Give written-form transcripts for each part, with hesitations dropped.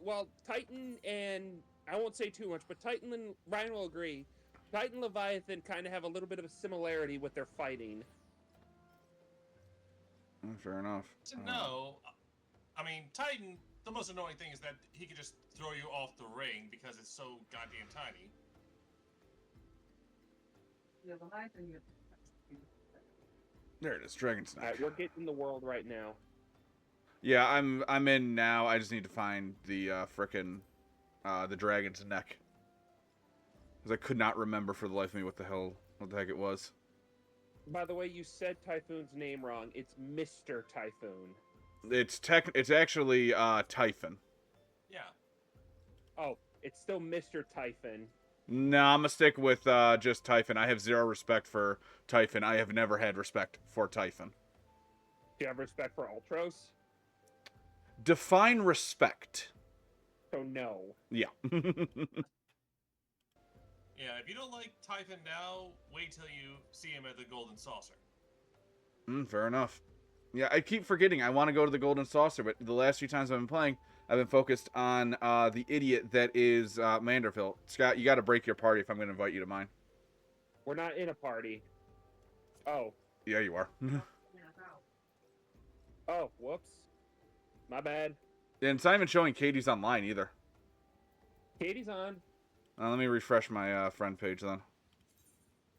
well, Titan and I won't say too much, but Titan and Ryan will agree. Titan and Leviathan kind of have a little bit of a similarity with their fighting. Fair enough. No, I mean Titan. The most annoying thing is that he could just throw you off the ring because it's so goddamn tiny. There it is, Dragon's Neck. All right, we're getting the world right now. Yeah, I'm in now. I just need to find the frickin' the Dragon's Neck, because I could not remember for the life of me what the heck it was. By the way, you said Typhoon's name wrong. It's Mr. Typhoon. It's actually Typhon. Yeah. Oh, it's still Mr. Typhon. No, I'm gonna stick with just Typhon. I have zero respect for Typhon. I have never had respect for Typhon. Do you have respect for Ultros? Define respect. So no. Yeah. Yeah, if you don't like Typhon now, wait till you see him at the Golden Saucer. Fair enough. Yeah, I keep forgetting I want to go to the Golden Saucer, but the last few times I've been playing, I've been focused on the idiot that is Manderville. Scott, you got to break your party if I'm going to invite you to mine. We're not in a party. Oh. Yeah, you are. Oh, whoops. My bad. And it's not even showing Katie's online either. Katie's on. Let me refresh my friend page then.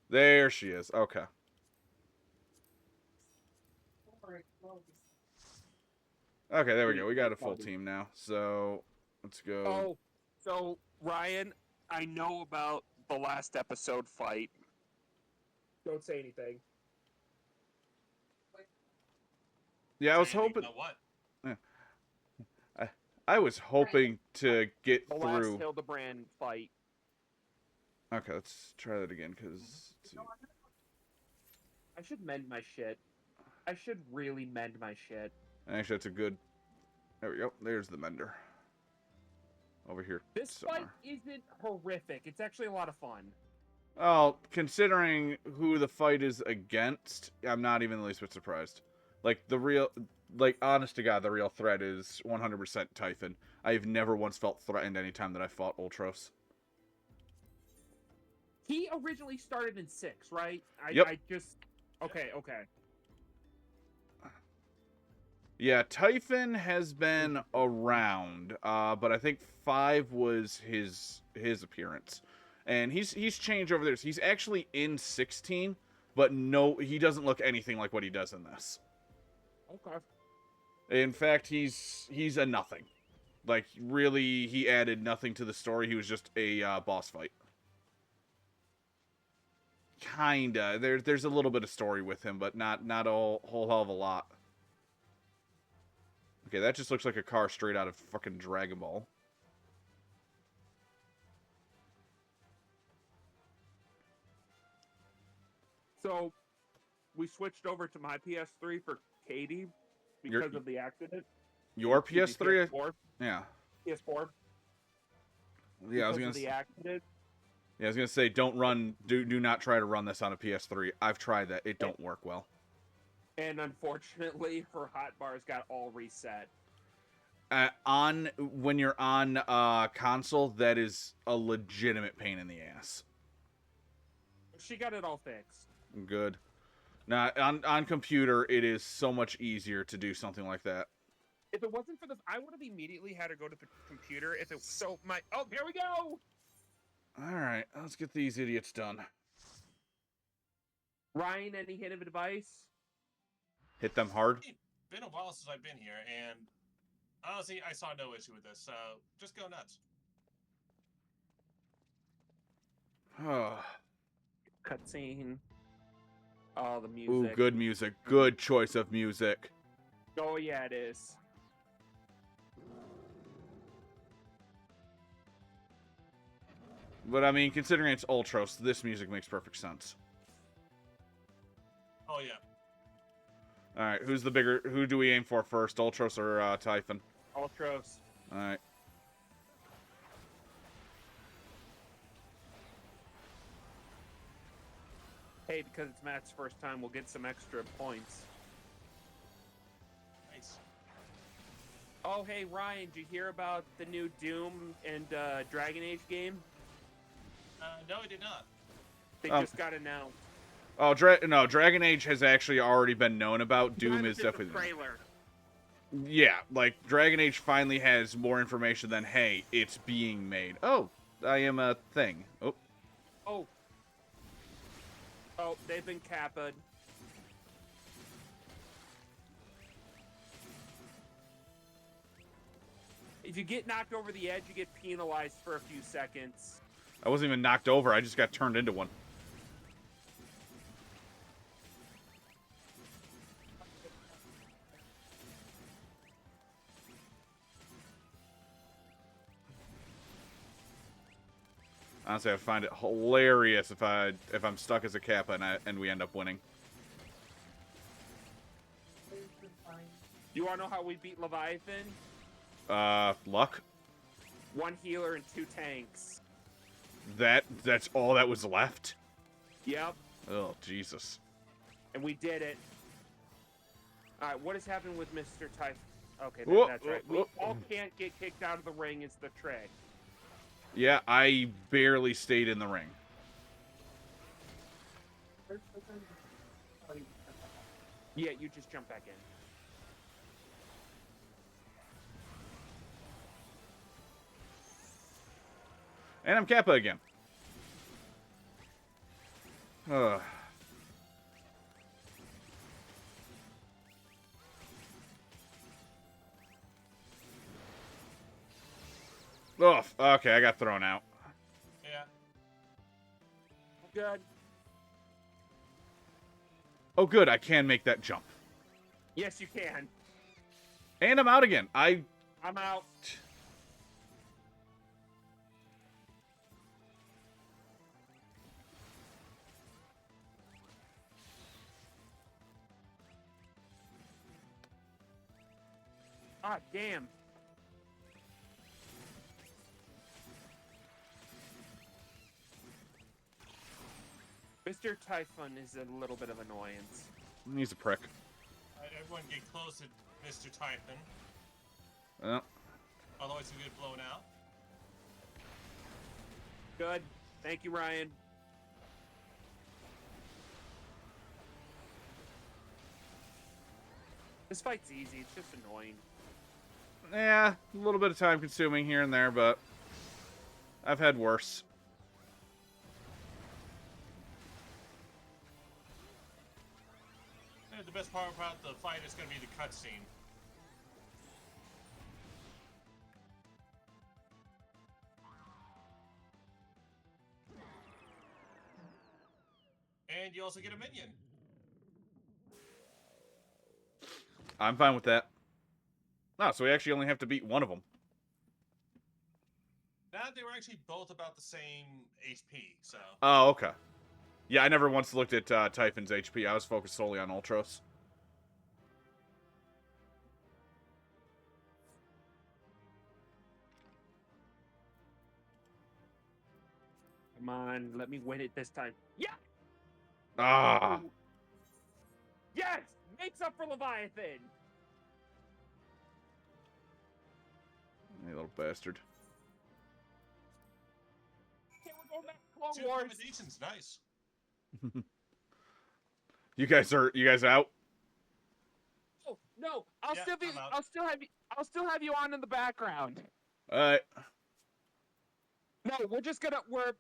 There she is. Okay. Okay, there we go. We got a full team now. So, let's go. Oh, so, Ryan, I know about the last episode fight. Don't say anything. Yeah, I was hoping... What? Yeah. I was hoping to get the through... last Hildebrand fight. Okay, let's try that again, because... I should mend my shit. I should really mend my shit. Actually, that's a good... There we go. There's the mender. Over here This somewhere. fight isn't horrific. It's actually a lot of fun. Oh, considering who the fight is against, I'm not even the least bit surprised. Like, honest to God, the real threat is 100% Typhon. I've never once felt threatened any time that I fought Ultros. He originally started in 6, right? Yep. I just... Okay. Yeah, Typhon has been around, but I think 5 was his appearance. And he's changed over there. So he's actually in 16, but no, he doesn't look anything like what he does in this. Okay. In fact, he's a nothing. Like, really, he added nothing to the story. He was just a boss fight. Kinda. There's a little bit of story with him, but not a whole hell of a lot. Okay, that just looks like a car straight out of fucking Dragon Ball. So, we switched over to my PS3 for Katie because of the accident. Your PS3? PS4? Yeah. PS4? Yeah, I was Because gonna of the accident. Yeah, I was gonna say, do not try to run this on a PS3. I've tried that; it don't work well. And unfortunately, her hotbars got all reset. When you're on console, that is a legitimate pain in the ass. She got it all fixed. Good. Now on computer, it is so much easier to do something like that. If it wasn't for this, I would have immediately had to go to the computer. If it oh, here we go. All right, let's get these idiots done. Ryan, any hint of advice? Hit them hard. It's been a while since I've been here, and honestly, I saw no issue with this. So just go nuts. Cutscene. Oh, the music. Ooh, good music. Good choice of music. Oh yeah, it is. But I mean, considering it's Ultros, this music makes perfect sense. Oh yeah. All right, who do we aim for first, Ultros or Typhon? Ultros. All right. Hey, because it's Matt's first time, we'll get some extra points. Nice. Oh, hey, Ryan, did you hear about the new Doom and Dragon Age game? No, I did not. They just got announced. Oh, no, Dragon Age has actually already been known about. Doom is Just a definitely... trailer. Yeah, like, Dragon Age finally has more information than, hey, it's being made. Oh, I am a thing. Oh. Oh. Oh, they've been capped. If you get knocked over the edge, you get penalized for a few seconds. I wasn't even knocked over, I just got turned into one. Honestly, I find it hilarious if I'm stuck as a Kappa and we end up winning. You want to know how we beat Leviathan? Luck? 1 healer and 2 tanks. That's all that was left? Yep. Oh, Jesus. And we did it. Alright, what has happened with Mr. Typhon? Okay, that's right. We all can't get kicked out of the ring is the trick. Yeah, I barely stayed in the ring. Yeah, you just jump back in. And I'm Kappa again. Ugh. Oh, okay, I got thrown out. Yeah. Good. Oh, good, I can make that jump. Yes, you can. And I'm out again. I'm out. Ah, damn. Mr. Typhon is a little bit of annoyance. He's a prick. Everyone get close to Mr. Typhon. Well, Otherwise he'll get blown out. Good. Thank you, Ryan. This fight's easy. It's just annoying. yeah, a little bit of time consuming here and there, but I've had worse. Yeah, the best part about the fight is going to be the cutscene. And you also get a minion. I'm fine with that. No, so we actually only have to beat one of them. Now they were actually both about the same HP, so... Oh, okay. Yeah, I never once looked at Typhon's HP. I was focused solely on Ultros. Come on, let me win it this time. Yeah! Ah! Yes! Makes up for Leviathan! You little bastard. Okay, we're going back to Clone Two Wars. accommodations, nice. You guys out? Oh, no, I'll Yeah, still be. I'm out. I'll still have you on in the background. Alright. No, we're just gonna. We're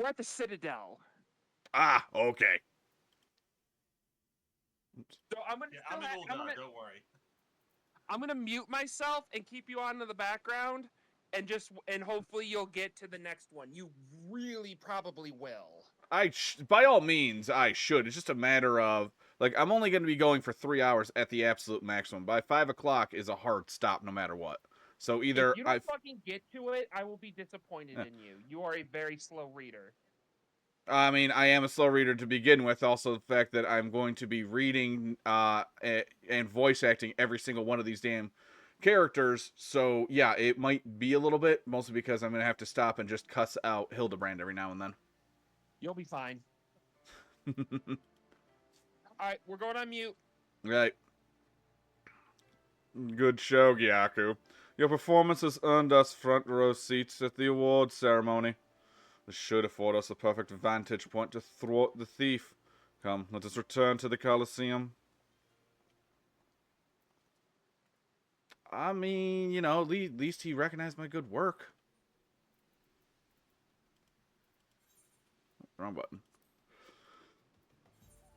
at the Citadel. Ah, okay. So I'm gonna. Yeah, still I'm in ha- Uldar, don't worry. I'm gonna mute myself and keep you on in the background, and hopefully you'll get to the next one. You really probably will. By all means, I should. It's just a matter of, like, I'm only going to be going for 3 hours at the absolute maximum. By 5 o'clock is a hard stop no matter what. So either If you don't fucking get to it, I will be disappointed in you. You are a very slow reader. I mean, I am a slow reader to begin with. Also, the fact that I'm going to be reading and voice acting every single one of these damn characters. So, yeah, it might be a little bit, mostly because I'm going to have to stop and just cuss out Hildebrand every now and then. You'll be fine. All right, we're going on mute. Right. Good show, Gyaku. Your performance has earned us front row seats at the awards ceremony. This should afford us a perfect vantage point to thwart the thief. Come, let us return to the Colosseum. I mean, you know, at least he recognized my good work. Wrong button.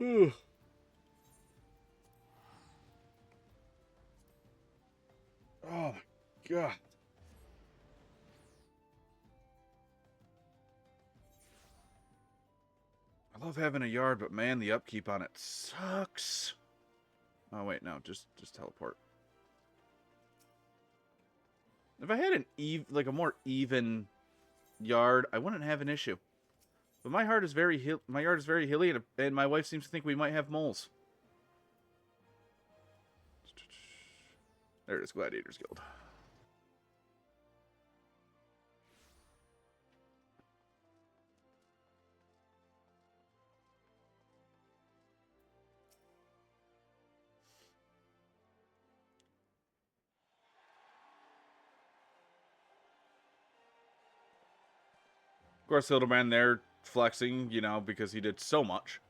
Ugh. Oh my god. I love having a yard, but man, the upkeep on it sucks. Oh wait, no, just teleport. If I had an a more even yard, I wouldn't have an issue. But my yard is very hilly, and my wife seems to think we might have moles. There it is, Gladiators Guild. Of course, Hildebrand there flexing, you know, because he did so much.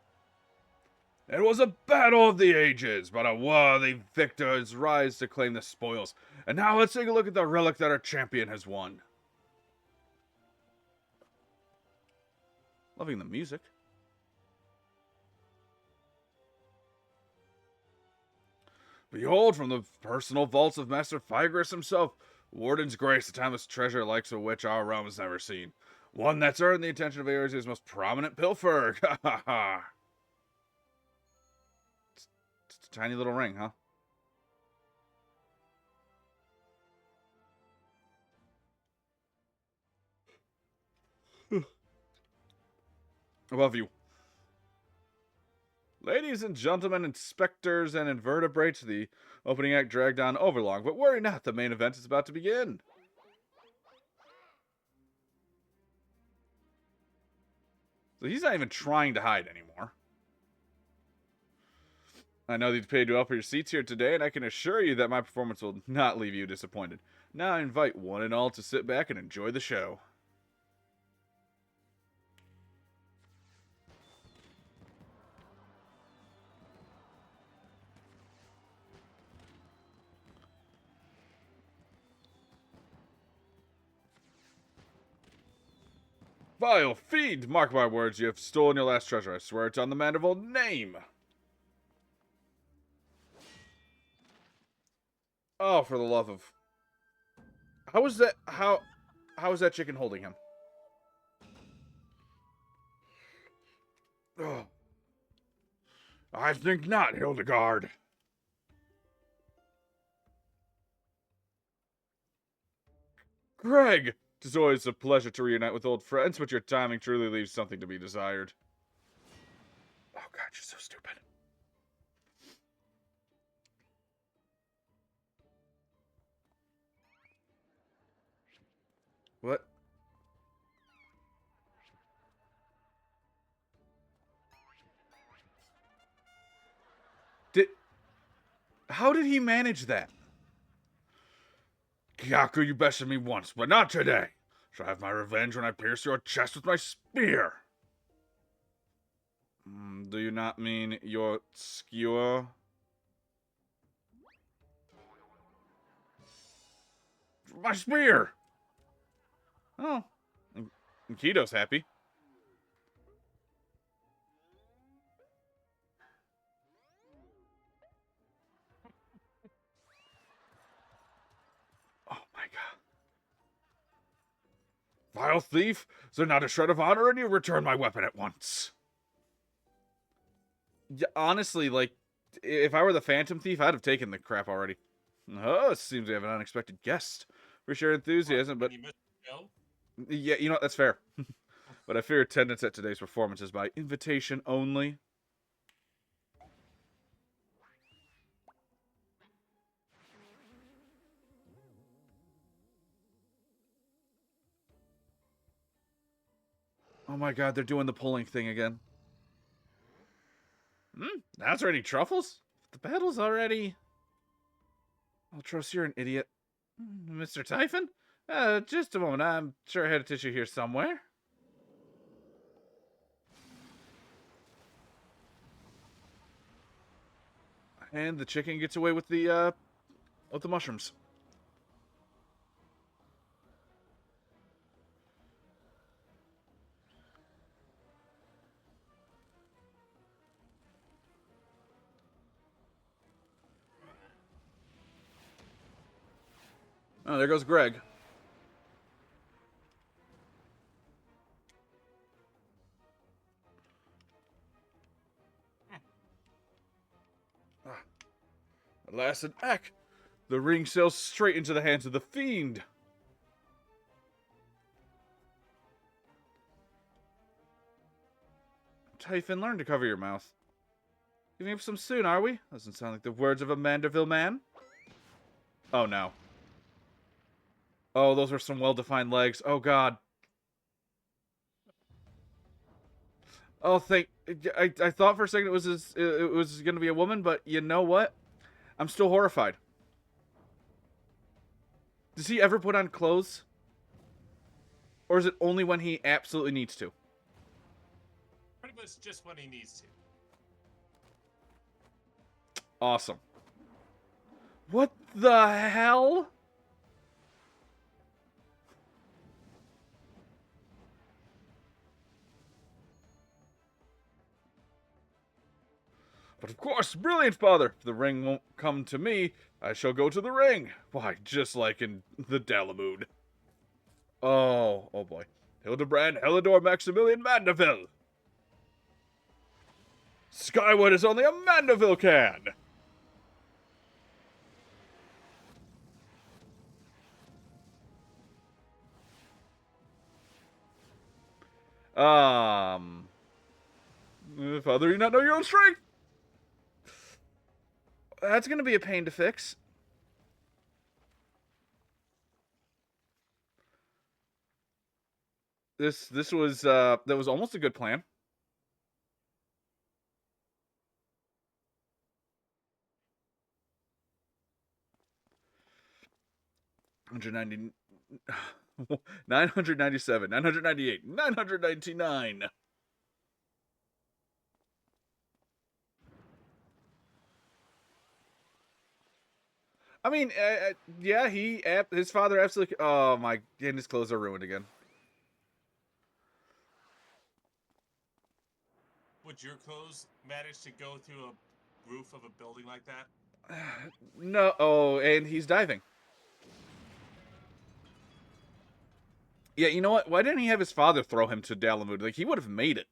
It was a battle of the ages, but a worthy victor has rise to claim the spoils. And now let's take a look at the relic that our champion has won. Loving the music. Behold, from the personal vaults of Master Phygris himself, Warden's Grace, a timeless treasure likes of which our realm has never seen. One that's earned the attention of Ares' most prominent pilfer. Ha ha ha. It's a tiny little ring, huh? Above you. Ladies and gentlemen, inspectors and invertebrates, the opening act dragged on overlong, but worry not, the main event is about to begin. So he's not even trying to hide anymore. I know that you paid well for your seats here today, and I can assure you that my performance will not leave you disappointed. Now I invite one and all to sit back and enjoy the show. Vile fiend! Mark my words, you have stolen your last treasure. I swear it's on the manifold name. Oh, for the love of... How is that... How is that chicken holding him? Oh. I think not, Hildegard. Greg! It's always a pleasure to reunite with old friends, but your timing truly leaves something to be desired. Oh god, you're so stupid. What? How did he manage that? Kyaku, you bested me once, but not today. Shall I have my revenge when I pierce your chest with my spear? Do you not mean your skewer? My spear! Oh. And Keto's happy. Oh my god. Vile thief! Is there not a shred of honor in you? Return my weapon at once. Yeah, honestly, like, if I were the Phantom Thief, I'd have taken the crap already. Oh, it seems we have an unexpected guest. Appreciate your enthusiasm, but... Yeah, you know what, that's fair. But I fear attendance at today's performance is by invitation only. Oh my god, they're doing the pulling thing again. That's already truffles? The battle's already... I'll trust you're an idiot. Mr. Typhon? Just a moment. I'm sure I had a tissue here somewhere. And the chicken gets away with the mushrooms. Oh, there goes Greg. Alas and ack! The ring sails straight into the hands of the fiend. Typhon, learn to cover your mouth. Giving up some soon, are we? Doesn't sound like the words of a Manderville man. Oh, no. Oh, those are some well-defined legs. Oh, God. Oh, I thought for a second it was going to be a woman, but you know what? I'm still horrified. Does he ever put on clothes? Or is it only when he absolutely needs to? Pretty much just when he needs to. Awesome. What the hell? But of course, brilliant, father. If the ring won't come to me, I shall go to the ring. Why, just like in the Dalamood. Oh boy. Hildebrand Helidor Maximilian Mandeville. Skyward is only a Mandeville can. Father, you not know your own strength? That's gonna be a pain to fix. This was that was almost a good plan. $190, 997, 998, 999. I mean, yeah, his father absolutely. Oh my, and his clothes are ruined again. Would your clothes manage to go through a roof of a building like that? No. Oh, and he's diving. Yeah, you know what? Why didn't he have his father throw him to Dalamud? Like, he would have made it.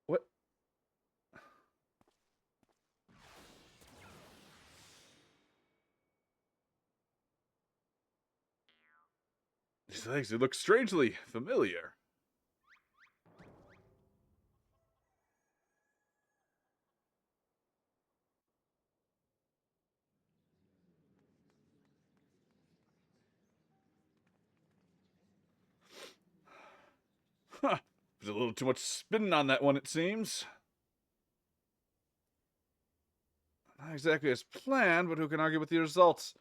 What? These legs, they look strangely familiar. Huh. There's a little too much spinning on that one, it seems. Not exactly as planned, but who can argue with the results?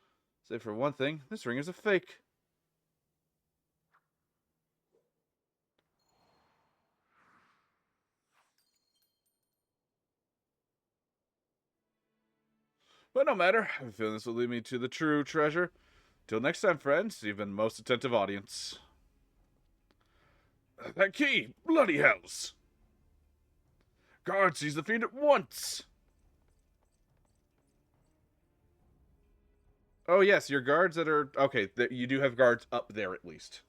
Say for one thing, this ring is a fake. But no matter, I have a feeling this will lead me to the true treasure. Till next time, friends, you've been most attentive audience. That key! Bloody hells! Guard seize the fiend at once! Oh yes, your guards that are... Okay, you do have guards up there at least.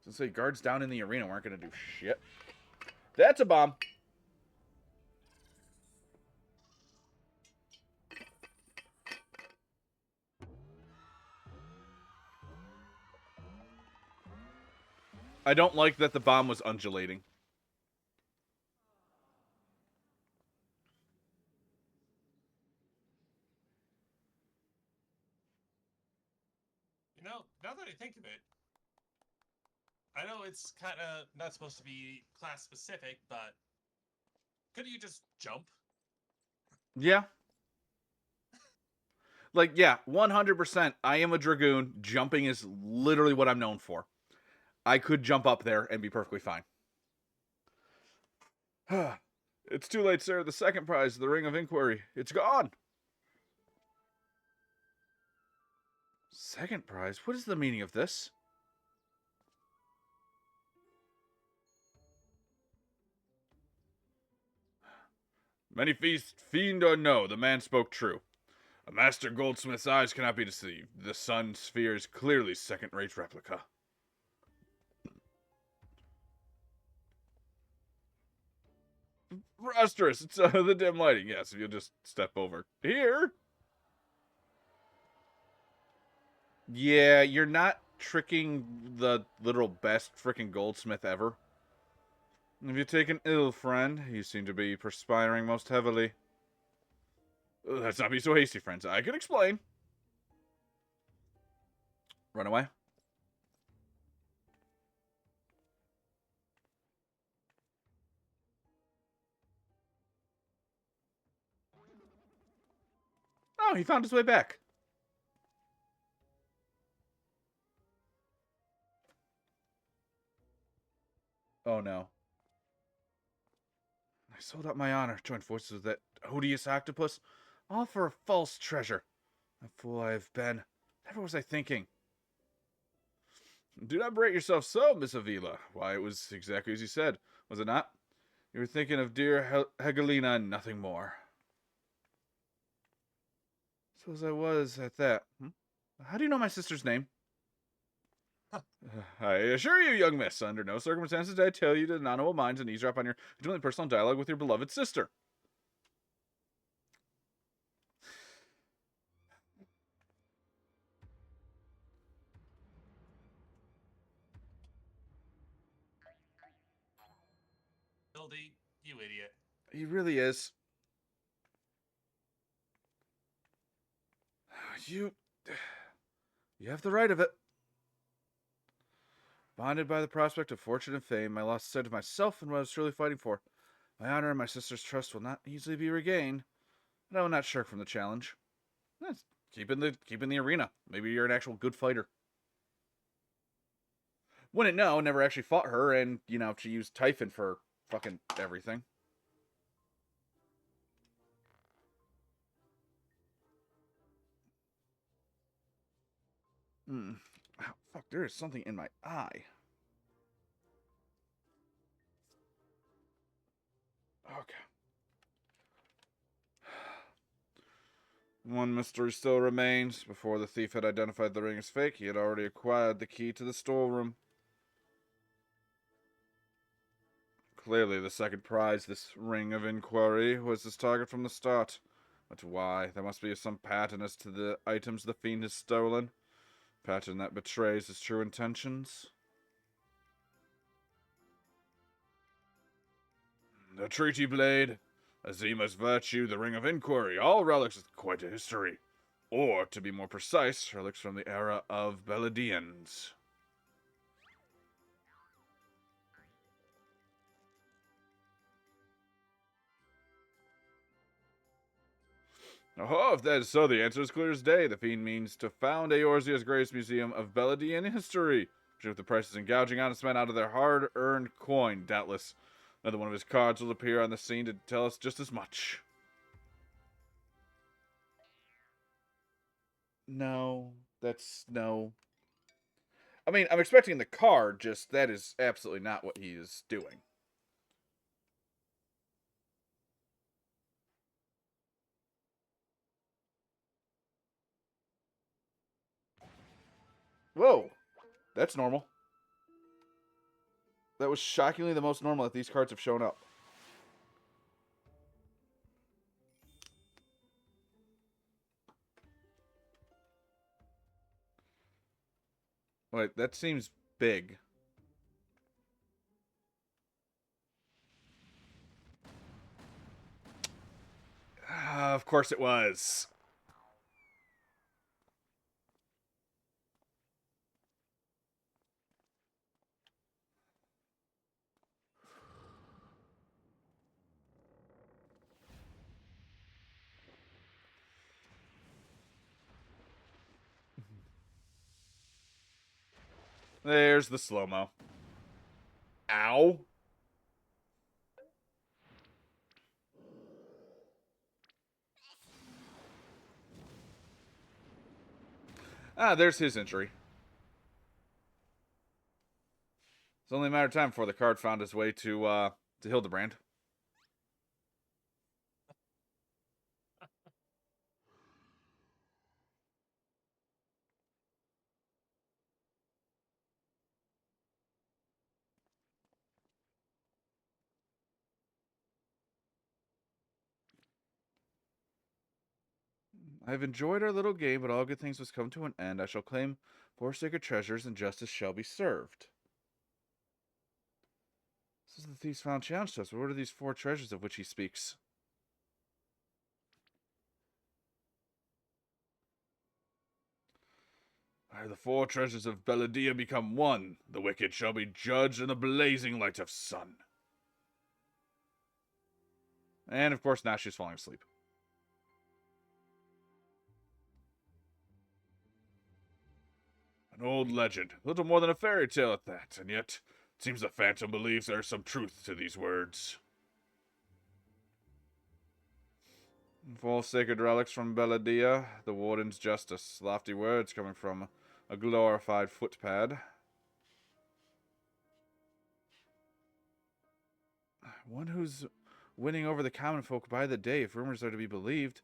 So say guards down in the arena weren't going to do shit. That's a bomb. I don't like that the bomb was undulating. Now that I think of it, I know it's kind of not supposed to be class specific, but could you just jump? Yeah. Like, yeah, 100%. I am a Dragoon. Jumping is literally what I'm known for. I could jump up there and be perfectly fine. It's too late, sir. The second prize, the Ring of Inquiry. It's gone. Second prize? What is the meaning of this? Many feast, fiend or no, the man spoke true. A master goldsmith's eyes cannot be deceived. The sun sphere is clearly second-rate replica. Preposterous! It's the dim lighting. Yes, if you'll just step over here. Yeah, you're not tricking the literal best freaking goldsmith ever. Have you taken ill, friend? You seem to be perspiring most heavily. Let's not be so hasty, friends. I can explain. Run away. Oh, he found his way back. Oh, no. I sold out my honor, joined forces with that odious octopus, all for a false treasure. A fool I have been. Never was I thinking. Do not berate yourself so, Miss Avila. Why, it was exactly as you said, was it not? You were thinking of dear Hegelina and nothing more. Suppose I was at that. How do you know my sister's name? I assure you, young miss, under no circumstances did I tell you to not know minds and eavesdrop on your intimately personal dialogue with your beloved sister. Hildy, you idiot. He really is. You have the right of it. Bonded by the prospect of fortune and fame, I lost sight of myself and what I was truly fighting for. My honor and my sister's trust will not easily be regained, but I will not shirk from the challenge. Keep in the arena. Maybe you're an actual good fighter. Wouldn't know. Never actually fought her, and she used Typhon for fucking everything. Oh, fuck, there is something in my eye. Okay. One mystery still remains. Before the thief had identified the ring as fake, he had already acquired the key to the storeroom. Clearly, the second prize, this ring of inquiry, was his target from the start. But why? There must be some pattern as to the items the fiend has stolen. Pattern that betrays his true intentions. The treaty blade, Azima's virtue, the ring of inquiry, all relics with quite a history. Or, to be more precise, relics from the era of Beladians. Oh, if that is so, the answer is clear as day. The fiend means to found Eorzea's greatest museum of Beladian history, with the prices and gouging honest men out of their hard-earned coin, doubtless. Another one of his cards will appear on the scene to tell us just as much. No, no. I mean, I'm expecting the card, just that is absolutely not what he is doing. Whoa, that's normal. That was shockingly the most normal that these cards have shown up. Wait, that seems big. Of course it was. There's the slow-mo. Ow. Ah, there's his injury. It's only a matter of time before the card found its way to Hildebrand. I have enjoyed our little game, but all good things must come to an end. I shall claim 4 sacred treasures, and justice shall be served. This is the thief's final challenge to us. What are these 4 treasures of which he speaks? Are the 4 treasures of Belladia become one? The wicked shall be judged in the blazing light of sun. And of course, now she's falling asleep. An old legend, little more than a fairy tale at that, and yet it seems the Phantom believes there is some truth to these words. 4 sacred relics from Belladia, the Warden's justice. Lofty words coming from a glorified footpad. One who's winning over the common folk by the day, if rumors are to be believed.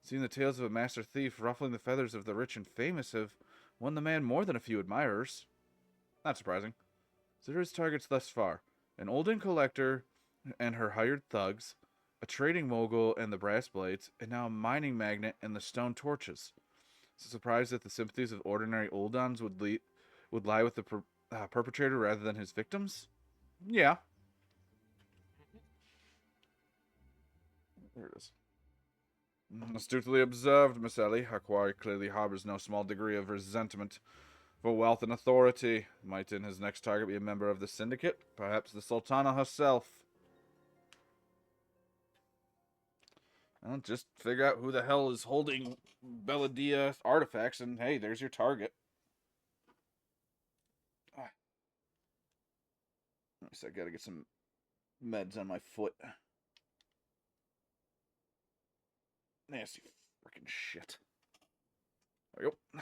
Seeing the tales of a master thief ruffling the feathers of the rich and famous have won the man more than a few admirers. Not surprising. Consider his targets thus far. An olden collector and her hired thugs, a trading mogul and the brass blades, and now a mining magnate and the stone torches. So surprised that the sympathies of ordinary Oldons would lie with the perpetrator rather than his victims? Yeah. There it is. Astutely observed, Miss Ellie. Our quarry clearly harbors no small degree of resentment for wealth and authority. Might in his next target be a member of the syndicate? Perhaps the Sultana herself. Well, just figure out who the hell is holding Belladia artifacts, and hey, there's your target. I gotta get some meds on my foot. Nasty freaking shit. There we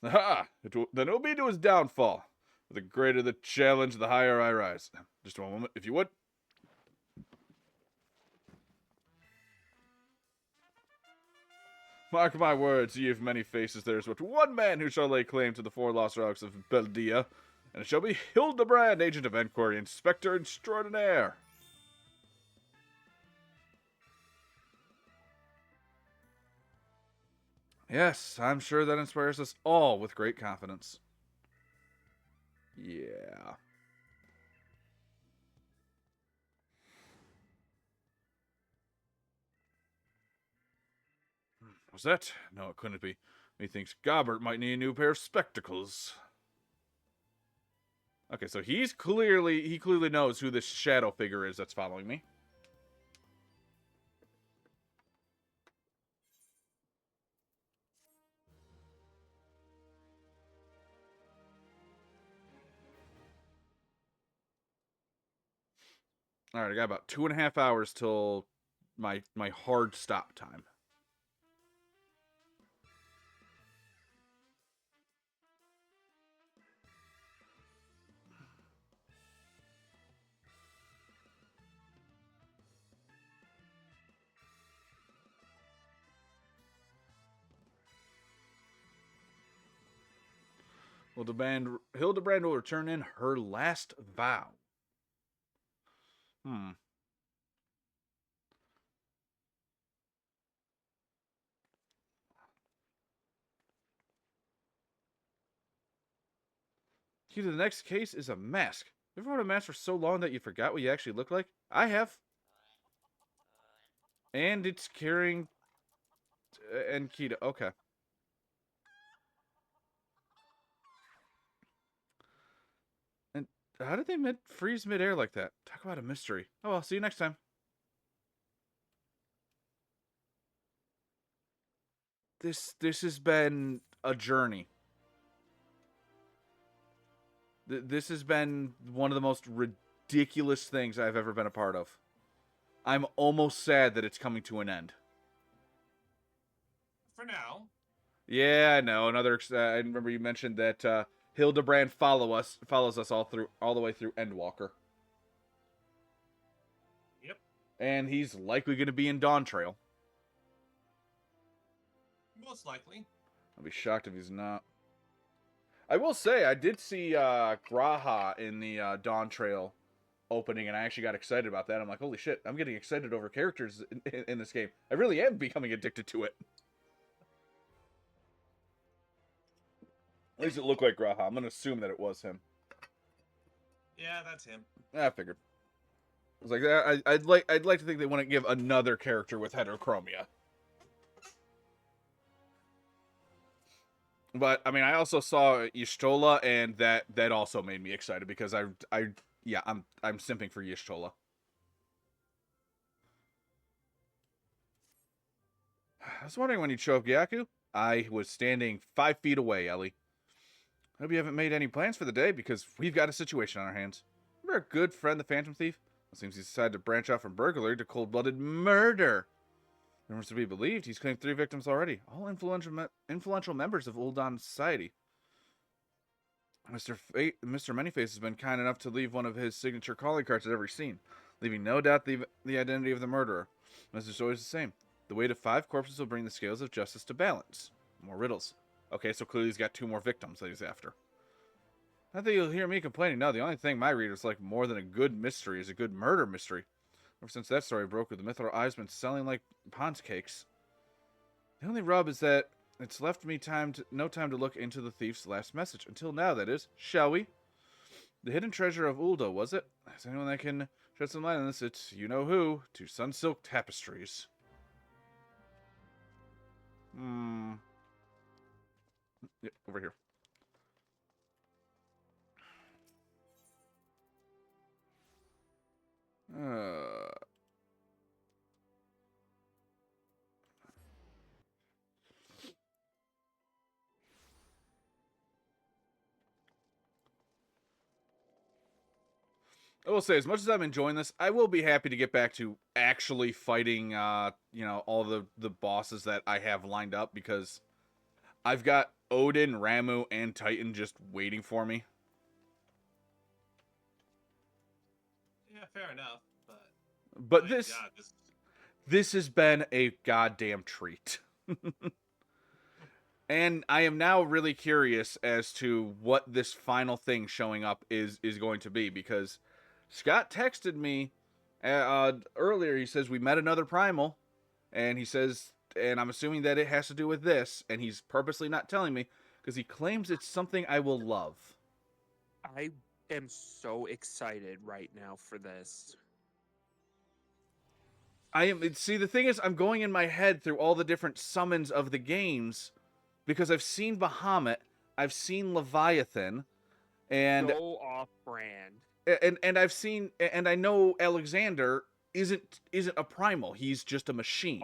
go. Aha! Then it'll be to his downfall. The greater the challenge, the higher I rise. Just one moment, if you would. Mark my words, ye of many faces, there is but one man who shall lay claim to the 4 lost relics of Beldia, and it shall be Hildebrand, agent of enquiry, inspector extraordinaire. Yes, I'm sure that inspires us all with great confidence. Yeah. Was that? No, it couldn't be. Methinks Gobbert might need a new pair of spectacles. Okay, so he clearly knows who this shadow figure is that's following me. Alright, I got about 2.5 hours till my hard stop time. Hildebrand will return in her last vow. Key to the next case is a mask. You ever worn a mask for so long that you forgot what you actually look like? I have. And it's carrying... and Kita. Okay. And how did they freeze midair like that? Talk about a mystery. Oh well, see you next time. This has been a journey. This has been one of the most ridiculous things I've ever been a part of. I'm almost sad that it's coming to an end. For now. Yeah, I know. I remember you mentioned that Hildebrand follows us all the way through Endwalker. Yep. And he's likely going to be in Dawn Trail. Most likely. I'll be shocked if he's not. I will say, I did see Graha in the Dawn Trail opening, and I actually got excited about that. I'm like, holy shit, I'm getting excited over characters in this game. I really am becoming addicted to it. At least it looked like Graha. I'm going to assume that it was him. Yeah, that's him. I figured. I was like, I'd like to think they wouldn't give another character with heterochromia. But I mean, I also saw Y'shtola, and that also made me excited because I'm simping for Y'shtola. I was wondering when you'd show up, Gyaku. I was standing 5 feet away, Ellie. Hope you haven't made any plans for the day because we've got a situation on our hands. Remember our good friend, the Phantom Thief? It seems he's decided to branch out from burglary to cold-blooded murder. Rumors to be believed, he's claimed 3 victims already, all influential members of Uldan society. Mr. Manyface has been kind enough to leave one of his signature calling cards at every scene, leaving no doubt the identity of the murderer. Message is always the same. The weight of 5 corpses will bring the scales of justice to balance. More riddles. Okay, so clearly he's got 2 more victims that he's after. Not that you'll hear me complaining, no. The only thing my readers like more than a good mystery is a good murder mystery. Ever since that story broke with the Mithril Eye's been selling like Pond's cakes. The only rub is that it's left me no time to look into the thief's last message. Until now, that is. Shall we? The hidden treasure of Uldo, was it? Is anyone that can shed some light on this? It's you-know-who. 2 Sunsilk tapestries. Yeah, over here. I will say, as much as I'm enjoying this, I will be happy to get back to actually fighting, all the bosses that I have lined up, because I've got Odin, Ramu, and Titan just waiting for me. Yeah, fair enough, But God, this has been a goddamn treat. And I am now really curious as to what this final thing showing up is going to be, because Scott texted me earlier. He says we met another primal, and he says, and I'm assuming that it has to do with this, and he's purposely not telling me because he claims it's something I will love. I am so excited right now for this. See, the thing is, I'm going in my head through all the different summons of the games, because I've seen Bahamut, I've seen Leviathan, and so off-brand. And I've seen, and I know Alexander isn't a primal. He's just a machine.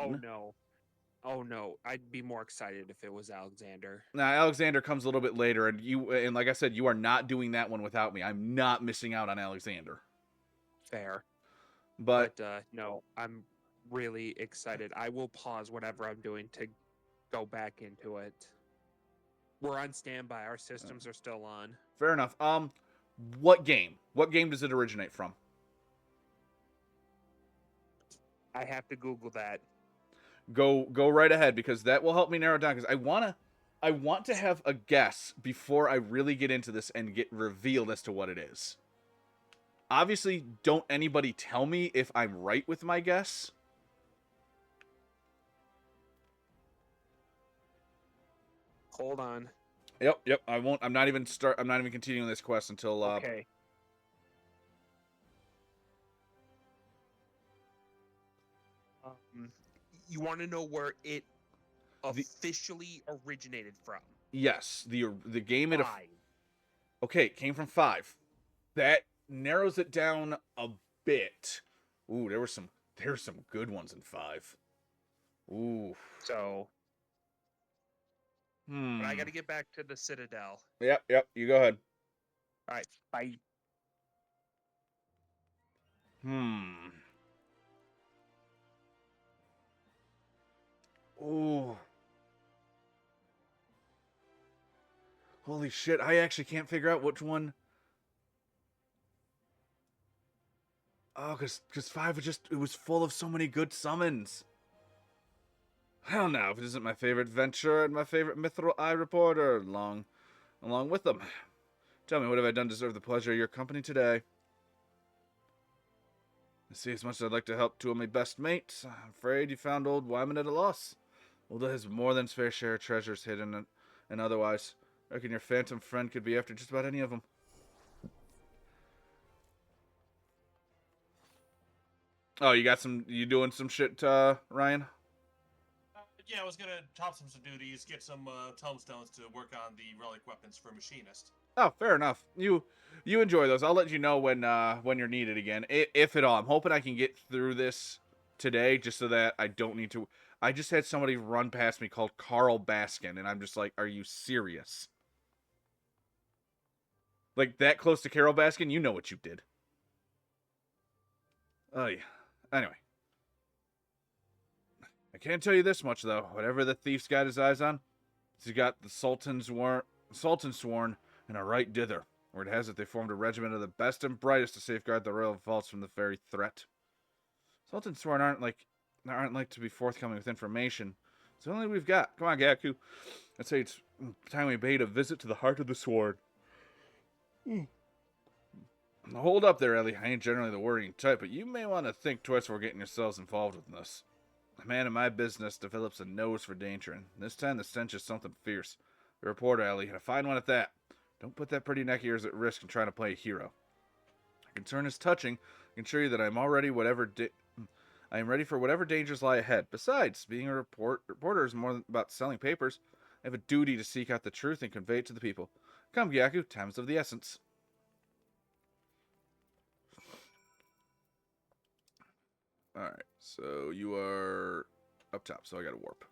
Oh no, I'd be more excited if it was Alexander. Now Alexander comes a little bit later, and like I said, you are not doing that one without me. I'm not missing out on Alexander. Fair. But no, I'm really excited. I will pause whatever I'm doing to go back into it. We're on standby. Our systems are still on. Fair enough. What game? What game does it originate from? I have to Google that. Go right ahead, because that will help me narrow it down, because I want to have a guess before I really get into this and get revealed as to what it is. Obviously, don't anybody tell me if I'm right with my guess. Hold on. Yep. I won't. I'm not even continuing this quest until. Okay. You want to know where it officially originated from? Yes, the game. Okay, it came from 5. That narrows it down a bit. Ooh, there were some good ones in 5. Ooh. So. But I got to get back to the Citadel. Yep. You go ahead. All right, bye. Oh. Holy shit, I actually can't figure out which one. Oh, because 5 was just, it was full of so many good summons. Hell no, if it isn't my favorite venture and my favorite Mithril Eye reporter along with them. Tell me, what have I done to deserve the pleasure of your company today? See, as much as I'd like to help two of my best mates, I'm afraid you found old Wyman at a loss. Ulda has more than his fair share of treasures hidden and otherwise. I reckon your phantom friend could be after just about any of them. Oh, you doing some shit, Ryan? Yeah, I was gonna top some duties, get some tomestones to work on the relic weapons for machinist. Oh, fair enough. You enjoy those. I'll let you know when you're needed again, if at all. I'm hoping I can get through this today, just so that I don't need to. I just had somebody run past me called Carl Baskin, and I'm just like, are you serious? Like, that close to Carol Baskin, you know what you did. Oh, yeah. Anyway. I can't tell you this much, though. Whatever the thief's got his eyes on, he's got the Sultan sworn and a right dither. Word has it they formed a regiment of the best and brightest to safeguard the royal vaults from the very threat. Sultan sworn aren't like to be forthcoming with information. It's the only we've got. Come on, Gaku. I'd say it's time we paid a visit to the heart of the sword. Hold up there, Ellie. I ain't generally the worrying type, but you may want to think twice before getting yourselves involved with this. A man in my business develops a nose for danger, and this time the stench is something fierce. A reporter, Ellie, and a fine one at that. Don't put that pretty neck of yours at risk in trying to play a hero. Our concern is touching. I can assure you that I am ready for whatever dangers lie ahead. Besides, being a reporter is more than about selling papers. I have a duty to seek out the truth and convey it to the people. Come, Gyaku, time's of the essence. Alright, so you are up top, so I gotta warp.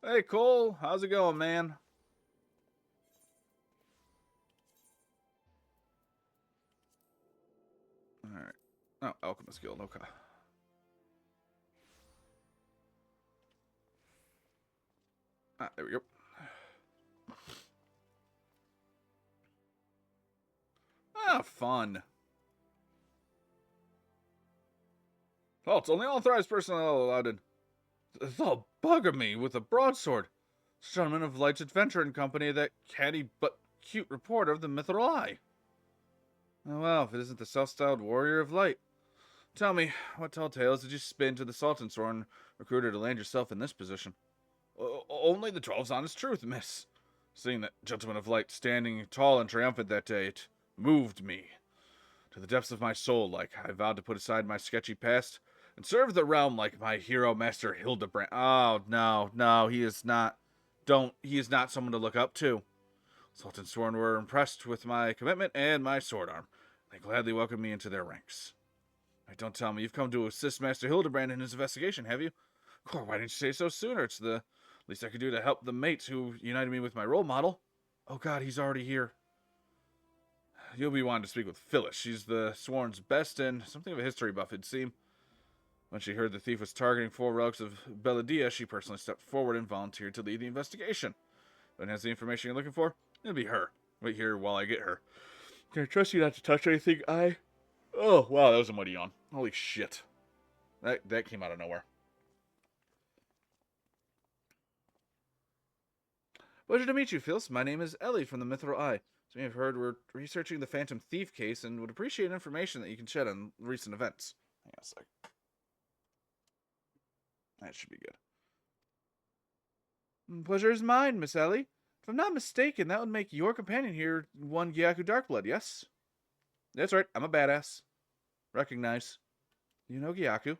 Hey, Cole, how's it going, man? Alright. Oh, Alchemist Guild, okay. Ah, there we go. Ah, fun. Oh, it's only authorized personnel allowed in. They'll bugger me with a broadsword. Gentleman of Light's Adventure and Company, that catty but cute reporter of the Mithril Eye. Oh well, if it isn't the self-styled warrior of light. Tell me, what tall tales did you spin to the Sultan Sworn recruiter to land yourself in this position? Only the 12's honest truth, miss. Seeing that gentleman of light standing tall and triumphant that day, it moved me. To the depths of my soul, like I vowed to put aside my sketchy past and serve the realm like my hero master Hildebrand. Oh, no, he is not. He is not someone to look up to. Sultan Sworn were impressed with my commitment and my sword arm. They gladly welcomed me into their ranks. Don't tell me you've come to assist Master Hildebrand in his investigation, have you? Why didn't you say so sooner? It's the least I could do to help the mates who united me with my role model. Oh God, he's already here. You'll be wanting to speak with Phyllis. She's the Sworn's best and something of a history buff, it'd seem. When she heard the thief was targeting 4 relics of Belladia, she personally stepped forward and volunteered to lead the investigation. If anyone has the information you're looking for, it'll be her. Wait here while I get her. Can I trust you not to touch anything, Oh, wow, that was a muddy yawn. Holy shit. That came out of nowhere. Pleasure to meet you, Phyllis. My name is Ellie from the Mithril Eye. As you may have heard, we're researching the Phantom Thief case and would appreciate information that you can shed on recent events. Hang on a sec. That should be good. Pleasure is mine, Miss Ellie. If I'm not mistaken, that would make your companion here one Gyaku Darkblood, yes? That's right, I'm a badass. Recognize. You know Gyaku.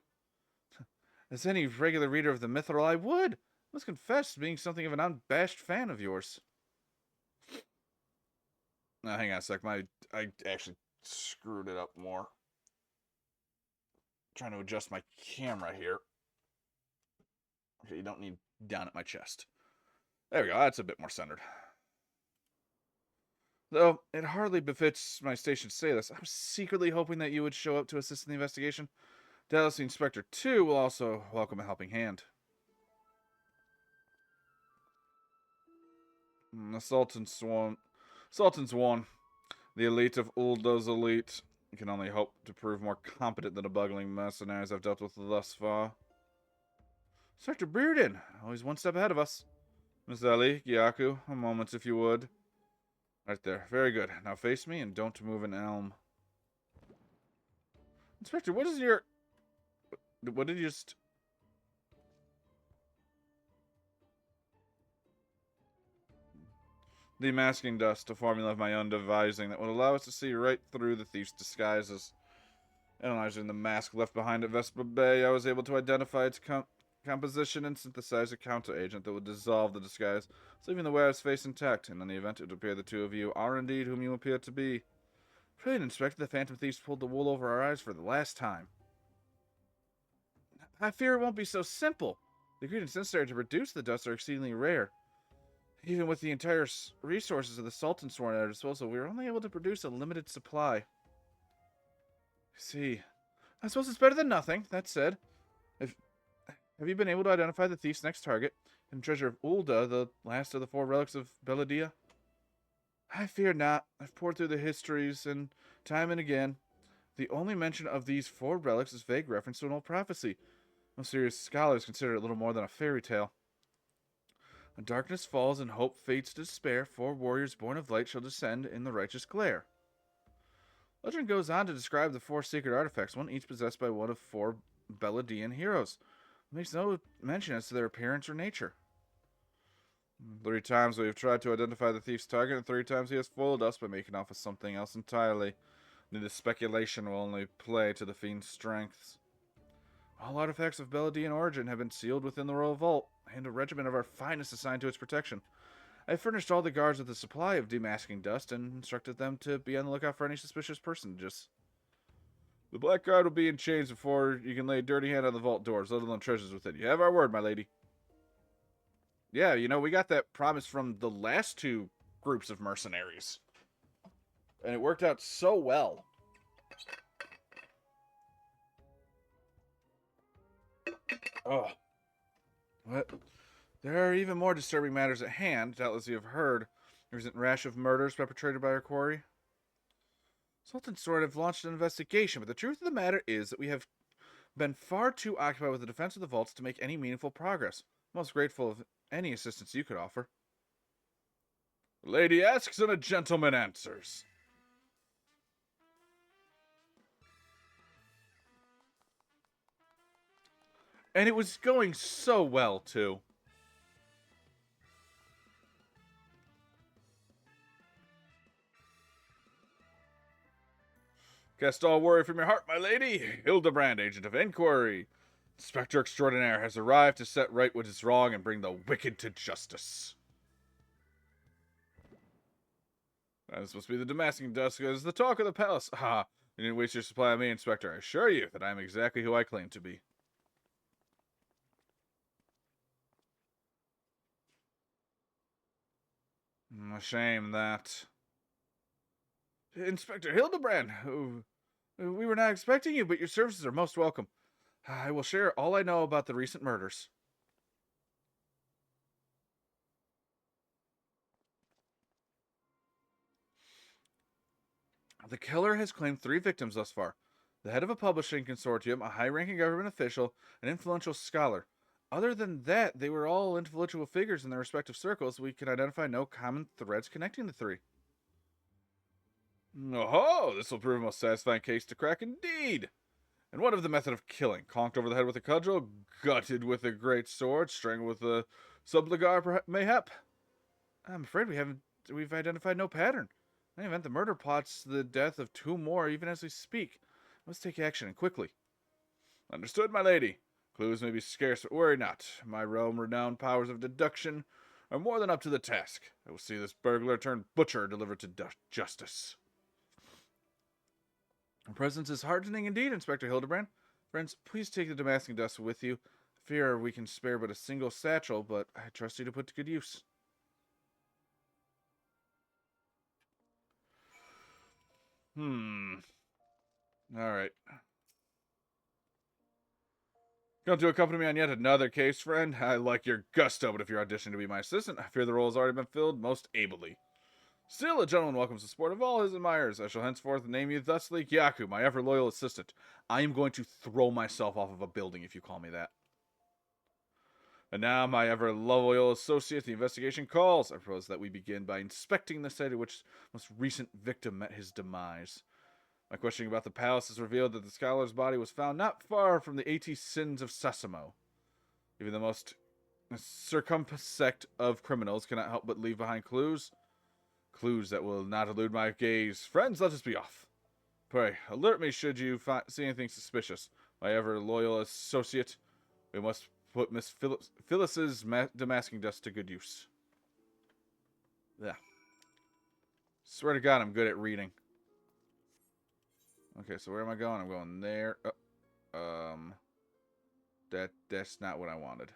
As any regular reader of the Mithril I would. Must confess being something of an unabashed fan of yours. Now, hang on a sec. I actually screwed it up more. trying to adjust my camera here. Okay, you don't need down at my chest. There we go. That's a bit more centered. Though it hardly befits my station to say this, I was secretly hoping that you would show up to assist in the investigation. Doubtless the Inspector, too, will also welcome a helping hand. The Sultan's won. The elite of Ulda's elite can only hope to prove more competent than the bungling mercenaries I've dealt with thus far. Inspector Bearden, always one step ahead of us. Miss Ellie, Gyaku, a moment if you would. Right there. Very good. Now face me and don't move an elm. Inspector, what is your... What did you just... Demasking dust, a formula of my own devising that would allow us to see right through the thief's disguises. Analyzing the mask left behind at Vespa Bay, I was able to identify its composition and synthesize a counter-agent that would dissolve the disguise, leaving the wearer's face intact, and in the event it would appear the two of you are indeed whom you appear to be. Brilliant, Inspector. The Phantom Thieves pulled the wool over our eyes for the last time. I fear it won't be so simple. The ingredients necessary to produce the dust are exceedingly rare. Even with the entire resources of the Sultan sworn at our disposal, we were only able to produce a limited supply. I see. I suppose it's better than nothing. That said, have you been able to identify the thief's next target and treasure of Ulda, the last of the 4 relics of Beladia? I fear not. I've pored through the histories, and time and again, the only mention of these 4 relics is vague reference to an old prophecy. Most serious scholars consider it little more than a fairy tale. When darkness falls and hope fades to despair, 4 warriors born of light shall descend in the righteous glare. Legend goes on to describe the 4 secret artifacts, one each possessed by one of 4 Beladian heroes. It makes no mention as to their appearance or nature. 3 times we have tried to identify the thief's target, and 3 times he has foiled us by making off with something else entirely. This speculation will only play to the fiend's strengths. All artifacts of Beladian origin have been sealed within the royal vault, and a regiment of our finest assigned to its protection. I have furnished all the guards with a supply of demasking dust, and instructed them to be on the lookout for any suspicious personages. The Black Guard will be in chains before you can lay a dirty hand on the vault doors, let alone treasures within. You have our word, my lady. Yeah, you know, we got that promise from the last 2 groups of mercenaries. And it worked out so well. Oh. What? There are even more disturbing matters at hand. Doubtless you have heard. The recent rash of murders perpetrated by our quarry. Sultan Sword have launched an investigation, but the truth of the matter is that we have been far too occupied with the defense of the vaults to make any meaningful progress. Most grateful of any assistance you could offer. The lady asks and a gentleman answers. And it was going so well, too. Cast all worry from your heart, my lady. Hildebrand, agent of inquiry. Inspector extraordinaire has arrived to set right what is wrong and bring the wicked to justice. That is supposed to be the demasking dust, because the talk of the palace. Ah, you didn't waste your supply on me, Inspector. I assure you that I am exactly who I claim to be. A shame that... Inspector Hildebrand, we were not expecting you, but your services are most welcome. I will share all I know about the recent murders. The killer has claimed 3 victims thus far. The head of a publishing consortium, a high-ranking government official, an influential scholar. Other than that, they were all influential figures in their respective circles. We can identify no common threads connecting the 3. Oh, this will prove a most satisfying case to crack indeed. And what of the method of killing? Conked over the head with a cudgel, gutted with a great sword, strangled with a subligar, mayhap? I'm afraid we've identified no pattern. In any event, the murder plots the death of 2 more even as we speak. Let's take action, and quickly. Understood, my lady. Clues may be scarce, but worry not. My realm-renowned powers of deduction are more than up to the task. I will see this burglar turned butcher delivered to justice. Your presence is heartening indeed, Inspector Hildebrand. Friends, please take the Damascus dust with you. Fear we can spare but a single satchel, but I trust you to put to good use. Alright. Going to accompany me on yet another case, friend? I like your gusto, but if you're auditioning to be my assistant, I fear the role has already been filled most ably. Still, a gentleman welcomes the support of all his admirers. I shall henceforth name you thusly Kyaku, my ever-loyal assistant. I am going to throw myself off of a building if you call me that. And now, my ever-loyal associate, the investigation calls. I propose that we begin by inspecting the site at which most recent victim met his demise. My questioning about the palace has revealed that the scholar's body was found not far from the 80 sins of Sasimo. Even the most circumspect of criminals cannot help but leave behind clues. Clues that will not elude my gaze. Friends, let us be off. Pray, alert me should you see anything suspicious. My ever-loyal associate, we must put Miss Phyllis's Damascus dust to good use. Yeah. Swear to God, I'm good at reading. Okay, so where am I going? I'm going there. That's not what I wanted.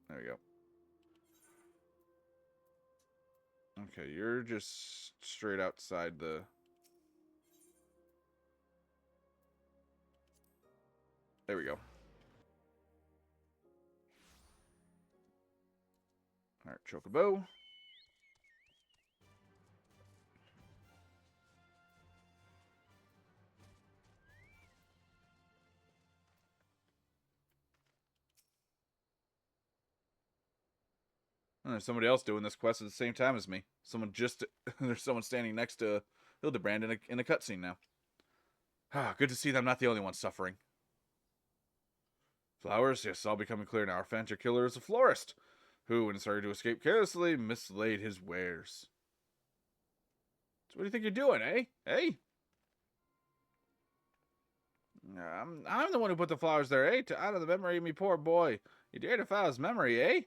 There we go. Okay, you're just straight outside the... There we go. Alright, Chocobo. And there's somebody else doing this quest at the same time as me. There's someone standing next to Hildebrand in a cutscene now. Ah, good to see that I'm not the only one suffering. Flowers? Yes, all becoming clear now. Our phantom killer is a florist, who, in starting to escape carelessly, mislaid his wares. So what do you think you're doing, eh? Hey? I'm the one who put the flowers there, eh? To honor the memory of me poor boy. You dare defile his memory, eh?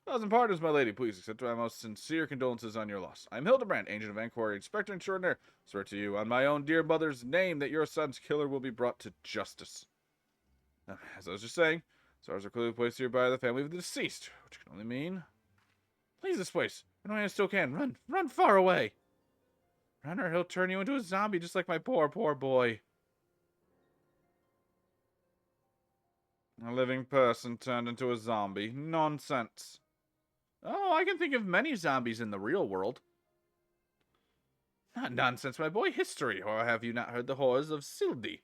1,000 pardons, my lady. Please accept my most sincere condolences on your loss. I am Hildebrand, agent of Inquiry, Inspector Extraordinaire. Swear to you, on my own dear mother's name, that your son's killer will be brought to justice. As I was just saying, stars are clearly placed here by the family of the deceased, which can only mean... Please this place. Run away I still can. Run. Run far away. Run or he'll turn you into a zombie just like my poor, poor boy. A living person turned into a zombie. Nonsense. Oh, I can think of many zombies in the real world. Not nonsense, my boy. History. Or have you not heard the horrors of Sildi?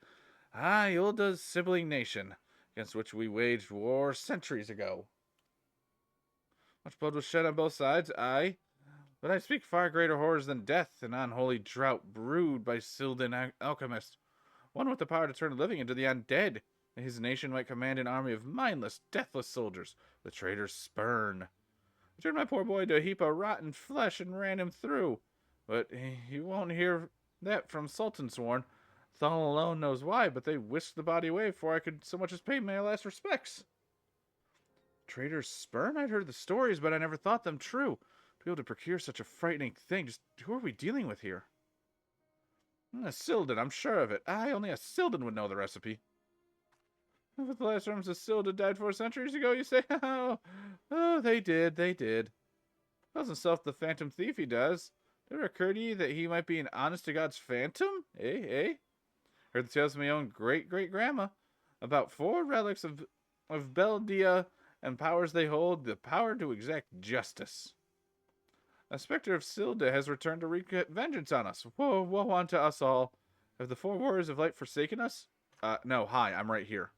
Ah, Yulda's sibling nation, against which we waged war centuries ago. Much blood was shed on both sides, aye. But I speak far greater horrors than death, an unholy drought brewed by Sildan alchemist. One with the power to turn the living into the undead. His nation might command an army of mindless, deathless soldiers, the traitor's spurn. I turned my poor boy to a heap of rotten flesh and ran him through. But you won't hear that from Sultan Sworn. Thal alone knows why, but they whisked the body away before I could so much as pay my last respects. Traitor's spurn? I'd heard the stories, but I never thought them true. To be able to procure such a frightening thing, just who are we dealing with here? A Sildan, I'm sure of it. Aye, only a Sildan would know the recipe. But the last remnants of Silda died 4 centuries ago, you say? Oh, they did. Calls himself the Phantom Thief, he does. Did it occur to you that he might be an honest-to-God's phantom? Eh? Heard the tales of my own great-great-grandma about 4 relics of Beldia and powers they hold, the power to exact justice. A specter of Silda has returned to wreak vengeance on us. Woe unto us all. Have the 4 warriors of light forsaken us? No, hi, I'm right here.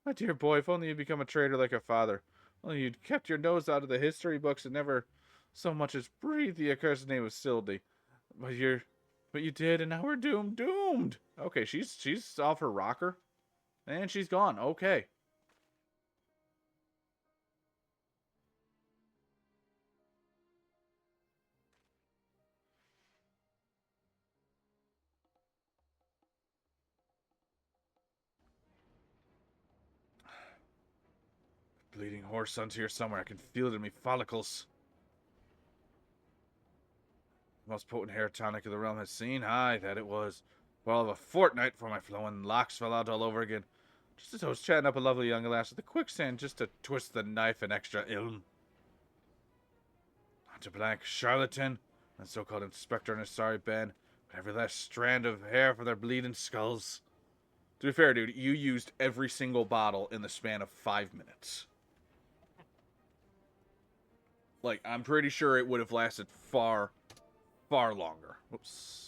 My dear boy, if only you'd become a traitor like your father. Only you'd kept your nose out of the history books and never so much as breathed the accursed name of Sildy. But you did, and now we're doomed. Okay, she's off her rocker. And she's gone. Okay. Bleeding horse sun's here somewhere. I can feel it in me follicles. most potent hair tonic the realm has seen. Aye, that it was. Well, of a fortnight before my flowing locks fell out all over again. Just as I was chatting up a lovely young lass at the quicksand just to twist the knife an extra ilm. Not to blank charlatan, and so-called inspector and his sorry band, but every last strand of hair for their bleeding skulls. To be fair, dude, you used every single bottle in the span of 5 minutes. Like, I'm pretty sure it would have lasted far, far longer. Oops.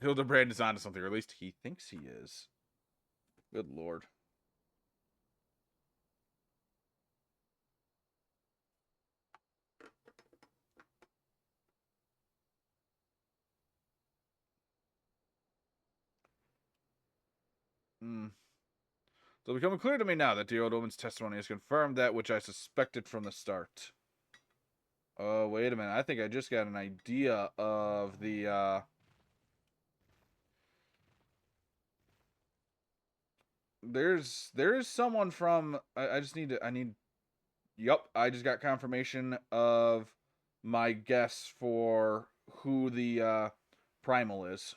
Hildebrand is onto something, or at least he thinks he is. Good lord. So it's becoming clear to me now that the old woman's testimony has confirmed that which I suspected from the start. Oh, wait a minute. I think I just got an idea of the, there is someone from, I just need to, yep, I just got confirmation of my guess for who the, primal is.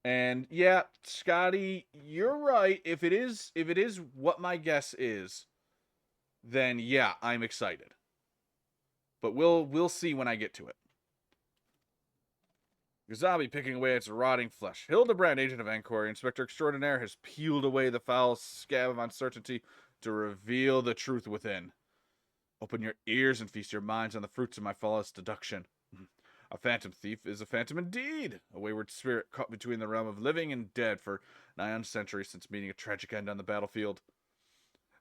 And yeah, Scotty, you're right. If it is what my guess is, then yeah, I'm excited. But we'll see when I get to it. The zombie picking away at its rotting flesh. Hildebrand, agent of Inquiry, Inspector Extraordinaire, has peeled away the foul scab of uncertainty to reveal the truth within. Open your ears and feast your minds on the fruits of my flawless deduction. A phantom thief is a phantom indeed, a wayward spirit caught between the realm of living and dead for nigh on a century since meeting a tragic end on the battlefield.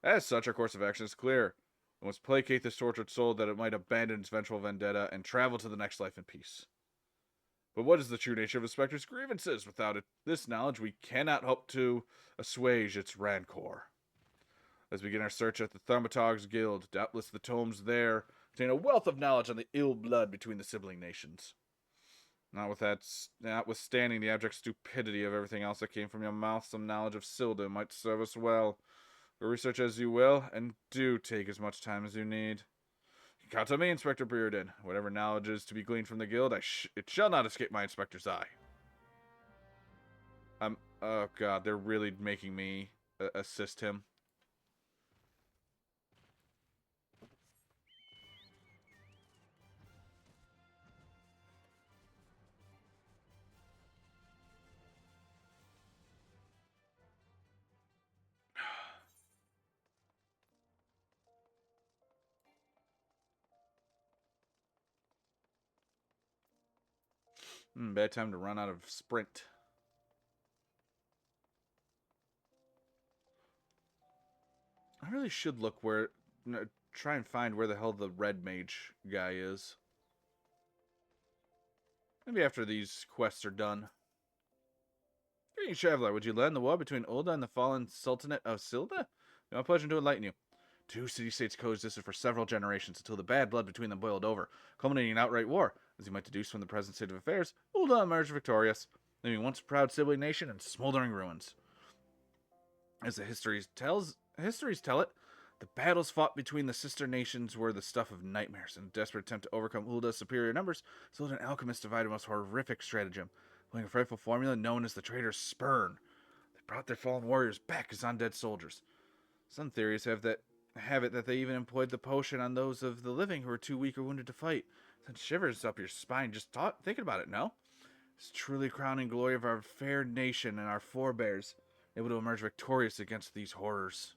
As such, our course of action is clear. We must placate this tortured soul that it might abandon its vengeful vendetta and travel to the next life in peace. But what is the true nature of the Spectre's grievances? Without this knowledge, we cannot hope to assuage its rancor. As we begin our search at the Thaumaturg's Guild, doubtless the tomes there contain a wealth of knowledge on the ill blood between the sibling nations. Notwithstanding the abject stupidity of everything else that came from your mouth, some knowledge of Silda might serve us well. Go research as you will, and do take as much time as you need. You count on me, Inspector Bearden. Whatever knowledge is to be gleaned from the guild, it shall not escape my inspector's eye. Oh god, they're really making me assist him. Bad time to run out of sprint. I really should look try and find where the hell the red mage guy is. Maybe after these quests are done. Greetings, traveler. Would you learn the war between Ulda and the fallen Sultanate of Silda? My pleasure to enlighten you. Two city-states coexisted for several generations until the bad blood between them boiled over, culminating in outright war. As you might deduce from the present state of affairs, Ulda emerged victorious, leaving once proud sibling nation in smoldering ruins. As the histories tell it, the battles fought between the sister nations were the stuff of nightmares. In a desperate attempt to overcome Ulda's superior numbers, Silda and alchemists divided a most horrific stratagem, employing a frightful formula known as the Traitor's Spurn. They brought their fallen warriors back as undead soldiers. Some theories have it that they even employed the potion on those of the living who were too weak or wounded to fight. Sent shivers up your spine just thinking about it, no? It's truly crowning glory of our fair nation and our forebears, able to emerge victorious against these horrors.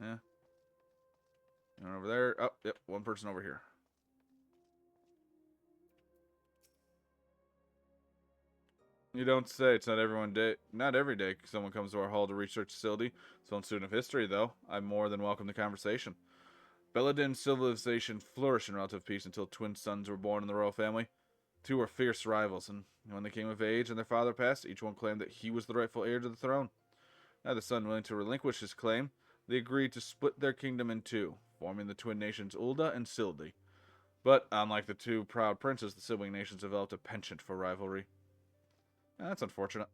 Yeah. One over there. Oh, yep, one person over here. You don't say. It's not every day someone comes to our hall to research facility. So, student of history, though, I more than welcome the conversation. Belladin's civilization flourished in relative peace until twin sons were born in the royal family. Two were fierce rivals, and when they came of age and their father passed, each one claimed that he was the rightful heir to the throne. Now the son willing to relinquish his claim, they agreed to split their kingdom in two, forming the twin nations Ulda and Sildi. But unlike the two proud princes, the sibling nations developed a penchant for rivalry. That's unfortunate.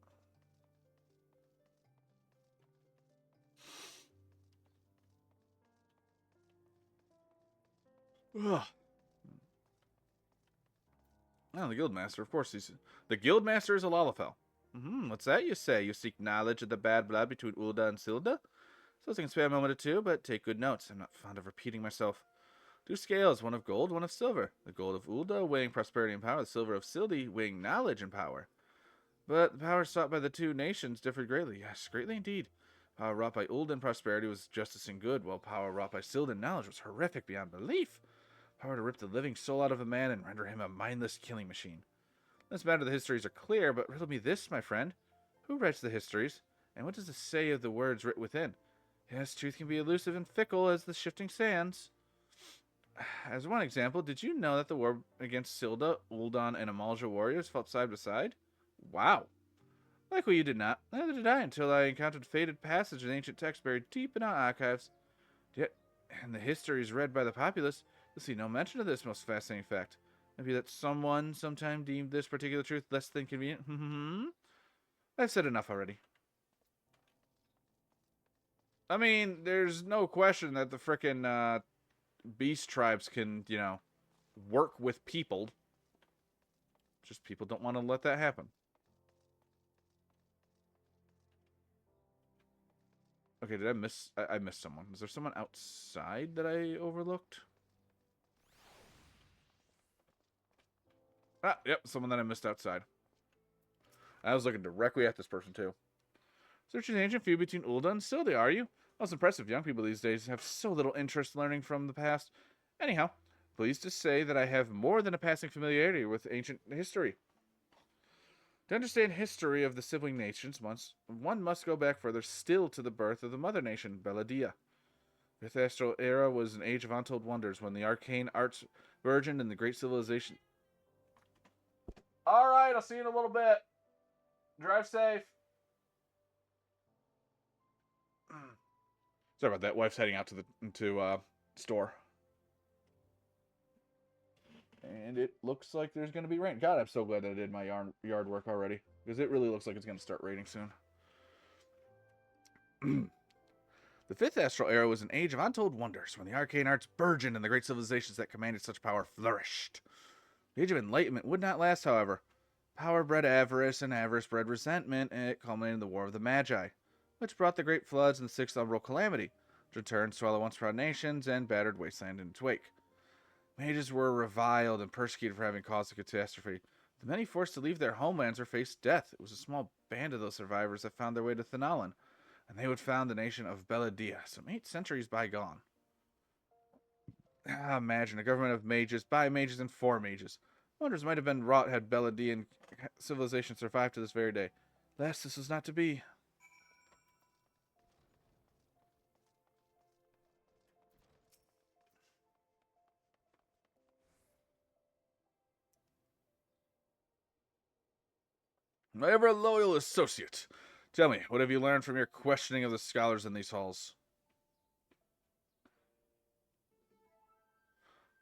Ugh. Oh, the Guildmaster, of course. The Guildmaster is a Lalafell. What's that you say? You seek knowledge of the bad blood between Ulda and Silda? Suppose I can spare a moment or two, but take good notes. I'm not fond of repeating myself. 2 scales, one of gold, one of silver. The gold of Ulda weighing prosperity and power, the silver of Sildi weighing knowledge and power. But the power sought by the two nations differed greatly. Yes, greatly indeed. Power wrought by Ulda in prosperity was justice and good, while power wrought by Silda in knowledge was horrific beyond belief. Power to rip the living soul out of a man and render him a mindless killing machine. In this matter, the histories are clear, but riddle me this, my friend. Who writes the histories, and what does it say of the words writ within? Yes, truth can be elusive and fickle as the shifting sands. As one example, did you know that the war against Silda, Uldan, and Amalja warriors fought side by side? Wow. Likely you did not. Neither did I until I encountered faded passages in ancient texts buried deep in our archives. Yet, in the histories read by the populace, you'll see no mention of this most fascinating fact. Maybe that someone sometime deemed this particular truth less than convenient. I've said enough already. I mean, there's no question that the frickin' beast tribes can, work with people. Just people don't want to let that happen. Okay, did I miss... I missed someone. Is there someone outside that I overlooked? Ah, yep, someone that I missed outside. I was looking directly at this person, too. Searching the ancient feud between Ulda and Silda, are you? Most impressive. Young people these days have so little interest learning from the past. Anyhow, pleased to say that I have more than a passing familiarity with ancient history. To understand history of the sibling nations, one must go back further still to the birth of the mother nation, Belladia. The Fifth Astral Era was an age of untold wonders when the arcane arts burgeoned and the great civilization... Alright, I'll see you in a little bit. Drive safe. Sorry about that. Wife's heading out to the store. And it looks like there's going to be rain. God, I'm so glad I did my yard work already. Because it really looks like it's going to start raining soon. The Fifth Astral Era was an age of untold wonders, when the arcane arts burgeoned and the great civilizations that commanded such power flourished. The Age of Enlightenment would not last, however. Power bred avarice, and avarice bred resentment, and it culminated in the War of the Magi, which brought the great floods and the Sixth Umbral Calamity, which returned to swallow once proud nations and battered wasteland in its wake. Mages were reviled and persecuted for having caused the catastrophe. The many forced to leave their homelands or face death. It was a small band of those survivors that found their way to Thanalan, and they would found the nation of Belladia, some 8 centuries bygone. Imagine a government of mages, by mages, and for mages. Wonders might have been wrought had Belladian civilization survived to this very day. Alas, this was not to be. My ever loyal associate, tell me, what have you learned from your questioning of the scholars in these halls?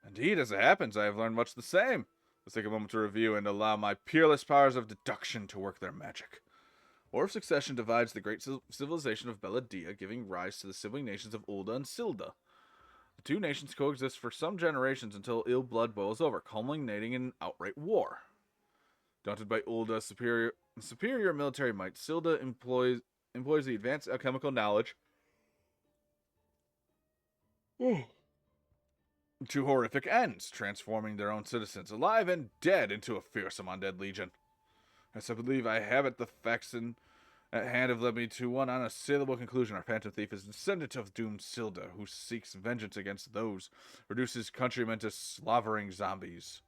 Indeed, as it happens, I have learned much the same. Let's take a moment to review and allow my peerless powers of deduction to work their magic. War of Succession divides the great civilization of Belladia, giving rise to the sibling nations of Ulda and Silda. The two nations coexist for some generations until ill blood boils over, culminating in outright war. Daunted by Ulda's superior military might, Silda employs the advanced alchemical knowledge to horrific ends, transforming their own citizens, alive and dead, into a fearsome undead legion. As I believe I have it, the facts at hand have led me to one unassailable conclusion. Our phantom thief is a descendant of doomed Silda, who seeks vengeance against those who reduce his countrymen to slavering zombies.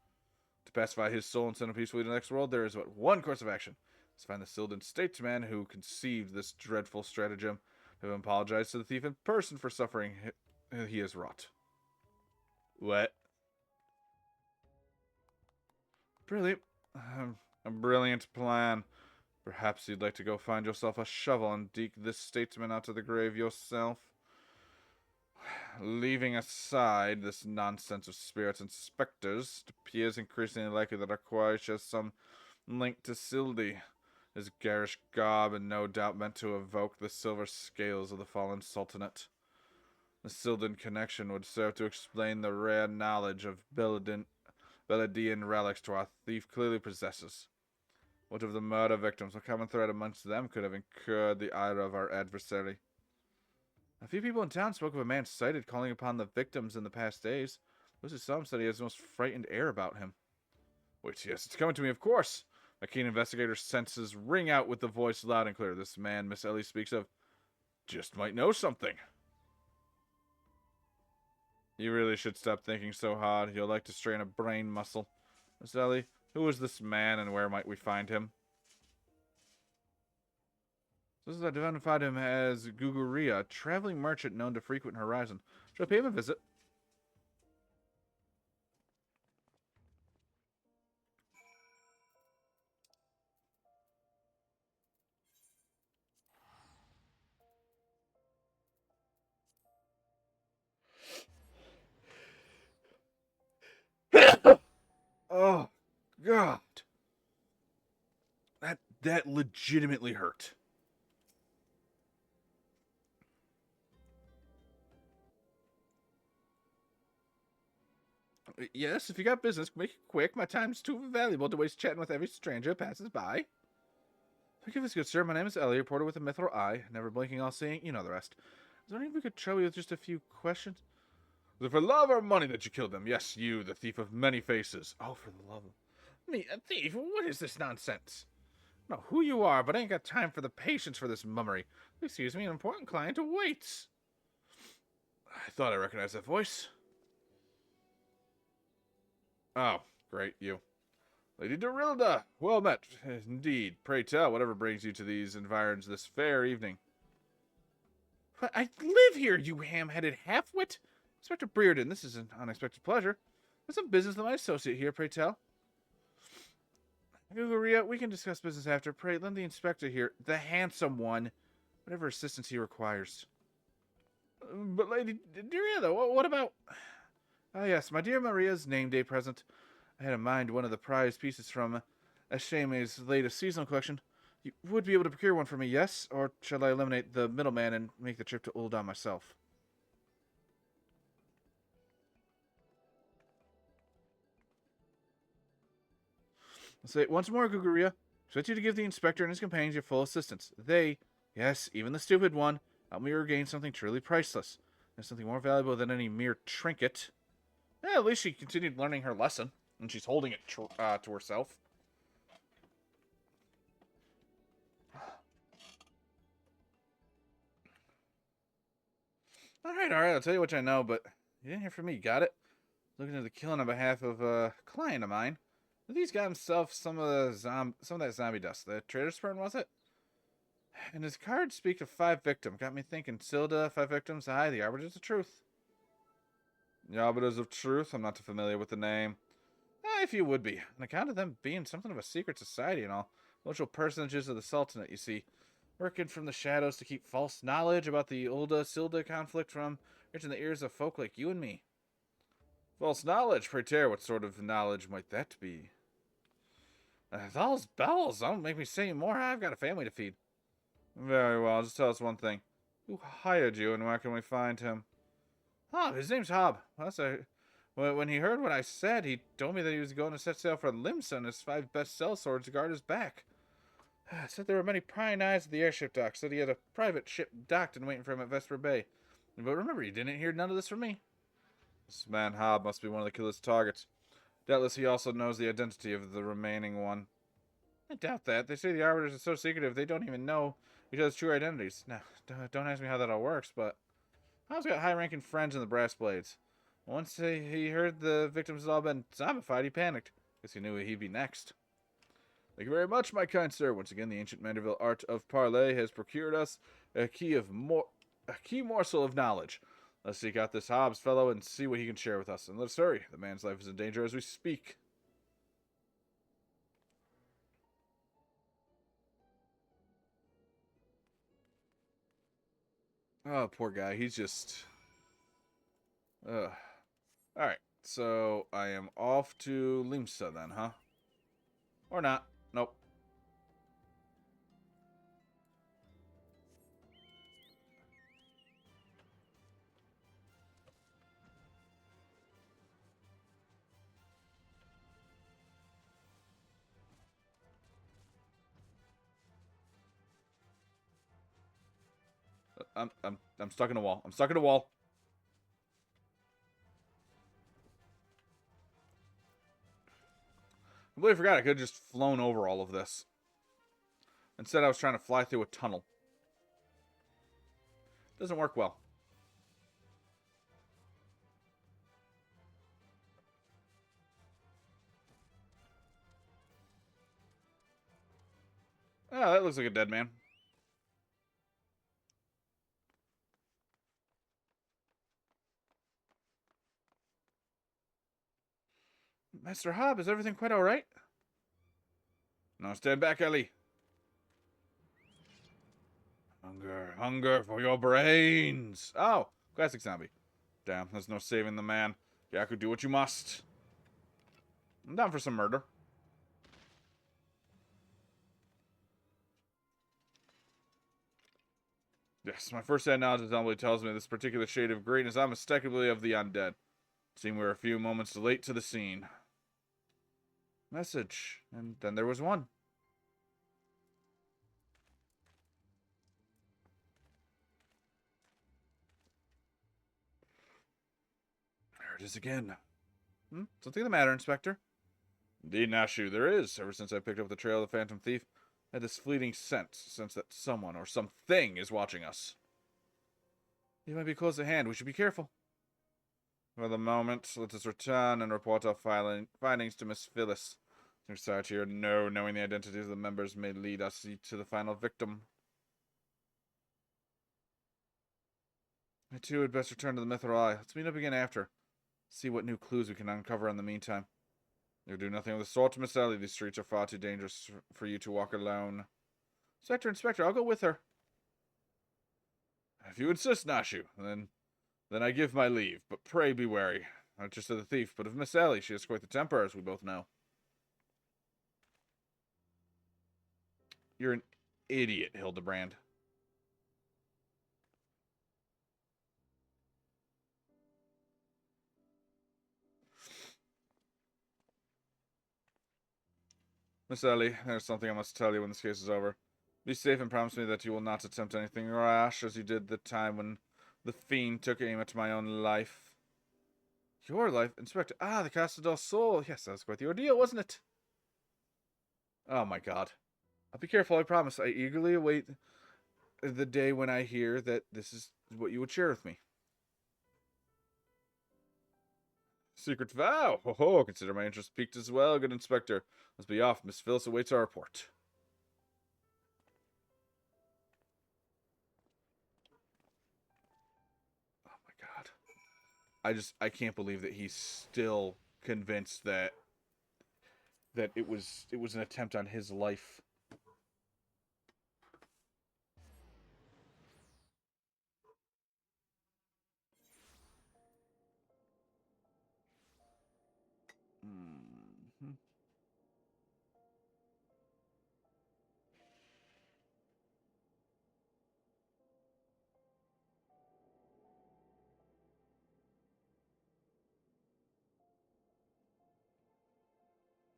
To pacify his soul and send him peacefully to the next world, there is but one course of action. Let's find the Sildan statesman who conceived this dreadful stratagem, have him apologize to the thief in person for suffering he has wrought. What? Brilliant. A brilliant plan. Perhaps you'd like to go find yourself a shovel and dig this statesman out of the grave yourself. leaving aside this nonsense of spirits and specters, it appears increasingly likely that our quarry shares some link to Sildi. His garish garb and no doubt meant to evoke the silver scales of the fallen sultanate. The Sildan connection would serve to explain the rare knowledge of Beladian relics to our thief clearly possesses. What of the murder victims? What common thread amongst them could have incurred the ire of our adversary? A few people in town spoke of a man sighted calling upon the victims in the past days. Those who saw him said he has the most frightened air about him. Wait, yes, it's coming to me, of course. My keen investigator's senses ring out with the voice loud and clear. This man Miss Ellie speaks of just might know something. You really should stop thinking so hard. You'll like to strain a brain muscle. Miss Ellie, who is this man and where might we find him? This is identified him as Guguria, a traveling merchant known to frequent Horizon. Shall I pay him a visit? Oh, God. That legitimately hurt. Yes, if you got business, make it quick. My time's too valuable to waste chatting with every stranger who passes by. Forgive us, good sir. My name is Ellie, reporter with a mithril eye. Never blinking, all-seeing. You know the rest. Is there any way we could trouble you with just a few questions? Was it for love or money that you killed them? Yes, you, the thief of many faces. Oh, for the love of... Me, a thief? What is this nonsense? I don't know who you are, but I ain't got time for the patience for this mummery. Excuse me, an important client awaits. I thought I recognized that voice. Oh, great, you. Lady Dorilda, well met, indeed. Pray tell, whatever brings you to these environs this fair evening. But I live here, you ham-headed half-wit. Inspector Brearden, this is an unexpected pleasure. There's some business with my associate here, pray tell. Guguria, we can discuss business after. Pray, lend the inspector here, the handsome one, whatever assistance he requires. But Lady Doria, though, what about... Oh, yes, my dear Maria's name day present. I had in mind one of the prize pieces from Asheme's latest seasonal collection. You would be able to procure one for me, yes? Or shall I eliminate the middleman and make the trip to Ul'dah myself? I'll say it once more, Guguria. Expect you to give the inspector and his companions your full assistance. They, yes, even the stupid one, help me regain something truly priceless. There's something more valuable than any mere trinket. Yeah, at least she continued learning her lesson, and she's holding it to herself. Alright, I'll tell you what I know, but you didn't hear from me, got it? Looking at the killing on behalf of a client of mine. He's got himself some of that zombie dust. The trader sperm, was it? And his cards speak of 5 victims. Got me thinking, Silda, 5 victims. Aye, the Arbiters of Truth. The Arbiters of Truth? I'm not too familiar with the name. If you would be. On account of them being something of a secret society and all. Local personages of the Sultanate, you see. Working from the shadows to keep false knowledge about the Ul'dah-Silda conflict from reaching the ears of folk like you and me. False knowledge? Pray tell, what sort of knowledge might that be? Those bells, don't make me say more. I've got a family to feed. Very well, just tell us one thing. Who hired you and where can we find him? Oh, his name's Hob. When he heard what I said, he told me that he was going to set sail for Limsa and his 5 best sellswords to guard his back. Said there were many prying eyes at the airship dock. Said he had a private ship docked and waiting for him at Vesper Bay. But remember, you didn't hear none of this from me. This man Hob must be one of the killer's targets. Doubtless he also knows the identity of the remaining one. I doubt that. They say the Arbiters are so secretive they don't even know each other's true identities. Now, don't ask me how that all works, but Hob's got high-ranking friends in the Brass Blades. Once he heard the victims had all been zombified, he panicked. Guess he knew he'd be next. Thank you very much, my kind sir. Once again, the ancient Manderville art of parley has procured us a key morsel of knowledge. Let's seek out this Hobbs fellow and see what he can share with us. And let's hurry. The man's life is in danger as we speak. Oh, poor guy. He's just... Ugh. Alright, so I am off to Limsa then, huh? Or not. Nope. I'm stuck in a wall. I'm stuck in a wall. I completely forgot I could have just flown over all of this. Instead, I was trying to fly through a tunnel. Doesn't work well. Oh, that looks like a dead man. Master Hobb, is everything quite alright? No, stand back, Ellie. Hunger, hunger for your brains. Oh, classic zombie. Damn, there's no saving the man. Yaku, do what you must. I'm down for some murder. Yes, my first hand knowledge of zombie tells me this particular shade of green is unmistakably of the undead. Seemed we were a few moments late to the scene. Message. And then there was one. There it is again. Something the matter, Inspector? Indeed, Nashu, there is. Ever since I picked up the trail of the Phantom Thief, I had this fleeting sense that someone or something is watching us. He might be close at hand. We should be careful. For the moment, let us return and report our findings to Miss Phyllis. Society or no, knowing the identities of the members may lead us to the final victim. I too had best return to the Mithril Eye. Let's meet up again after. See what new clues we can uncover in the meantime. You'll do nothing of the sort, Miss Ellie. These streets are far too dangerous for you to walk alone. Inspector, I'll go with her. If you insist, Nashu, then I give my leave. But pray be wary, not just of the thief, but of Miss Ellie. She has quite the temper, as we both know. You're an idiot, Hildebrand. Miss Ellie, there's something I must tell you when this case is over. Be safe and promise me that you will not attempt anything rash as you did the time when the fiend took aim at my own life. Your life? Inspector. Ah, the Casa del Sol. Yes, that was quite the ordeal, wasn't it? Oh my god. I'll be careful, I promise. I eagerly await the day when I hear that this is what you would share with me. Secret vow! Ho ho, consider my interest piqued as well, good Inspector. Let's be off. Miss Phyllis awaits our report. Oh my god. I can't believe that he's still convinced that it was an attempt on his life.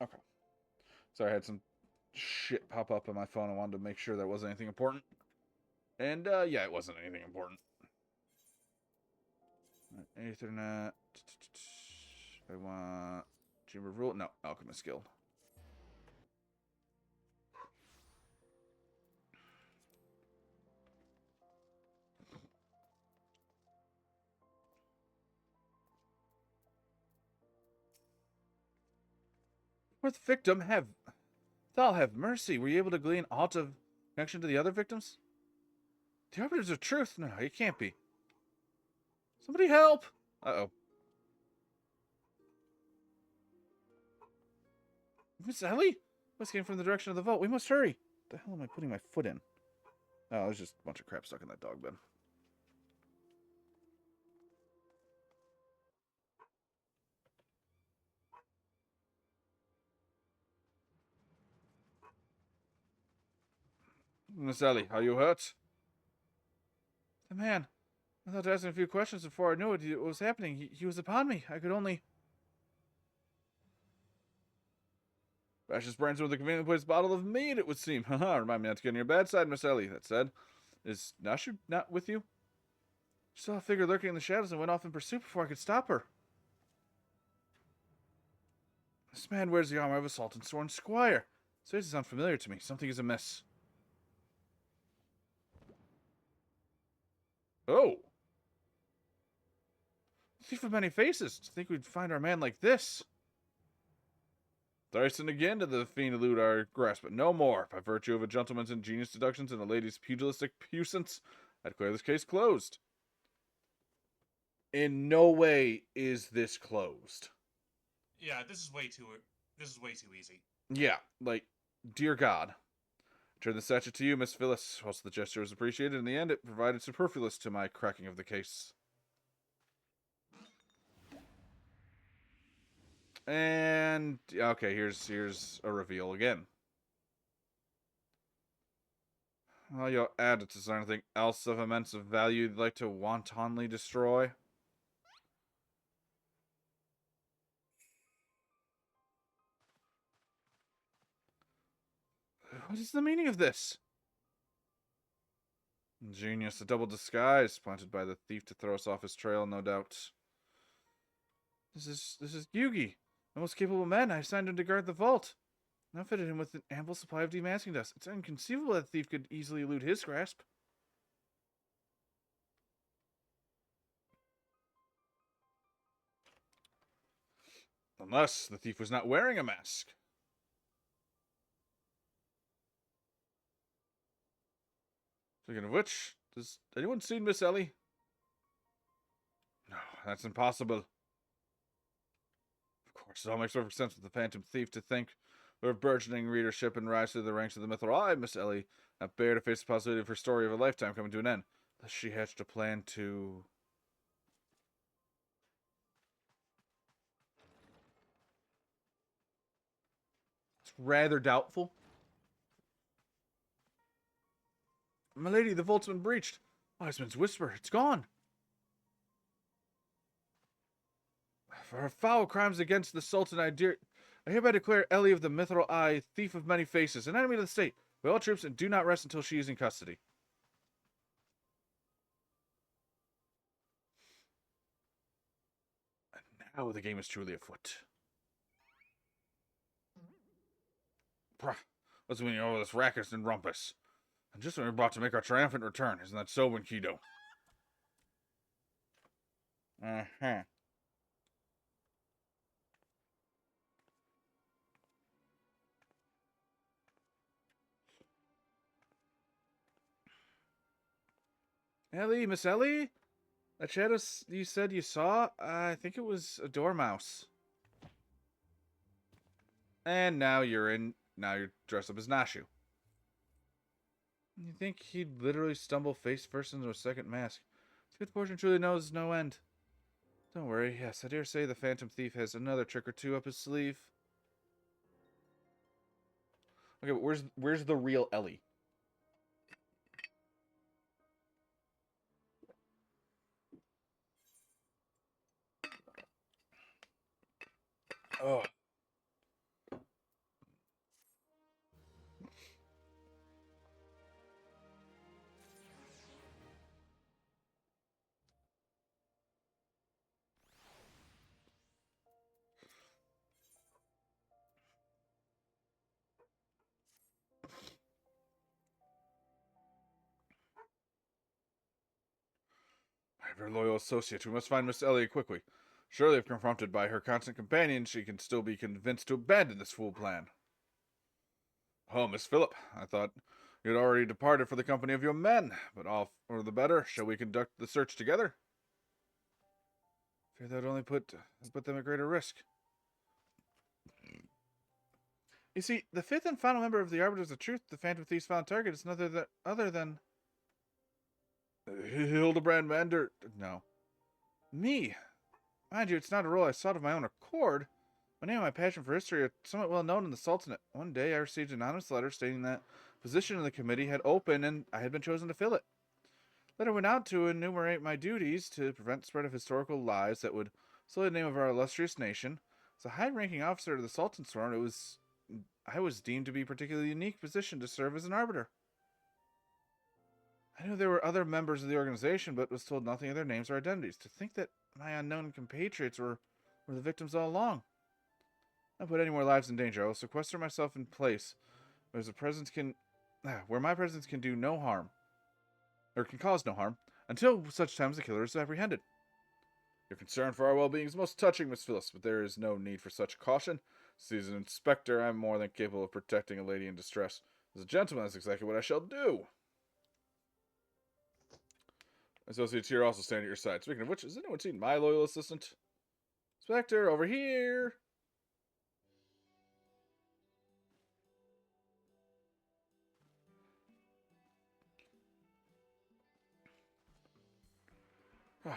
Okay. Sorry, I had some shit pop up on my phone. I wanted to make sure that wasn't anything important. And, yeah, it wasn't anything important. Ethernet. I want Chamber of Rule. No, Alchemist Guild. Fourth victim Thou have mercy. Were you able to glean aught of connection to the other victims? The arbiters of truth? No, it can't be. Somebody help! Uh-oh. Miss Ellie? What's came from the direction of the vault? We must hurry. What the hell am I putting my foot in? Oh, there's just a bunch of crap stuck in that dog bed. Miss Ellie, are you hurt? The man. I thought to ask him a few questions before I knew what was happening. He was upon me. I could only... Precious brains with a conveniently placed bottle of mead, it would seem. Haha, remind me not to get on your bad side, Miss Ellie. That said, is Nashu not with you? She saw a figure lurking in the shadows and went off in pursuit before I could stop her. This man wears the armor of a Sultan sworn squire. His face is unfamiliar to me. Something is amiss. Oh! Thief of many faces. To think we'd find our man like this. Thrice and again did the fiend elude our grasp, but no more. By virtue of a gentleman's ingenious deductions and a lady's pugilistic puissance, I declare this case closed. In no way is this closed. Yeah, this is way too easy. Yeah, like, dear God. I turn the statue to you, Miss Phyllis. Whilst the gesture was appreciated, in the end it provided superfluous to my cracking of the case. And okay, here's a reveal again. Well, you'll add it. Is there anything else of immense value you'd like to wantonly destroy? What is the meaning of this? Genius, a double disguise planted by the thief to throw us off his trail, no doubt. This is Yugi, the most capable man. I assigned him to guard the vault. I fitted him with an ample supply of demasking dust. It's inconceivable that the thief could easily elude his grasp. Unless the thief was not wearing a mask. Speaking of which, does anyone seen Miss Ellie? No, that's impossible. Of course, it all makes perfect sense with the Phantom Thief to think of a burgeoning readership and rise through the ranks of the mythical eye, Miss Ellie, not bear to face the possibility of her story of a lifetime coming to an end. Thus she hatched a plan to... It's rather doubtful. My lady, the vault's been breached. Wiseman's whisper, it's gone. For her foul crimes against the Sultan, I hereby declare Ellie of the Mithril Eye, thief of many faces, an enemy of the state, by all troops, and do not rest until she is in custody. And now the game is truly afoot. Prah, what's the meaning of all this racket and rumpus? And just when we're about to make our triumphant return, isn't that so, Winkido? Uh-huh. Ellie, Miss Ellie? That shadow you said you saw? I think it was a dormouse. And now you're dressed up as Nashu. You think he'd literally stumble face first into a second mask? His good fortune truly knows no end. Don't worry, yes, I dare say the Phantom Thief has another trick or two up his sleeve. Okay, but where's the real Ellie? Oh. Her loyal associate. We must find Miss Ellie quickly. Surely, if confronted by her constant companion, she can still be convinced to abandon this fool plan. Oh, Miss Phillip, I thought you had already departed for the company of your men, but all for the better. Shall we conduct the search together? Fear that would only put them at greater risk. You see, the fifth and final member of the Arbiters of Truth, the Phantom Thief's found target, is none other than Hildebrand Mander. No. Me. Mind you, it's not a role I sought of my own accord. My name and my passion for history are somewhat well known in the Sultanate. One day I received an anonymous letter stating that, position in the committee had opened and I had been chosen to fill it. Letter went out to enumerate my duties to prevent the spread of historical lies that would sully the name of our illustrious nation. As a high-ranking officer of the Sultan's Throne, I was deemed to be a particularly unique position to serve as an arbiter. I knew there were other members of the organization, but was told nothing of their names or identities. To think that my unknown compatriots were the victims all along. Not put any more lives in danger. I will sequester myself in place where my presence can do no harm, or can cause no harm, until such time as the killer is apprehended. Your concern for our well-being is most touching, Miss Phyllis, but there is no need for such caution. As an inspector, I am more than capable of protecting a lady in distress. As a gentleman, that's exactly what I shall do. Associates here also stand at your side. Speaking of which, has anyone seen my loyal assistant? Inspector, over here!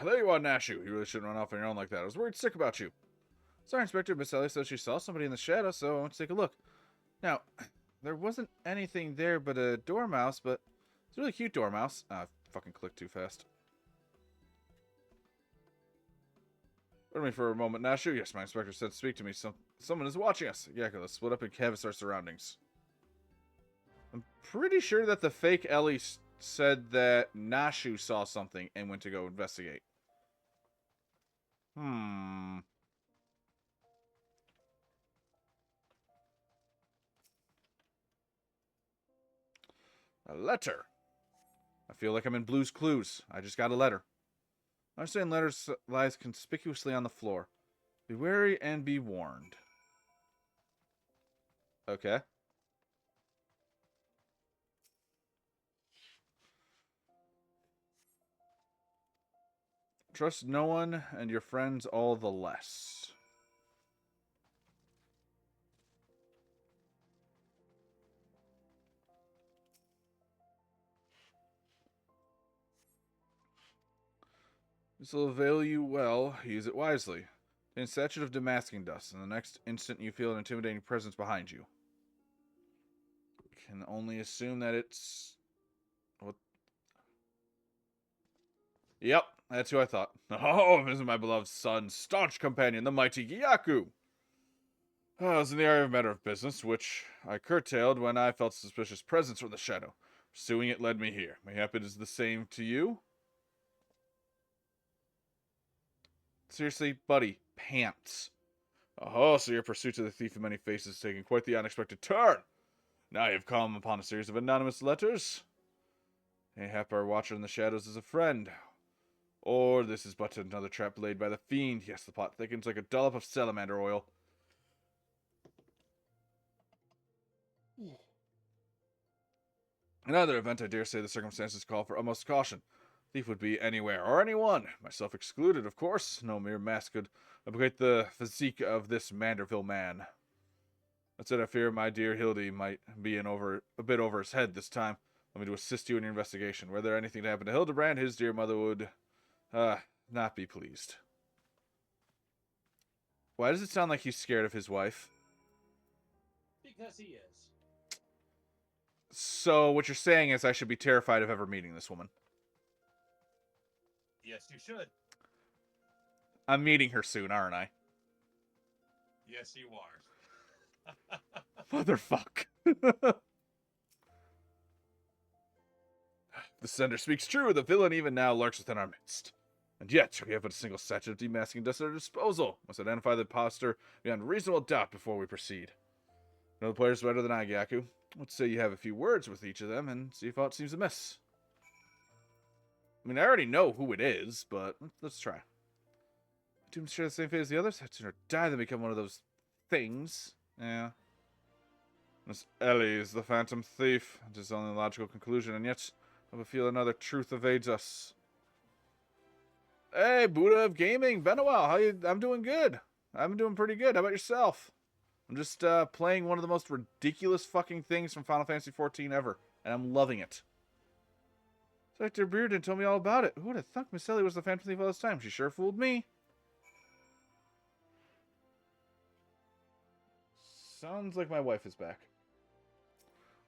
There you are, Nashu. You really shouldn't run off on your own like that. I was worried sick about you. Sorry, Inspector. Miss Ellie said she saw somebody in the shadow, so I went to take a look. Now, there wasn't anything there but a dormouse, but it's a really cute dormouse. I fucking clicked too fast. Pardon me for a moment, Nashu. Yes, my inspector said to speak to me. Someone is watching us. Yeah, let's split up and canvass our surroundings. I'm pretty sure that the fake Ellie said that Nashu saw something and went to go investigate. A letter. I feel like I'm in Blue's Clues. I just got a letter. I understand letters lies conspicuously on the floor. Be wary and be warned. Okay. Trust no one and your friends all the less. This will avail you well. Use it wisely. Take a sachet of damascene dust, and the next instant you feel an intimidating presence behind you. Can only assume that it's... What? Yep, that's who I thought. Oh, this is my beloved son, staunch companion, the mighty Gyaku. I was in the area of a matter of business, which I curtailed when I felt a suspicious presence from the shadow. Pursuing it led me here. Mayhap it is the same to you? Seriously, buddy, pants. Oh, so your pursuit of the thief in many faces is taking quite the unexpected turn. Now you've come upon a series of anonymous letters. Mayhap our watcher in the shadows is a friend. Or this is but another trap laid by the fiend. Yes, the plot thickens like a dollop of salamander oil. In either event, I dare say the circumstances call for utmost caution. Thief would be anywhere or anyone, myself excluded, of course. No mere mask could replicate the physique of this Manderville man. That said, I fear my dear Hildy might be a bit over his head this time. Want me to assist you in your investigation. Were there anything to happen to Hildebrand, his dear mother would, not be pleased. Why does it sound like he's scared of his wife? Because he is. So, what you're saying is I should be terrified of ever meeting this woman. Yes, you should. I'm meeting her soon, aren't I? Yes, you are. Motherfuck. The sender speaks true. The villain even now lurks within our midst. And yet, we have but a single sachet of demasking dust at our disposal. Must identify the imposter beyond reasonable doubt before we proceed. You know the players better than I, Gyaku. Let's say you have a few words with each of them and see if aught seems amiss. I mean, I already know who it is, but let's try. Doomed to share the same fate as the others? I'd sooner die than become one of those things. Yeah. Miss Ellie is the phantom thief. It is only a logical conclusion, and yet I feel another truth evades us. Hey, Buddha of Gaming, been a while. How you? I'm doing good. I'm doing pretty good. How about yourself? I'm just playing one of the most ridiculous fucking things from Final Fantasy XIV ever, and I'm loving it. Dr. Bearden told me all about it. Who would have thought Miss Ellie was the Phantom Thief all this time? She sure fooled me. Sounds like my wife is back.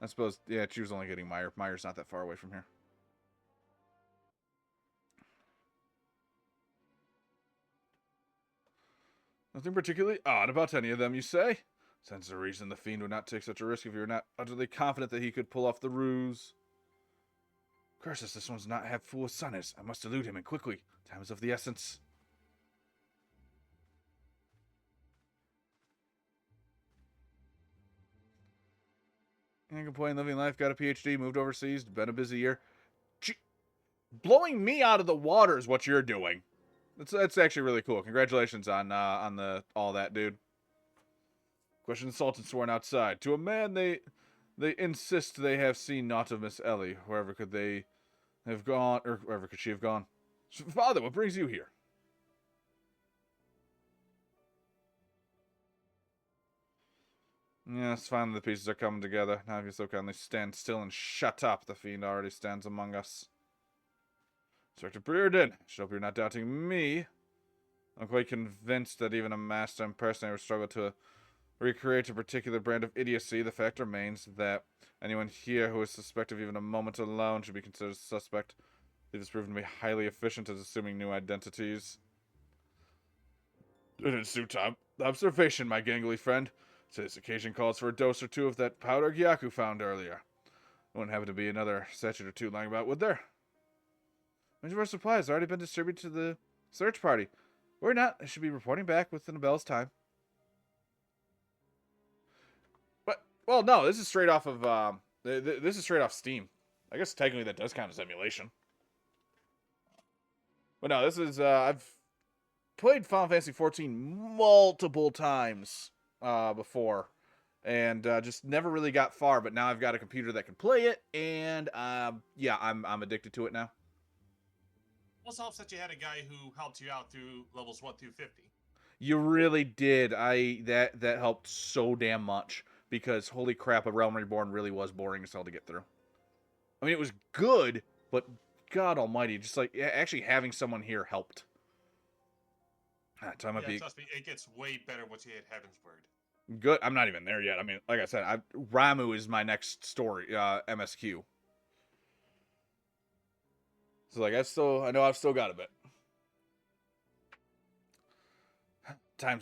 I suppose, yeah, she was only getting Meyer. Meyer's not that far away from here. Nothing particularly odd about any of them, you say? Sense the reason the fiend would not take such a risk if you were not utterly confident that he could pull off the ruse. Curses, this one's not half fool as son is. I must elude him, and quickly. Time is of the essence. Can't complain, living life, got a PhD, moved overseas, been a busy year. Blowing me out of the water is what you're doing. That's actually really cool. Congratulations on the all that, dude. Question the Sultan sworn outside. To a man, they insist they have seen naught of Miss Ellie. Wherever could they have gone, or wherever could she have gone? Father, what brings you here? Yes, finally the pieces are coming together. Now if you so kindly stand still and shut up, the fiend already stands among us. Inspector Brearden, I hope you're not doubting me. I'm quite convinced that even a master impersonator would struggle to recreate a particular brand of idiocy. The fact remains that anyone here who is suspected of even a moment alone should be considered a suspect. It has proven to be highly efficient at assuming new identities. It ensued time. Observation, my gangly friend. Today's occasion calls for a dose or two of that powder Gyaku found earlier. There wouldn't happen to be another sachet or two lying about, would there? Much of our supplies has already been distributed to the search party. Or not, I should be reporting back within a bell's time. But, well, no, this is straight off of, this is straight off Steam. I guess technically that does count as emulation. But no, this is, I've played Final Fantasy XIV multiple times before, and just never really got far. But now I've got a computer that can play it, and yeah, I'm addicted to it now. Also helps that you had a guy who helped you out through levels 1 through 50. You really did. That helped so damn much, because holy crap, A Realm Reborn really was boring as hell to get through. I mean, it was good, but God Almighty, just like actually having someone here helped. Time Yeah, trust me, it gets way better once you hit Heavensward. Good. I'm not even there yet. I mean, like I said, Ramu is my next story, MSQ. So like I know I've still got a bit. Time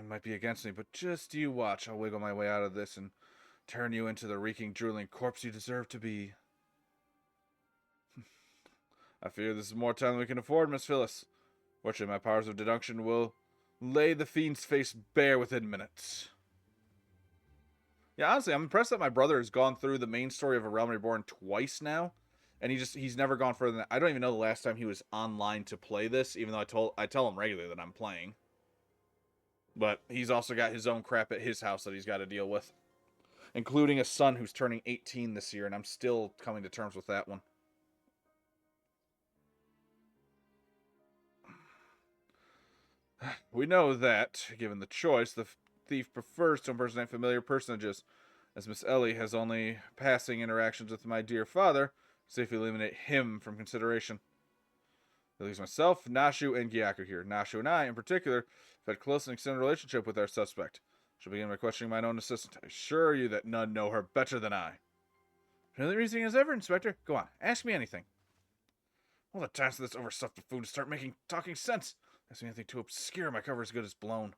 might be against me, but just you watch. I'll wiggle my way out of this and turn you into the reeking, drooling corpse you deserve to be. I fear this is more time than we can afford, Miss Phyllis. Fortunately, my powers of deduction will lay the fiend's face bare within minutes. Yeah, honestly, I'm impressed that my brother has gone through the main story of A Realm Reborn twice now, and he's never gone further than that. I don't even know the last time he was online to play this, even though I tell him regularly that I'm playing. But he's also got his own crap at his house that he's got to deal with, including a son who's turning 18 this year, and I'm still coming to terms with that one. We know that, given the choice, the thief prefers to impersonate familiar personages. As Miss Ellie has only passing interactions with my dear father, safely eliminate him from consideration. It leaves myself, Nashu, and Gyaku here. Nashu and I, in particular, have had a close and extended relationship with our suspect. She'll begin by questioning my own assistant. I assure you that none know her better than I. Really reasoning as ever, Inspector? Go on, ask me anything. All the time for this overstuffed buffoon to start talking sense. Ask me anything too obscure, my cover as good as blown.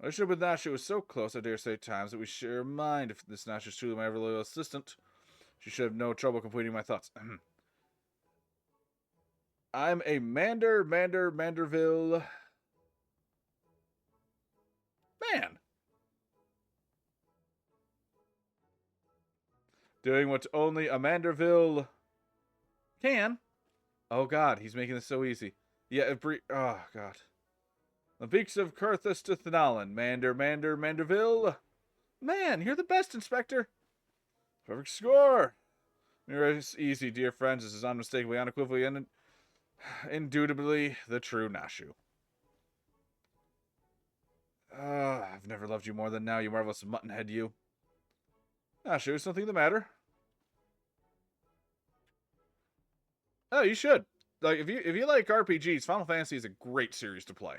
I should with Nashu was so close, I dare say, times that we share a mind. If this Nashu is truly my ever-loyal assistant, she should have no trouble completing my thoughts. I'm a Manderville man. Doing what only a Manderville can. Oh God, he's making this so easy. Yeah, oh God. The beaks of Kurthus to Thanalan. Manderville. Man, you're the best, Inspector. Perfect score. It's easy, dear friends. This is unmistakably, unequivocally, and indubitably the true Nashu. I've never loved you more than now, you marvelous muttonhead, you. Nashu, is something the matter? Oh, you should. Like, if you like RPGs, Final Fantasy is a great series to play.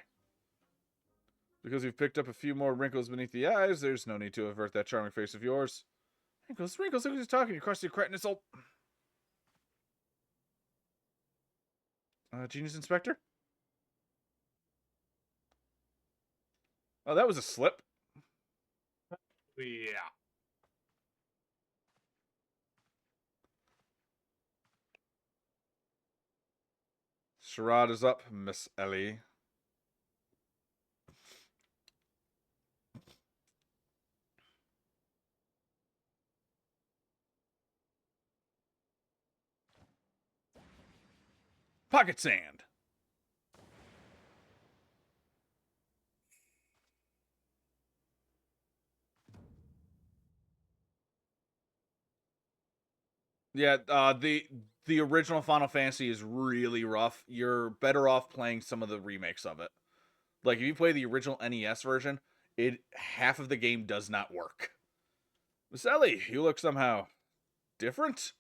Because you've picked up a few more wrinkles beneath the eyes, there's no need to avert that charming face of yours. Wrinkles, look who's talking. You crusty cretinous old... Genius Inspector? Oh, that was a slip. Yeah. Charade is up, Miss Ellie. Pocket sand. Yeah, the original Final Fantasy is really rough. You're better off playing some of the remakes of it. Like if you play the original NES version, half of the game does not work. Miss Ellie, you look somehow different.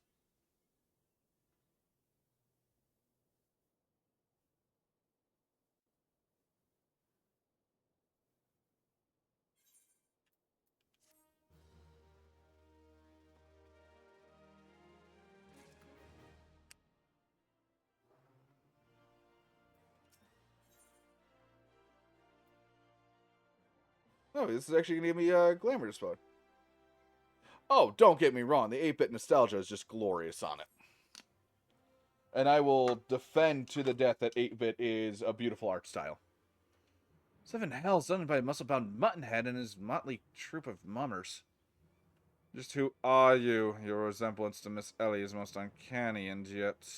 Oh, this is actually going to give me a glamour display. Oh, don't get me wrong. The 8-bit nostalgia is just glorious on it. And I will defend to the death that 8-bit is a beautiful art style. Seven hells done by a muscle-bound muttonhead and his motley troop of mummers. Just who are you? Your resemblance to Miss Ellie is most uncanny, and yet...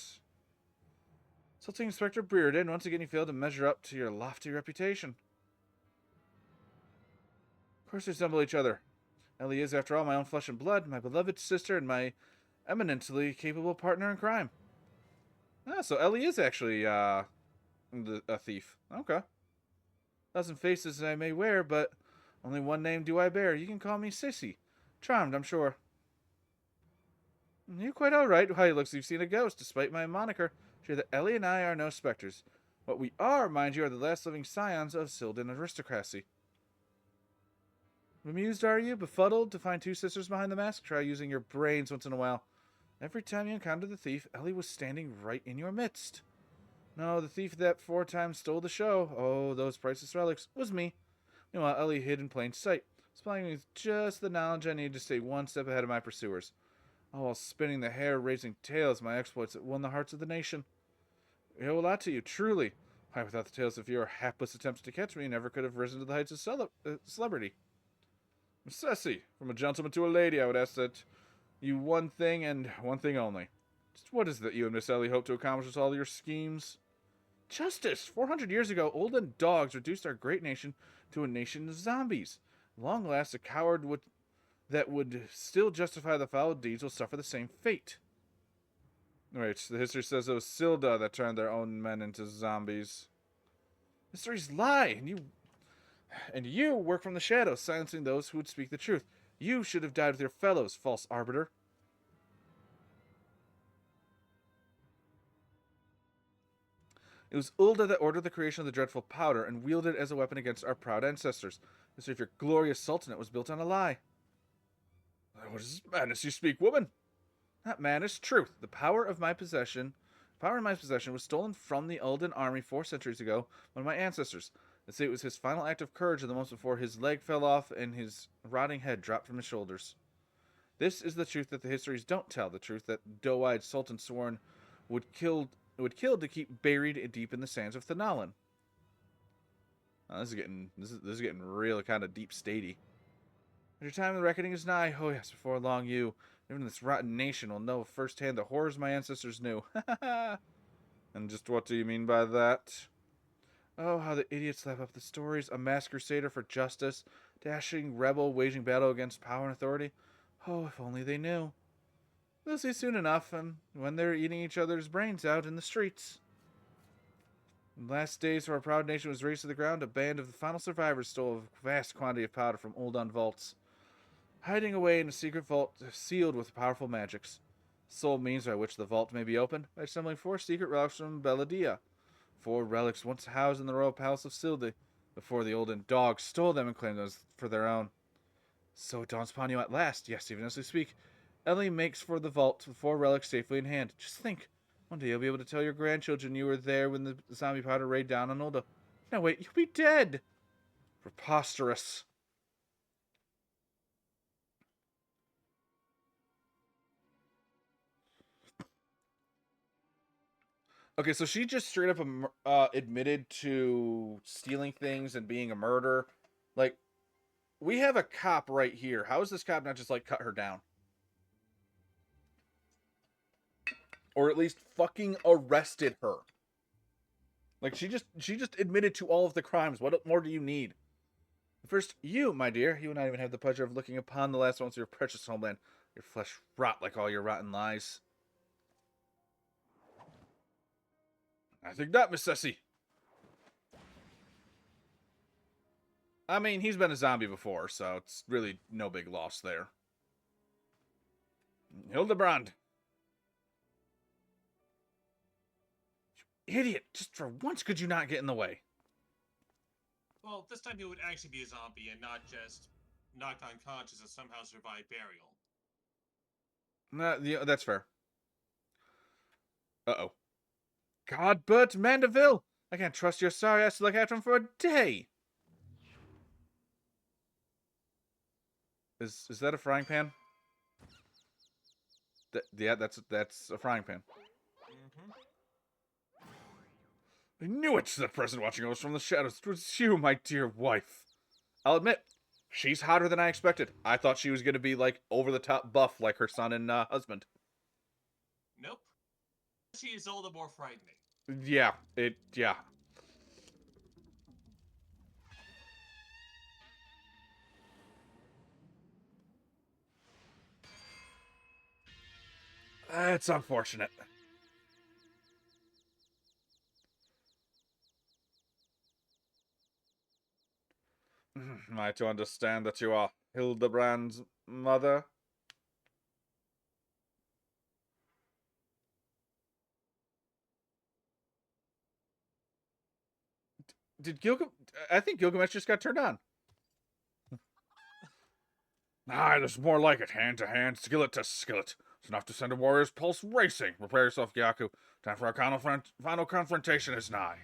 Salting Inspector Brereton, once again you failed to measure up to your lofty reputation. Of course we resemble each other. Ellie is, after all, my own flesh and blood, my beloved sister, and my eminently capable partner in crime. Ah, so Ellie is actually, a thief. Okay. 1,000 faces I may wear, but only one name do I bear. You can call me Sissy. Charmed, I'm sure. You're quite alright. Why, it looks like you've seen a ghost, despite my moniker. Sure that Ellie and I are no specters. What we are, mind you, are the last living scions of Sylvan aristocracy. Bemused, are you? Befuddled to find two sisters behind the mask? Try using your brains once in a while. Every time you encountered the thief, Ellie was standing right in your midst. No, the thief that 4 times stole the show, oh, those priceless relics, was me. Meanwhile, Ellie hid in plain sight, supplying me with just the knowledge I needed to stay one step ahead of my pursuers. All while spinning the hair-raising tales of my exploits that won the hearts of the nation. I owe a lot to you, truly. Why, without the tales of your hapless attempts to catch me, never could have risen to the heights of celebrity. Miss Ceci, from a gentleman to a lady, I would ask that you one thing and one thing only. Just what is it that you and Miss Ellie hope to accomplish with all your schemes? Justice! 400 years ago, olden dogs reduced our great nation to a nation of zombies. At long last, a coward that would still justify the foul deeds will suffer the same fate. Wait, the history says it was Silda that turned their own men into zombies. Histories lie, and you work from the shadows, silencing those who would speak the truth. You should have died with your fellows, false arbiter. It was Ulda that ordered the creation of the dreadful powder and wielded it as a weapon against our proud ancestors. The history of your glorious sultanate was built on a lie. What is this madness you speak, woman? Not madness, truth. The power in my possession was stolen from the Uldan army 4 centuries ago by my ancestors. They say it was his final act of courage in the moments before his leg fell off and his rotting head dropped from his shoulders. This is the truth that the histories don't tell, the truth that doe-eyed Sultan Sworn would kill to keep buried deep in the sands of Thanalan. Oh, this is getting real kind of deep statey. Your time of the reckoning is nigh. Oh yes, before long you, even this rotten nation, will know firsthand the horrors my ancestors knew. And just what do you mean by that? Oh, how the idiots lap up the stories. A mass crusader for justice, dashing rebel waging battle against power and authority. Oh, if only they knew. They'll see soon enough, when they're eating each other's brains out in the streets. In the last days our proud nation was razed to the ground, a band of the final survivors stole a vast quantity of powder from Uldan vaults, hiding away in a secret vault sealed with powerful magics. The sole means by which the vault may be opened, by assembling 4 secret relics from Belladia. 4 relics once housed in the royal palace of Sildi, before the Uldan dogs stole them and claimed them for their own. So it dawns upon you at last. Yes, even as we speak. Ellie makes for the vault, the 4 relics safely in hand. Just think. One day you'll be able to tell your grandchildren you were there when the zombie powder raid down on Ulda. No, wait, you'll be dead. Preposterous. Okay, so she just straight up admitted to stealing things and being a murderer. Like, we have a cop right here. How is this cop not just, like, cut her down? Or at least fucking arrested her. Like, she just admitted to all of the crimes. What more do you need? First, you, my dear. You and I even have the pleasure of looking upon the last ones of your precious homeland. Your flesh rot like all your rotten lies. I think not, Miss Ceci. I mean, he's been a zombie before, so it's really no big loss there. Hildebrand. You idiot. Just for once could you not get in the way? Well, this time he would actually be a zombie and not just knocked unconscious and somehow survive burial. Yeah, that's fair. Uh-oh. God, Bert Mandeville! I can't trust your sorry ass to look after him for a day! Is that a frying pan? Yeah, that's a frying pan. Mm-hmm. I knew it's the person watching us from the shadows. It was you, my dear wife. I'll admit, she's hotter than I expected. I thought she was going to be, like, over-the-top buff like her son and husband. Nope. She is all the more frightening. Yeah. It's unfortunate. Am I to understand that you are Hildebrand's mother? Did Gilgamesh... I think Gilgamesh just got turned on. Aye, there's more like it. Hand to hand, skillet to skillet. It's enough to send a warrior's pulse racing. Prepare yourself, Gyaku. Time for our final confrontation is nigh.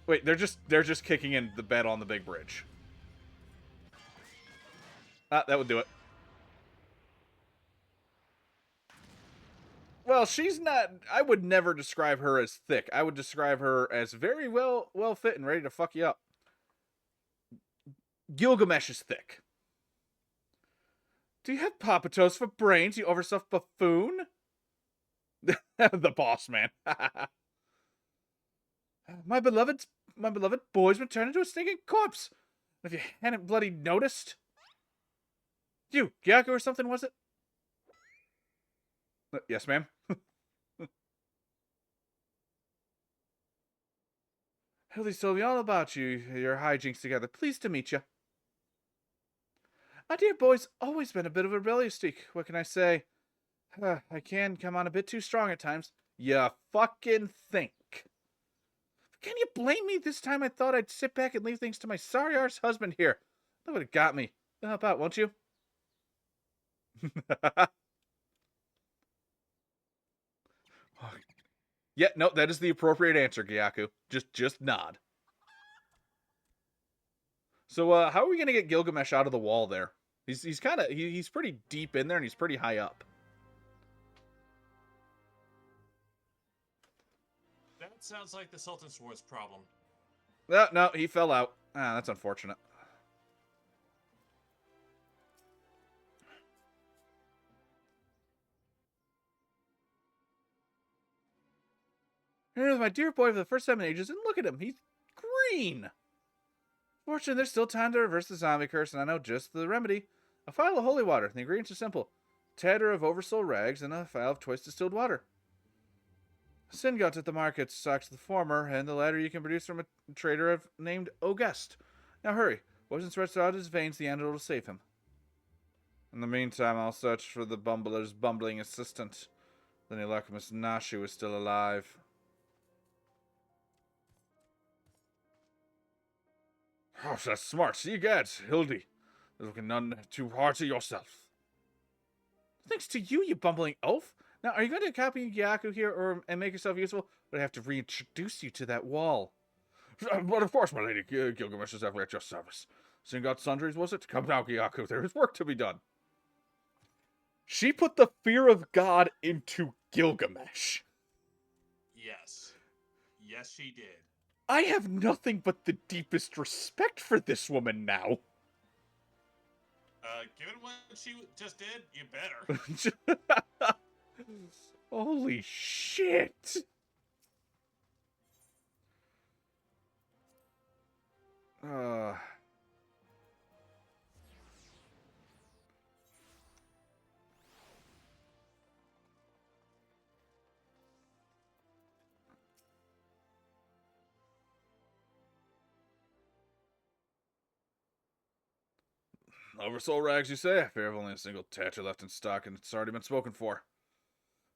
Wait, they're just kicking in the bed on the big bridge. Ah, that would do it. Well, she's not... I would never describe her as thick. I would describe her as very well fit and ready to fuck you up. Gilgamesh is thick. Do you have papatos for brains, you overstuffed buffoon? The boss man. My beloved boys would turn into a stinking corpse. If you hadn't bloody noticed. You, Gyaku or something, was it? Yes, ma'am. Hildy's told me all about your hijinks together. Pleased to meet you. My dear boy's always been a bit of a rebellious streak. What can I say? I can come on a bit too strong at times. You fucking think. Can you blame me? This time I thought I'd sit back and leave things to my sorry-arse husband here. That would have got me. You'll help out, won't you? Yeah, no, that is the appropriate answer, Gyaku. Just nod. So, how are we gonna get Gilgamesh out of the wall there? He's pretty deep in there and he's pretty high up. That sounds like the Sultan Sword's problem. No, he fell out. Ah, that's unfortunate. Here's my dear boy for the first time in ages, and look at him. He's green. Fortunately, there's still time to reverse the zombie curse, and I know just the remedy. A phial of holy water. The ingredients are simple. A tatter of oversold rags and a phial of twice distilled water. Singot at the market stocks the former, and the latter you can produce from a trader named Ogest. Now hurry. Poison spreads out his veins, the antidote will save him. In the meantime, I'll search for the bumbler's bumbling assistant. Then any luck, Miss Nashu is still alive. Oh, that's smart. See you guys, Hildy. looking none too hard to yourself. Thanks to you, you bumbling oaf. Now, are you going to copy Gyaku here and make yourself useful? But I have to reintroduce you to that wall. But of course, my lady, Gilgamesh is ever at your service. Seeing God sundries, was it? Come now, Gyaku, there is work to be done. She put the fear of God into Gilgamesh. Yes. Yes, she did. I have nothing but the deepest respect for this woman now. Given what she just did, you better. Holy shit. Oversoul rags, you say? I fear I've only a single tattoo left in stock, and it's already been spoken for.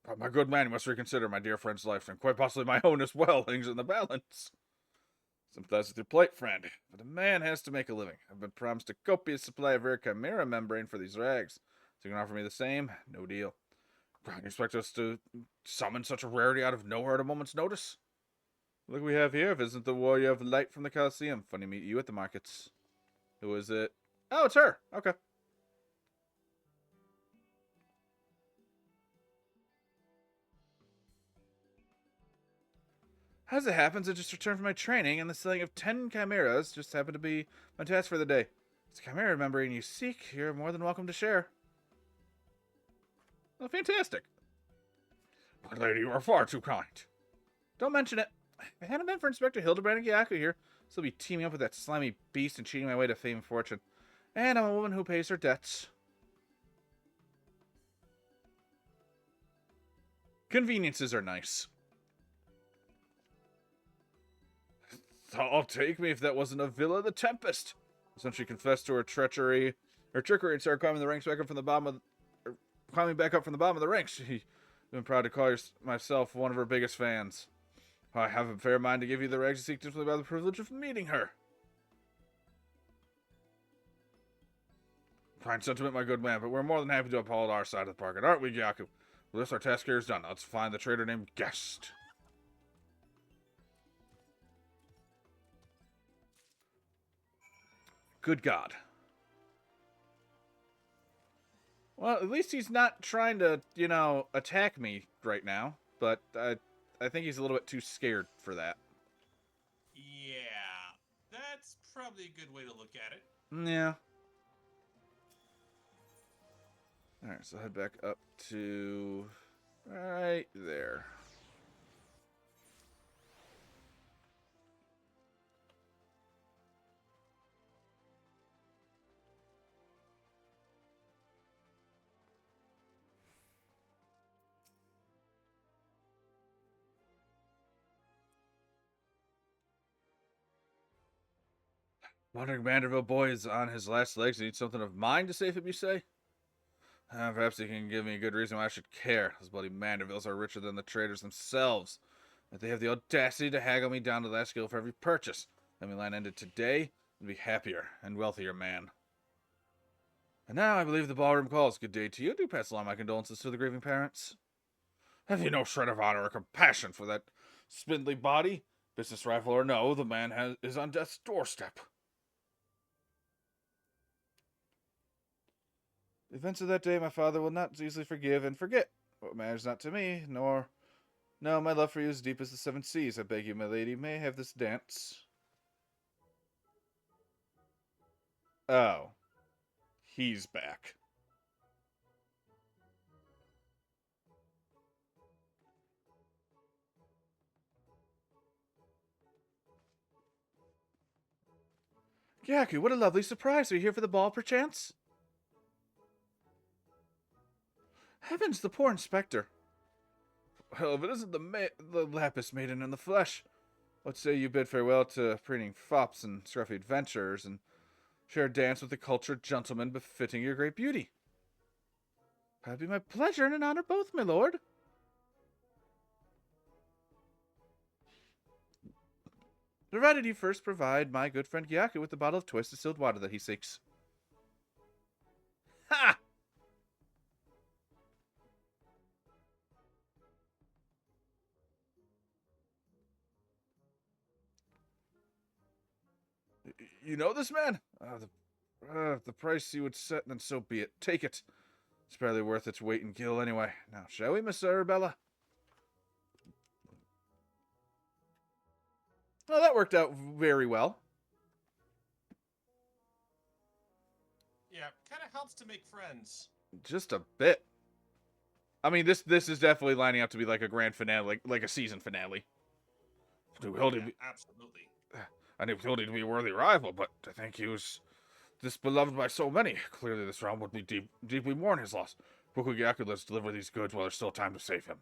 But my good man, you must reconsider my dear friend's life, and quite possibly my own as well, hangs in the balance. Sympathize with your plight, friend, but a man has to make a living. I've been promised a copious supply of rare chimera membrane for these rags. So you can offer me the same? No deal. You expect us to summon such a rarity out of nowhere at a moment's notice? Look we have here. Visit the warrior of light from the Colosseum. Funny to meet you at the markets. Who is it? Oh, it's her. Okay. As it happens, I just returned from my training, and the selling of 10 chimeras just happened to be my task for the day. It's a chimera membrane you seek. You're more than welcome to share. Well, fantastic. My lady, you are far too kind. Don't mention it. If it hadn't been for Inspector Hildebrand and Gyaku here, I'd still be teaming up with that slimy beast and cheating my way to fame and fortune. And I'm a woman who pays her debts. Conveniences are nice. I'll take me if that wasn't a Villa the Tempest. Since she confessed to her trickery and started climbing the ranks back up from the bottom of climbing back up from the bottom of the ranks. I've been proud to call myself one of her biggest fans. I have a fair mind to give you the rags you seek simply by the privilege of meeting her. Fine sentiment, my good man, but we're more than happy to uphold our side of the bargain, aren't we, Gyaku? Well, this our task here is done. Let's find the traitor named Guest. Good God. Well, at least he's not trying to, attack me right now. But I think he's a little bit too scared for that. Yeah, that's probably a good way to look at it. Yeah. Alright, so head back up to right there. Wandering Vanderbilt boy is on his last legs. Needs something of mine to save him, you say? Perhaps he can give me a good reason why I should care. Those bloody Mandervilles are richer than the traders themselves. If they have the audacity to haggle me down to that scale for every purchase. Let me land ended today and be happier and wealthier man. And now I believe the ballroom calls. Good day to you. Do pass along my condolences to the grieving parents. Have you no shred of honor or compassion for that spindly body? Business rifle or no, the man is on death's doorstep. The events of that day my father will not easily forgive and forget. What matters not to me, nor... No, my love for you is deep as the seven seas. I beg you, my lady, may I have this dance? Oh. He's back. Gyaku, what a lovely surprise. Are you here for the ball, perchance? Heavens, the poor inspector. Well, if it isn't the Lapis maiden in the flesh, what say you bid farewell to preening fops and scruffy adventurers, and share a dance with the cultured gentleman befitting your great beauty? That'd be my pleasure and an honor both, my lord. Provided you first provide my good friend Gyaku with the bottle of twice distilled water that he seeks. Ha! You know this man? The price you would set, then so be it. Take it. It's barely worth its weight in gil anyway. Now, shall we, Miss Arabella? Well, that worked out very well. Yeah, kind of helps to make friends. Just a bit. I mean, this is definitely lining up to be like a grand finale, like a season finale. Yeah, absolutely. I knew Hildy to be a worthy rival, but to think he was this beloved by so many. Clearly, this realm would be deeply mourn his loss. Bukugyaku, let's deliver these goods while there's still time to save him.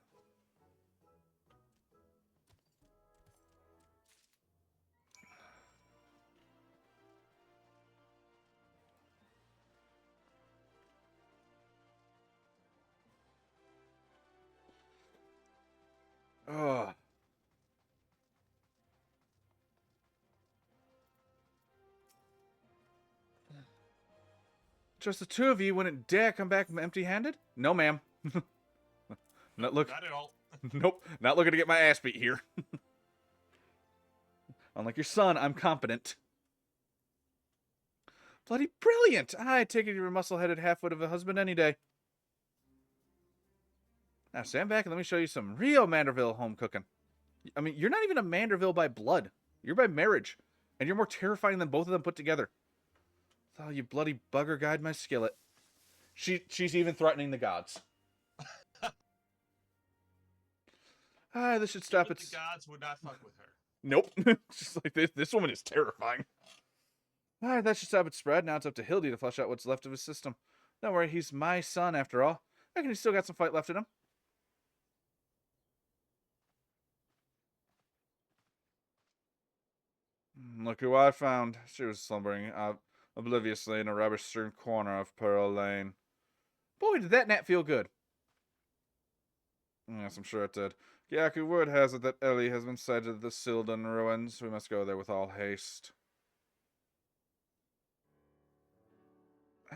Ugh. Just the two of you wouldn't dare come back empty-handed? No, ma'am. Not look. Not at all. Nope. Not looking to get my ass beat here. Unlike your son, I'm competent. Bloody brilliant! I take it you're a muscle-headed half-wit of a husband any day. Now stand back and let me show you some real Manderville home cooking. I mean, you're not even a Manderville by blood. You're by marriage. And you're more terrifying than both of them put together. Oh, you bloody bugger, guide my skillet. She's even threatening the gods. This should stop But it. the gods would not fuck with her. Nope. Just like this woman is terrifying. That should stop its spread. Now it's up to Hildy to flush out what's left of his system. Don't worry, he's my son after all. I reckon he's still got some fight left in him. Look who I found. She was slumbering obliviously in a rubbish-strewn corner of Pearl Lane. Boy, did that nap feel good. Yes, I'm sure it did. Gyaku, word has it that Ellie has been sighted at the Sildan ruins. We must go there with all haste.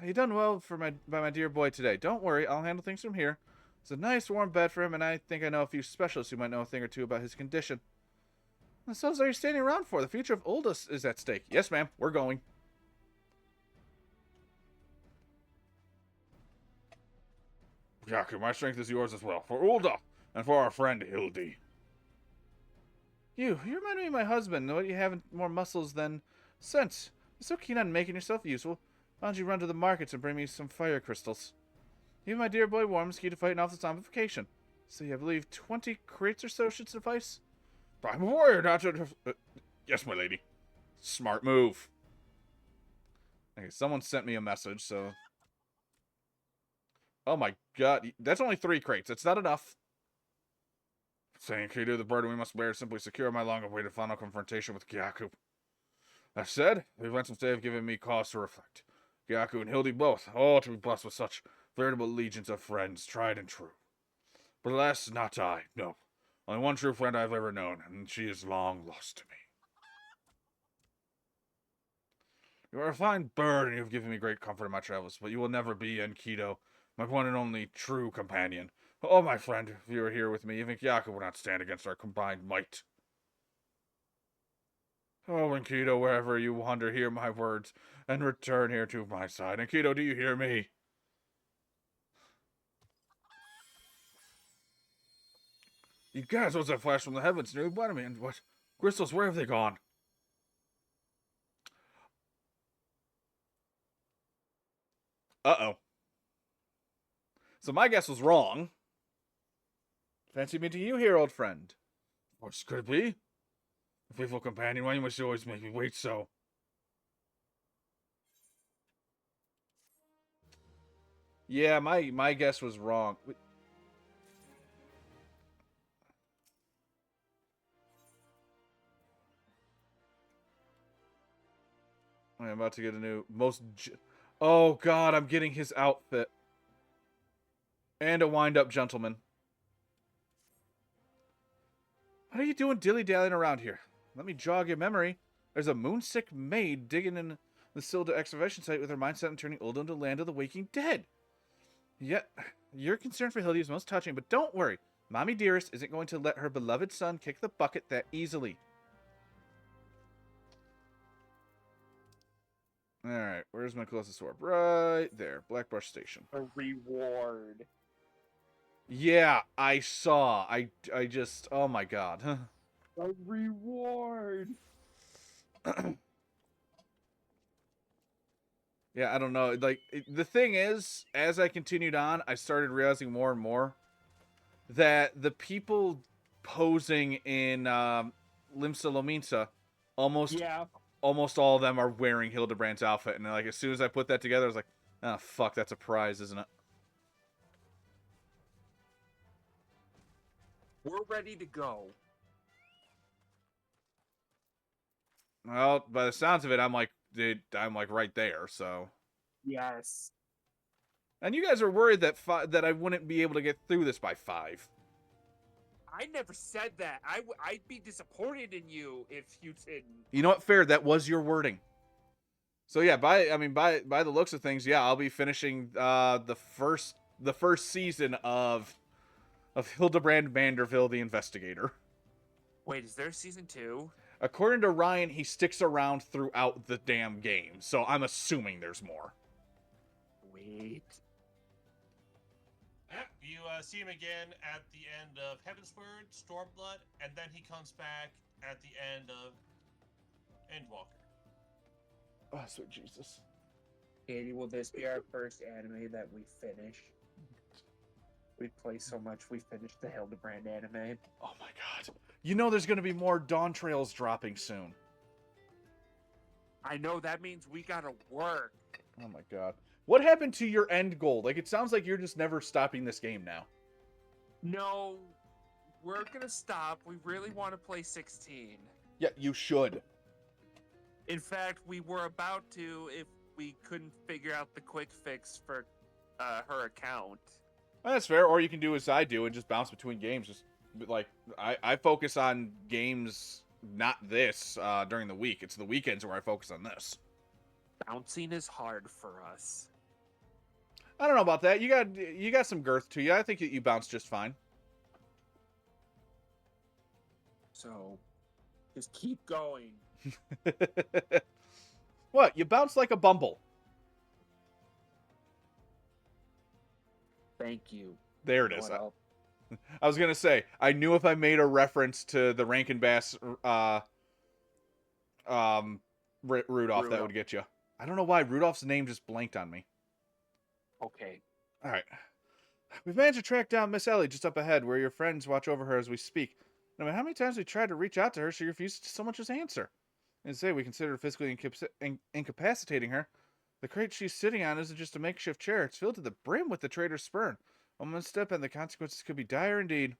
You done well by my dear boy today. Don't worry, I'll handle things from here. It's a nice warm bed for him, and I think I know a few specialists who might know a thing or two about his condition. What the hell are you standing around for? The future of Oldus is at stake. Yes, ma'am, we're going. Gyaku, my strength is yours as well. For Ulda, and for our friend Hildy. You remind me of my husband, though you haven't more muscles than sense. You're so keen on making yourself useful. Why don't you run to the markets and bring me some fire crystals? Give my dear boy Wormski to fighting off the zombification. See, I believe 20 crates or so should suffice. I'm a warrior, not to... yes, my lady. Smart move. Okay, someone sent me a message, so... Oh my god, that's only 3 crates. It's not enough. Saying Kido, the burden we must bear simply secure my long-awaited final confrontation with Gyaku. That said, the events of today have given me cause to reflect. Gyaku and Hildy both, all to be blessed with such veritable legions of friends, tried and true. But alas, not I, no. Only one true friend I've ever known, and she is long lost to me. You are a fine bird, and you have given me great comfort in my travels, but you will never be Enkido, my one and only true companion. Oh, my friend, if you were here with me, even Gyaku would not stand against our combined might. Oh, Enkido, wherever you wander, hear my words, and return here to my side. Enkido, do you hear me? You guys, what's that flash from the heavens? New enemy, and what? Crystals, where have they gone? Uh-oh. So my guess was wrong. Fancy meeting you here, old friend. What could it be? A faithful companion, why you must always make me wait so? Yeah, my guess was wrong. I'm about to get a new oh god, I'm getting his outfit. And a wind-up gentleman. What are you doing dilly-dallying around here? Let me jog your memory. There's a moonsick maid digging in the Silda excavation site with her mindset on turning Uldo into land of the waking dead. Yet, your concern for Hildy is most touching, but don't worry. Mommy Dearest isn't going to let her beloved son kick the bucket that easily. Alright, where's my closest orb? Right there. Blackbush Station. A reward. Yeah, I saw. I just... Oh my god. A reward. Yeah, I don't know. Like, the thing is, as I continued on, I started realizing more and more that the people posing in Limsa Lominsa, almost all of them are wearing Hildebrand's outfit. And like, as soon as I put that together, I was like, oh, fuck, that's a prize, isn't it? We're ready to go. Well, by the sounds of it, I'm like right there, so. Yes. And you guys are worried that that I wouldn't be able to get through this by 5. I never said that. I'd be disappointed in you if you didn't. You know what? Fair. That was your wording. So yeah, by the looks of things, yeah, I'll be finishing the first season of Hildebrand Vanderville, the Investigator. Wait, is there season 2? According to Ryan, he sticks around throughout the damn game, so I'm assuming there's more. Wait. Yep, you see him again at the end of Heavensward, Stormblood, and then he comes back at the end of Endwalker. Oh, sweet Jesus. Katie, will this be our first anime that we finish? We play so much, we finished the Hildebrand anime. Oh my god. You know there's going to be more Dawn Trails dropping soon. I know, that means we gotta work. Oh my god. What happened to your end goal? Like, it sounds like you're just never stopping this game now. No, we're gonna stop. We really want to play 16. Yeah, you should. In fact, we were about to if we couldn't figure out the quick fix for her account. Well, that's fair. Or you can do as I do and just bounce between games. Just like I focus on games, not this during the week. It's the weekends where I focus on this. Bouncing is hard for us. I don't know about that. You got some girth to you. I think you bounce just fine. So, just keep going. What? You bounce like a bumble. Thank you. There it is. I was gonna say, I knew if I made a reference to the Rankin Bass Rudolph, that would get you. I don't know why Rudolph's name just blanked on me. Okay. All right. We've managed to track down Miss Ellie just up ahead, where your friends watch over her as we speak. No matter how many times we tried to reach out to her, she refused to so much as answer. And say we consider physically incapacitating her. The crate she's sitting on isn't just a makeshift chair. It's filled to the brim with the traitor's sperm. One misstep and the consequences could be dire indeed.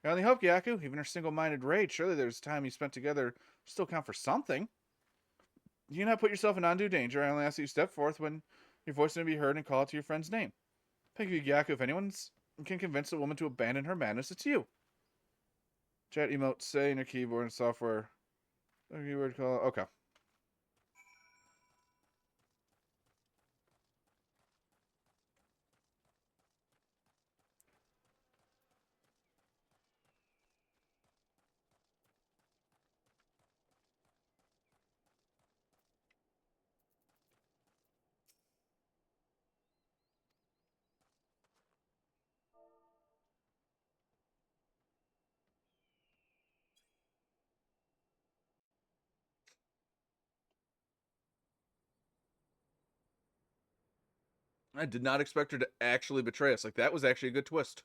I only hope, Yaku, even her single-minded rage, surely there's time you spent together still count for something. You not put yourself in undue danger. I only ask that you step forth when your voice may be heard and call out to your friend's name. Thank you, Yaku. If anyone can convince a woman to abandon her madness, it's you. Chat emote say in your keyboard and software. Keyword call. Okay. I did not expect her to actually betray us. Like, that was actually a good twist.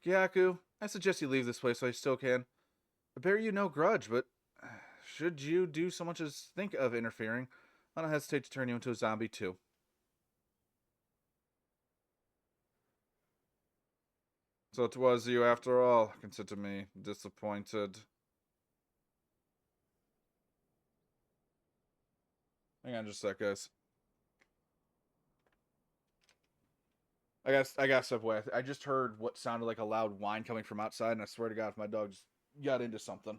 Gyaku, I suggest you leave this place while you still can. I bear you no grudge, but should you do so much as think of interfering, I don't hesitate to turn you into a zombie too. So it was you after all, consider me disappointed. Hang on just a sec, guys. I got step away. I just heard what sounded like a loud whine coming from outside, and I swear to God, if my dog just got into something.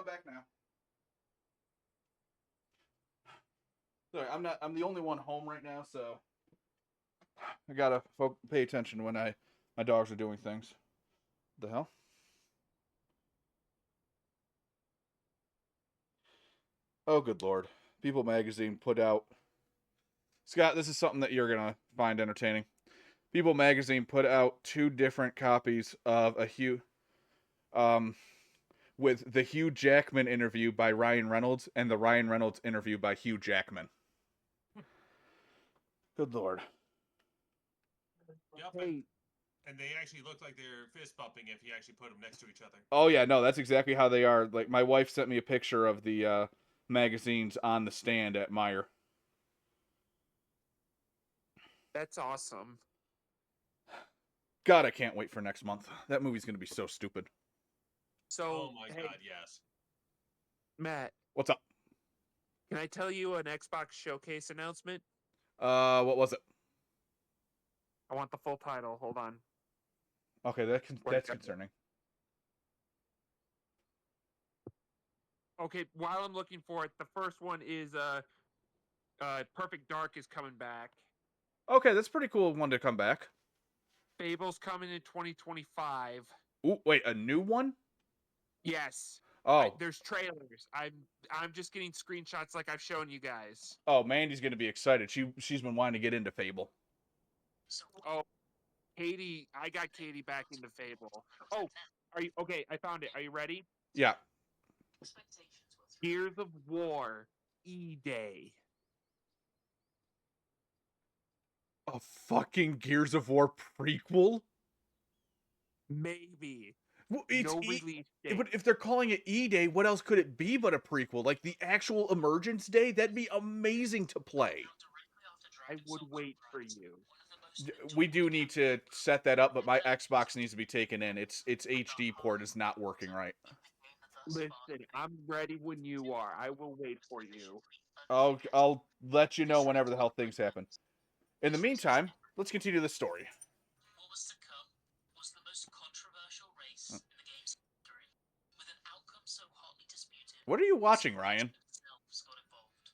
back now. Sorry, I'm the only one home right now, so I gotta pay attention when my dogs are doing things. The hell? Oh, good lord. People magazine put out... Scott, this is something that you're gonna find entertaining. People magazine put out 2 different copies of with the Hugh Jackman interview by Ryan Reynolds and the Ryan Reynolds interview by Hugh Jackman. Good lord. Yep, Hey, and they actually look like they're fist bumping if you actually put them next to each other. Oh yeah, no, that's exactly how they are. Like my wife sent me a picture of the magazines on the stand at Meyer. that's awesome. God, I can't wait for next month. That movie's gonna be so stupid. So, Oh my hey, god, yes. Matt, What's up? can I tell you an Xbox Showcase announcement? What was it? I want the full title. Hold on. Okay, that's concerning. Okay, while I'm looking for it, the first one is Perfect Dark is coming back. Okay, that's pretty cool one to come back. Fable's coming in 2025. Ooh, wait, a new one? Yes. Oh, There's trailers. I'm just getting screenshots like I've shown you guys. oh, Mandy's gonna be excited. She's been wanting to get into Fable. Oh, Katie, I got Katie back into Fable. Oh, are you okay? I found it. Are you ready? Yeah. Gears of War E-Day. A fucking Gears of War prequel? Maybe. Well, it's No release date. But if they're calling it E-Day, what else could it be but a prequel? Like the actual Emergence Day? That'd be amazing to play. I would wait for you. We do need to set that up, but my Xbox needs to be taken in. Its HD port is not working right. Listen, I'm ready when you are. I will wait for you. I'll let you know whenever the hell things happen. In the meantime, let's continue the story. What was to come was the most controversial race in the game's history, with an outcome so hotly disputed. What are you watching, Ryan? Themselves got involved.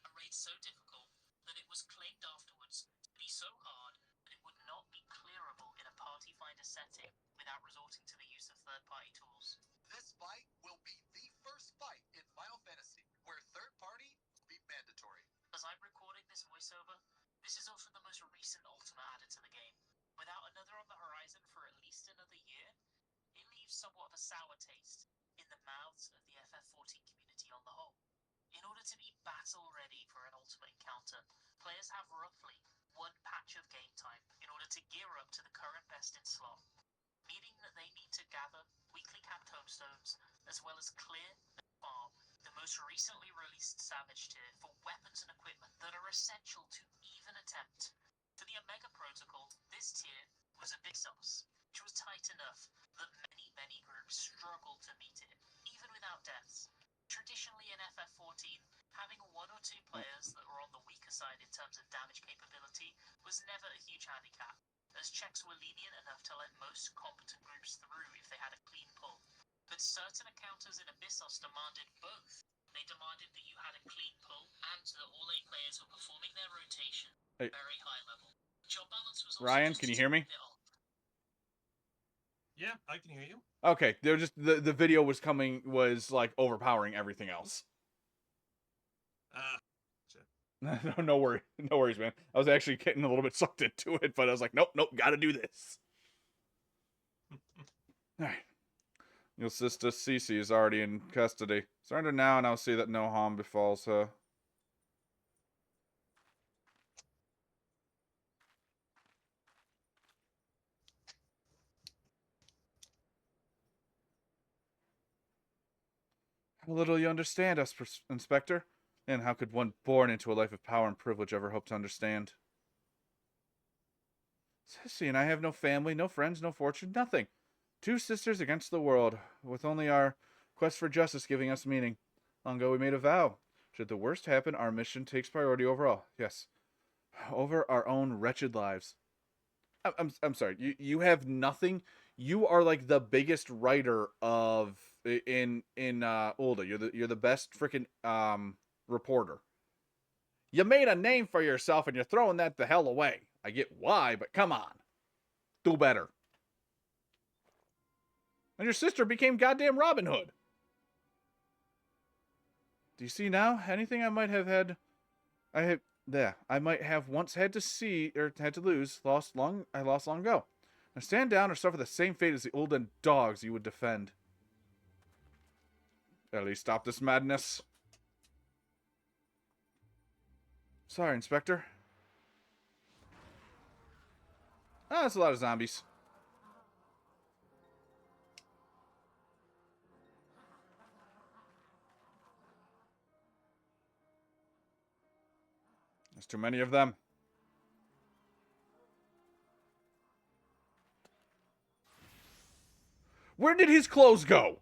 A raid so difficult that it was claimed afterwards to be so hard that it would not be clearable in a party finder setting without resorting to the use of third-party tools. This fight will be the first fight in Final Fantasy where third party will be mandatory. As I'm recording this voiceover, this is also the most recent Ultima added to the game. Without another on the horizon for at least another year, it leaves somewhat of a sour taste in the mouths of the FF14 community on the whole. In order to be battle ready for an Ultima encounter, players have roughly 1 patch of game time in order to gear up to the current best in slot, meaning that they need to gather weekly capped tomestones as well as clear and farm the most recently released Savage tier for weapons and equipment that are essential to even attempt. For the Omega Protocol, this tier was a big sauce, which was tight enough that many groups struggled to meet it, even without deaths. Traditionally in FF14, having 1 or 2 players that were on the weaker side in terms of damage capability was never a huge handicap, as checks were lenient enough to let most competent groups through if they had a clean pull. But certain encounters in Abyssos demanded both. They demanded that you had a clean pull and that all 8 players were performing their rotation at Hey. a very high level. Job balance was also Ryan, just can you hear me? a bit off. Yeah, I can hear you. Okay, they're just the video was like overpowering everything else. No worries, man. I was actually getting a little bit sucked into it, but I was like, nope, gotta do this. All right. Your sister Cece is already in custody. Surrender now, and I'll see that no harm befalls her. How little you understand us, Inspector. And how could one born into a life of power and privilege ever hope to understand? Sissy and I have no family, no friends, no fortune, nothing. 2 sisters against the world, with only our quest for justice giving us meaning. Long ago we made a vow. Should the worst happen, our mission takes priority over all. Yes. Over our own wretched lives. I'm sorry. You have nothing. You are like the biggest writer of in Ulda. You're the best freaking reporter. You made a name for yourself and you're throwing that the hell away. I get why, but come on. Do better. And your sister became goddamn Robin Hood. Do you see now? Anything I might have had I might have once had to see or had to lose, I lost long ago. Now stand down or suffer the same fate as the Ulden dogs you would defend. At least stop this madness. Sorry, Inspector. Ah, that's a lot of zombies. There's too many of them. Where did his clothes go?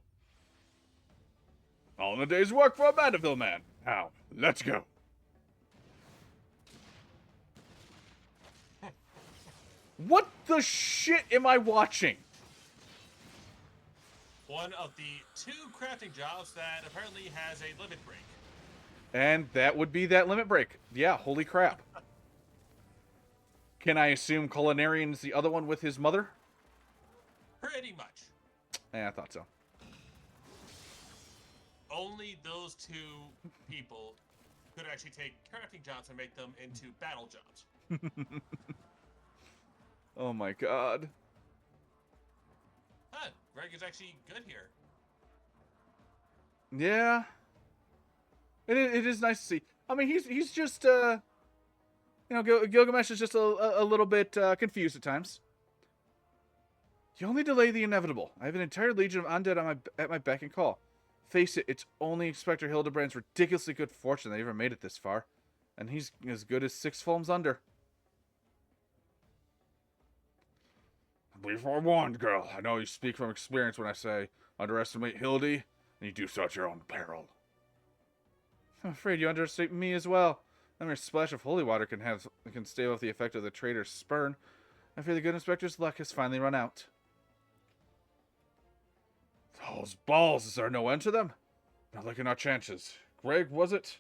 All in a day's work for a Mandeville man. Now, let's go. What the shit am I watching? One of the 2 crafting jobs that apparently has a limit break. And that would be that limit break. Yeah, holy crap. Can I assume Culinarian's the other one with his mother? Pretty much. Yeah, I thought so. Only those 2 people could actually take crafting jobs and make them into battle jobs. Oh my god. Huh, Greg is actually good here. Yeah. It is nice to see. I mean, he's just, Gilgamesh is just a little bit confused at times. You only delay the inevitable. I have an entire legion of undead at my beck and call. Face it, it's only Inspector Hildebrand's ridiculously good fortune they ever made it this far. And he's as good as 6 films under. Be forewarned, girl. I know you speak from experience when I say underestimate Hildy, and you do so at your own peril. I'm afraid you underestimate me as well. A mere splash of holy water can stave off the effect of the traitor's spurn. I fear the good inspector's luck has finally run out. Those balls, is there no end to them? Not liking our chances. Greg, was it?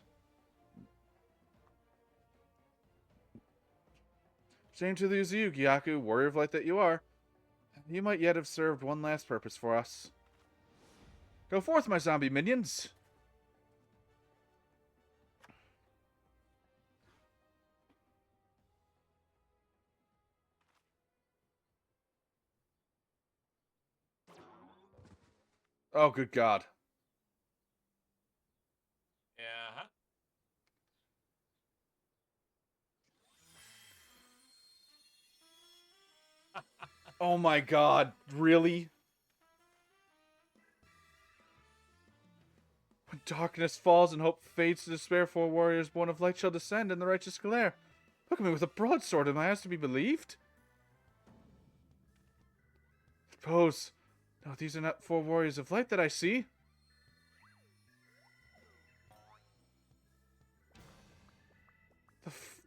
Shame to lose you, Gyaku, warrior of light that you are. You might yet have served one last purpose for us. Go forth, my zombie minions! Oh, good God. Yeah. Oh my God, really? When darkness falls and hope fades to despair, 4 warriors born of light shall descend in the righteous glare. Look at me with a broadsword, am I asked to be believed? Suppose. No, these are not 4 warriors of light that I see.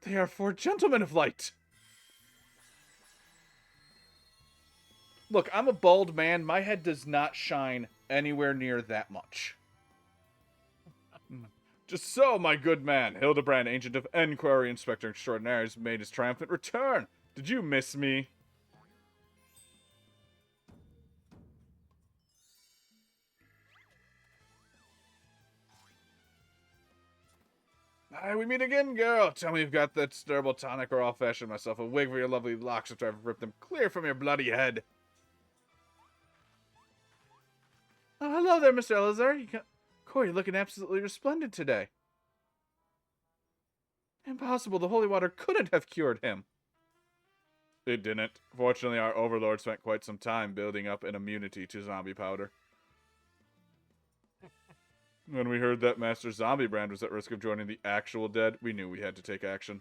They are 4 gentlemen of light. Look, I'm a bald man. My head does not shine anywhere near that much. Just so, my good man, Hildebrand, Agent of Enquiry, Inspector Extraordinaire, has made his triumphant return. Did you miss me? Aye, we meet again, girl. Tell me you've got that stirable tonic, or I'll fashion myself a wig for your lovely locks after I've ripped them clear from your bloody head. Oh, hello there, Mr. Elazar. Corey, you're looking absolutely resplendent today. Impossible. The holy water couldn't have cured him. It didn't. Fortunately, our overlord spent quite some time building up an immunity to zombie powder. When we heard that Master Zombie Brand was at risk of joining the actual dead, we knew we had to take action.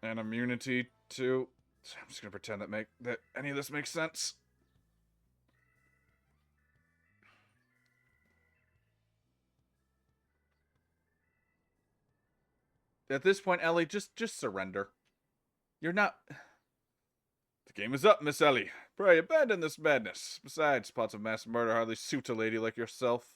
An immunity to... I'm just gonna pretend that any of this makes sense. At this point, Ellie, just surrender. You're not... The Game is up, Miss Ellie. Pray abandon this madness. Besides, plots of mass murder hardly suit a lady like yourself.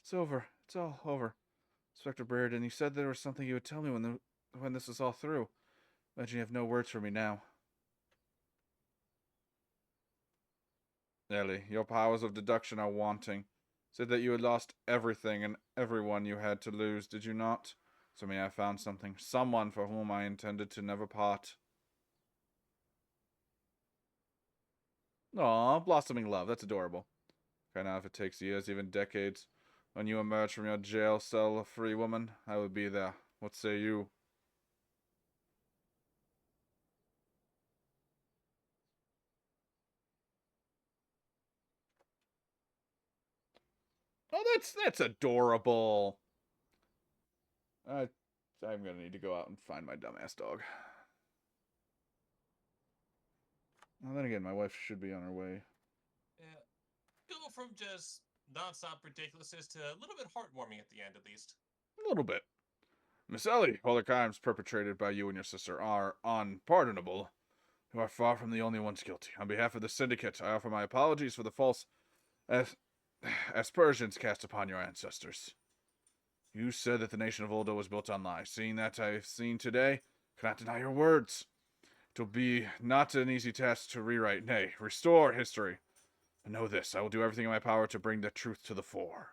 It's over. It's all over. Inspector Brereton, you said there was something you would tell me when this is all through. Imagine you have no words for me now. Ellie, your powers of deduction are wanting. Said that you had lost everything and everyone you had to lose, did you not? So may I found something. Someone for whom I intended to never part. Aw, blossoming love. That's adorable. Okay, now if it takes years, even decades, when you emerge from your jail cell a free woman, I will be there. What say you? Oh, that's adorable. I'm gonna need to go out and find my dumbass dog. Well, then again, my wife should be on her way. Yeah. Go from just nonstop ridiculousness to a little bit heartwarming at the end, at least. A little bit. Miss Ellie, all the crimes perpetrated by you and your sister are unpardonable. You are far from the only ones guilty. On behalf of the syndicate, I offer my apologies for the false aspersions cast upon your ancestors. You said that the nation of Uldo was built on lies. Seeing that I've seen today, cannot deny your words. It will be not an easy task to rewrite, nay, restore history. And know this, I will do everything in my power to bring the truth to the fore.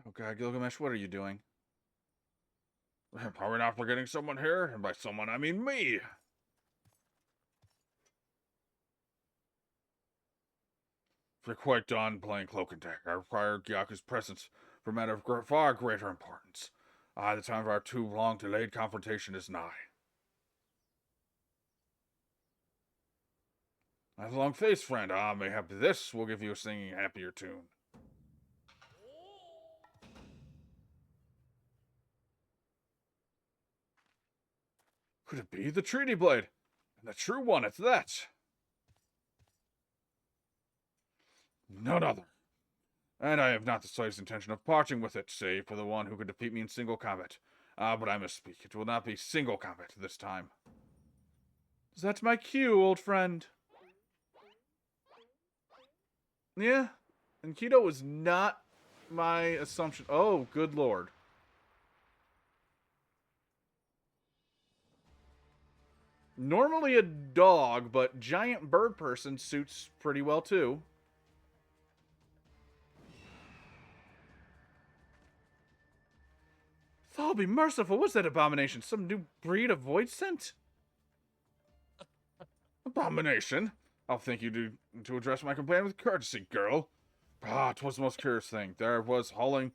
Oh god, Gilgamesh, what are you doing? Are we not forgetting someone here? And by someone, I mean me! We're quite done playing cloak and dagger. I require Gyaku's presence for a matter of far greater importance. The time of our too long delayed confrontation is nigh. I have a long face, friend. Mayhap this will give you a singing happier tune. Could it be the treaty blade? And the true one, it's that. None other. And I have not the slightest intention of parting with it, save for the one who could defeat me in single combat. But I misspeak. It will not be single combat this time. That's my cue, old friend. Yeah, and Keto was not my assumption. Oh, good lord. Normally a dog, but giant bird person suits pretty well too. Oh, be merciful. What's that abomination? Some new breed of void scent? Abomination? I'll thank you to address my complaint with courtesy, girl. 'Twas the most curious thing. There was hauling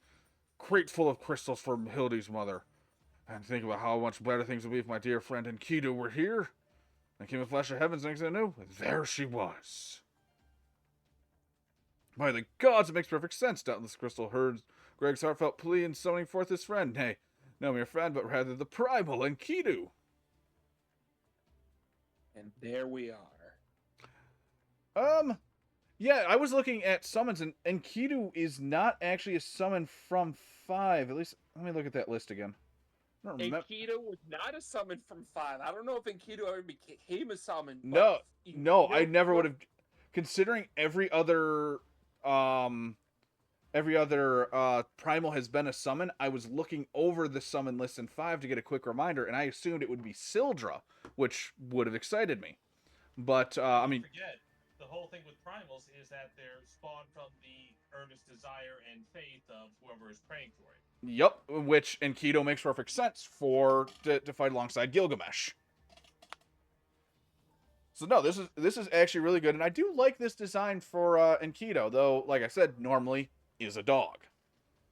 crate full of crystals for Hildy's mother. And think about how much better things would be if my dear friend Enkidu were here. And came a flash of heavens next thing I knew, there she was. By the gods, it makes perfect sense. Doubtless Crystal heard Greg's heartfelt plea in summoning forth his friend. Nay, no mere friend, but rather the primal Enkidu. And there we are. Yeah, I was looking at summons, and Enkidu is not actually a summon from 5. At least, let me look at that list again. I don't remember. Enkidu was not a summon from 5. I don't know if Enkidu ever became a summon. No, Enkidu I never would have. Considering every other primal has been a summon, I was looking over the summon list in 5 to get a quick reminder, and I assumed it would be Sildra, which would have excited me. But I mean, Forget, the whole thing with primals is that they're spawned from the earnest desire and faith of whoever is praying for it. yep, which Enkidu makes perfect sense to fight alongside Gilgamesh. So no, this is actually really good, and I do like this design for Enkidu, though, like I said, normally is a dog,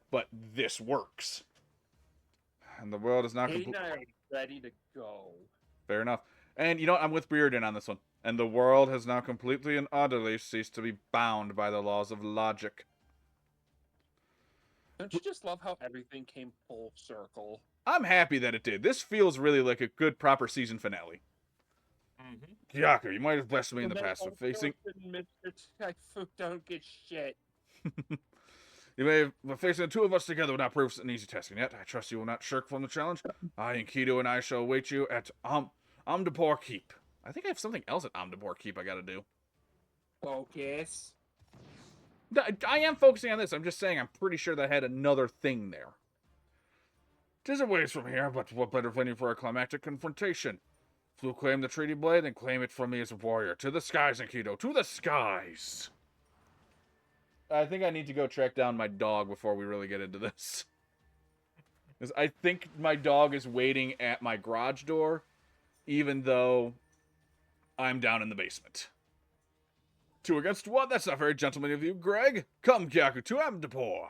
but this works. and the world is now Katie complete. and I are ready to go. Fair enough. And you know what? I'm with Bearden on this one. And the world has now completely and utterly ceased to be bound by the laws of logic. Don't you just love how everything came full circle? I'm happy that it did. This feels really like a good, proper season finale. Mm-hmm. Yaku, you might have blessed me in the past for facing. Mr. Typhoon don't get shit. You may have facing the two of us together without proof an easy task, and yet I trust you will not shirk from the challenge. I and Kido and I shall await you at Amdapor Keep. I think I have something else at Amdapor Keep I gotta do. Focus. I am focusing on this. I'm just saying I'm pretty sure that I had another thing there. 'Tis a ways from here, but what better venue for a climactic confrontation? If you claim the treaty blade, then claim it from me as a warrior. To the skies, Enkidu, to the skies! I think I need to go track down my dog before we really get into this. Because I think my dog is waiting at my garage door, even though I'm down in the basement. 2 against 1? That's not very gentlemanly of you, Greg. Come, Kyaku, to Amdapor.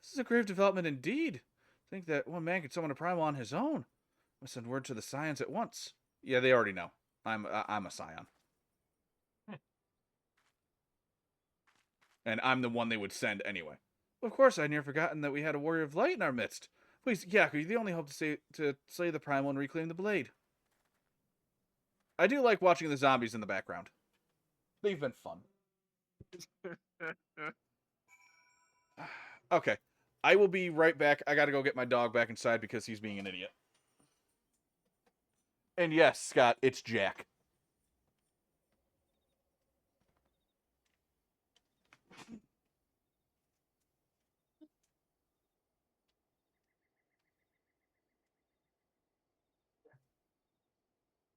This is a grave development indeed. Think that one man could summon a primal on his own. I send word to the Scions at once. Yeah, they already know. I'm a Scion. And I'm the one they would send anyway. Of course, I'd near forgotten that we had a warrior of light in our midst. Please, Kyaku, you're the only hope to slay the primal and reclaim the blade. I do like watching the zombies in the background. They've been fun. Okay. I will be right back. I gotta go get my dog back inside because he's being an idiot. And yes, Scott, it's Jack.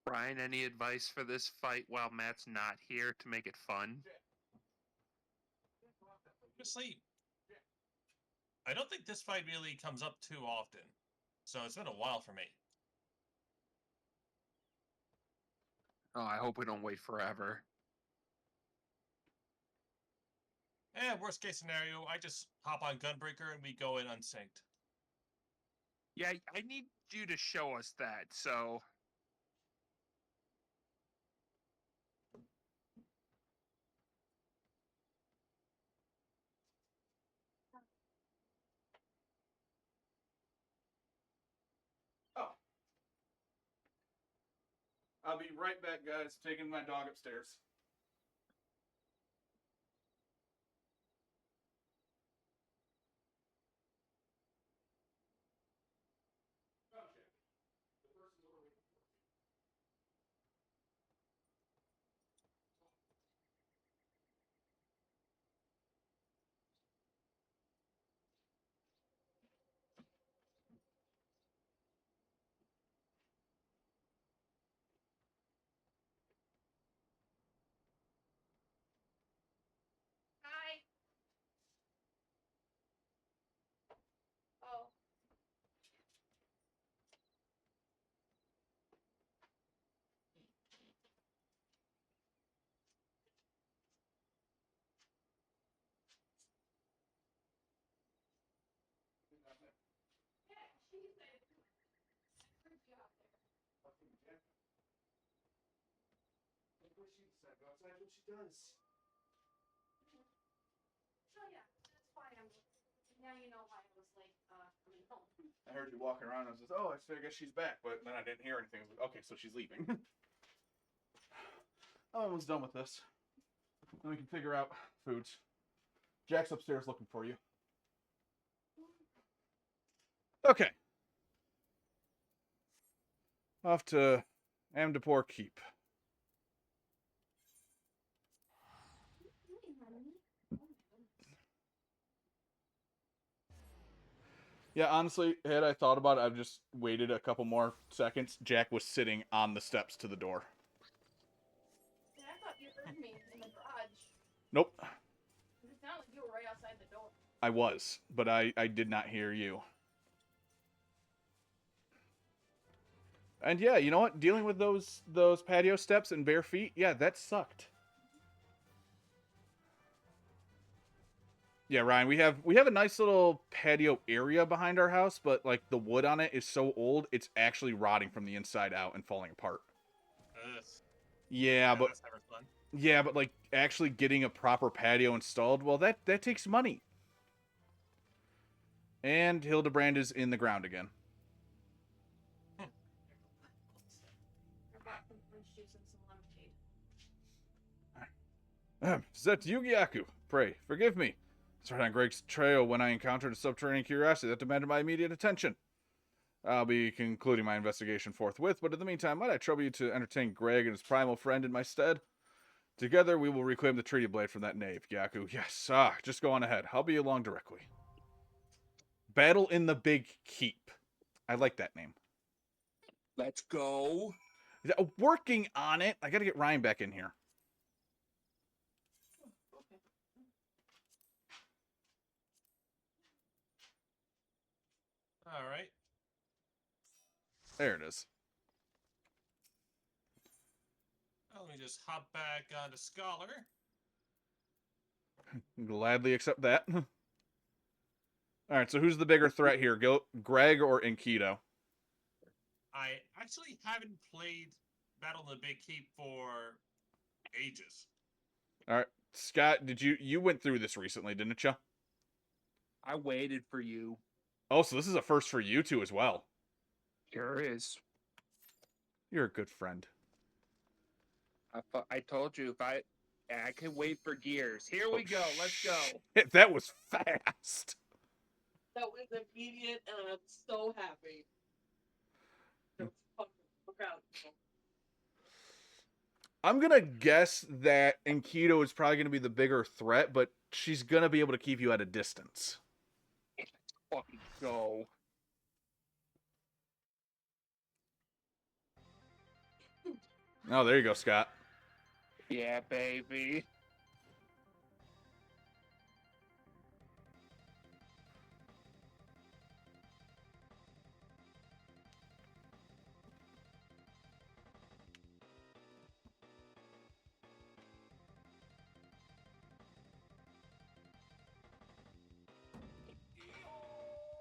Brian, any advice for this fight while Matt's not here to make it fun? Honestly, I don't think this fight really comes up too often. So it's been a while for me. Oh, I hope we don't wait forever. Worst case scenario, I just hop on Gunbreaker and we go in unsynced. Yeah, I need you to show us that, so... Oh. I'll be right back, guys. Taking my dog upstairs. Hi. Oh. Yeah, she said good job there. Oh yeah, that's fine. Now you know why I was like, coming home. I heard you walking around and I was like, oh, I guess she's back. But then I didn't hear anything. I was like, okay, so she's leaving. I'm almost done with this. Then we can figure out foods. Jack's upstairs looking for you. Okay. Off to Amdapor Keep. Yeah, honestly, had I thought about it, I've just waited a couple more seconds. Jack was sitting on the steps to the door. Yeah, I thought you heard me in the garage. Nope. It sounded like you were right outside the door. I was, but I did not hear you. And yeah, you know what? Dealing with those patio steps and bare feet, yeah, that sucked. Yeah, Ryan, we have a nice little patio area behind our house, but like the wood on it is so old, it's actually rotting from the inside out and falling apart. Ugh. Yeah, but That's never fun. yeah, but like actually getting a proper patio installed, well, that takes money. And Hildebrand is in the ground again. I bought some orange juice and some lemonade. Zet Yugiaku, pray, forgive me. Started on Greg's trail when I encountered a subterranean curiosity that demanded my immediate attention. I'll be concluding my investigation forthwith, but in the meantime, might I trouble you to entertain Greg and his primal friend in my stead? Together, we will reclaim the treaty blade from that knave, Yaku. Yes, just go on ahead. I'll be along directly. Battle in the Big Keep. I like that name. Let's go. Working on it. I gotta get Ryan back in here. All right. There it is. Let me just hop back onto Scholar. Gladly accept that. Alright, so who's the bigger threat here? Greg or Enkidu? I actually haven't played Battle in the Big Keep for ages. Alright, Scott, you went through this recently, didn't you? I waited for you. Oh, so this is a first for you two as well. Sure is. You're a good friend. I told you if I can wait for gears. Here we go. Let's go. Shit, that was fast. That was immediate, and I'm so happy. I'm gonna guess that Enkidu is probably gonna be the bigger threat, but she's gonna be able to keep you at a distance. Let's fucking go. Oh, there you go, Scott. Yeah, baby.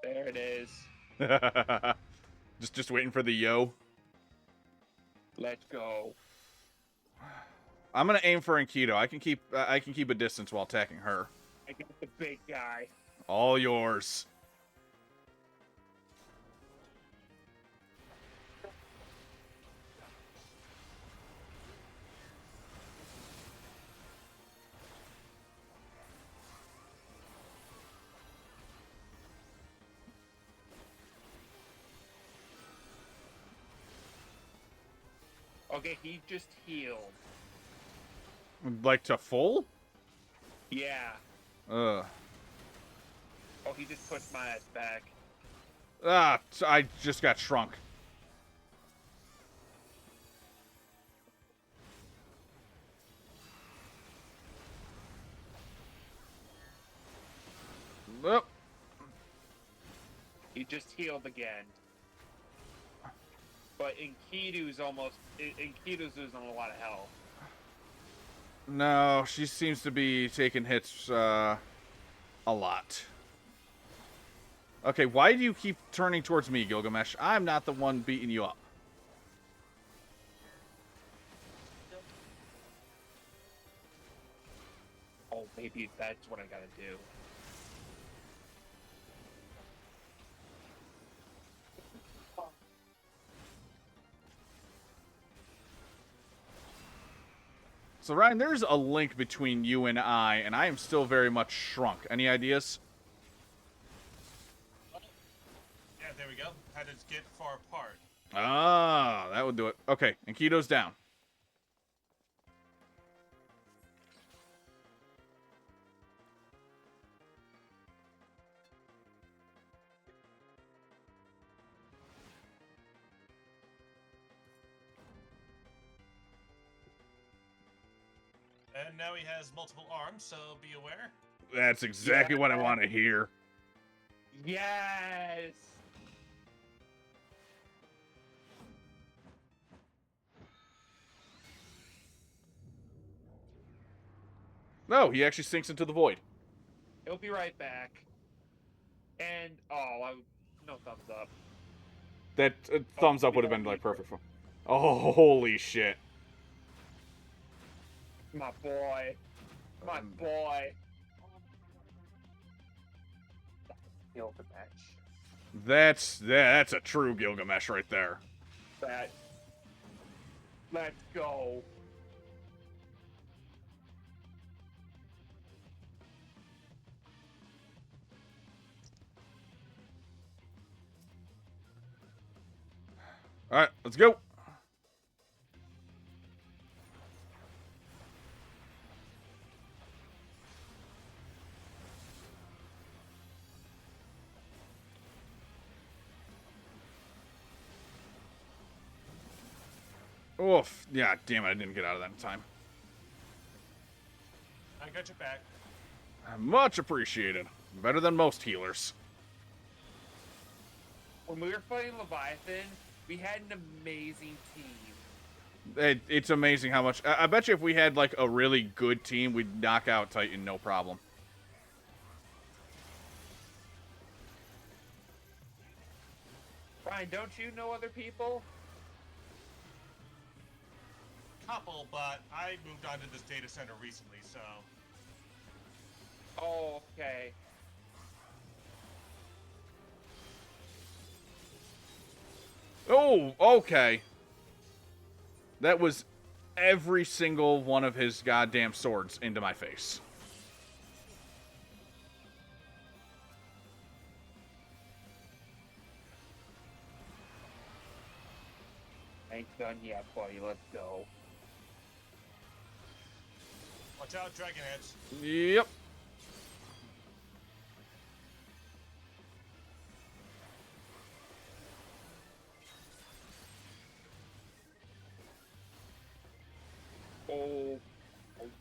There it is. just waiting for the yo. Let's go. I'm gonna aim for Enkidu. I can keep a distance while attacking her. I got the big guy. All yours. Okay, he just healed. Like to full? Yeah. Oh, he just pushed my ass back. I just got shrunk. Oh. He just healed again. But Enkidu's losing a lot of health. No, she seems to be taking hits a lot. Okay, why do you keep turning towards me, Gilgamesh? I'm not the one beating you up. Oh, maybe that's what I gotta do. So, Ryan, there's a link between you and I am still very much shrunk. Any ideas? Yeah, there we go. Had to get far apart. Ah, that would do it. Okay, Enkidu's down. And now he has multiple arms, so be aware. That's exactly what I want to hear. Yes! No, he actually sinks into the void. He'll be right back. And no thumbs up. That thumbs up we would have don't been like need perfect for. Oh, holy shit! My boy. My boy. Gilgamesh. That's a true Gilgamesh right there. That. Let's go. All right, let's go. Oof. Yeah, damn it, I didn't get out of that in time. I got your back. Much appreciated. Better than most healers. When we were fighting Leviathan, we had an amazing team. It's amazing how much. I bet you if we had like a really good team, we'd knock out Titan no problem. Brian, don't you know other people? Couple, but I moved on to this data center recently, so. Oh, okay. Oh, okay. That was every single one of his goddamn swords into my face. Ain't done yet, buddy. Let's go. Watch out, dragon heads. Yep. Oh,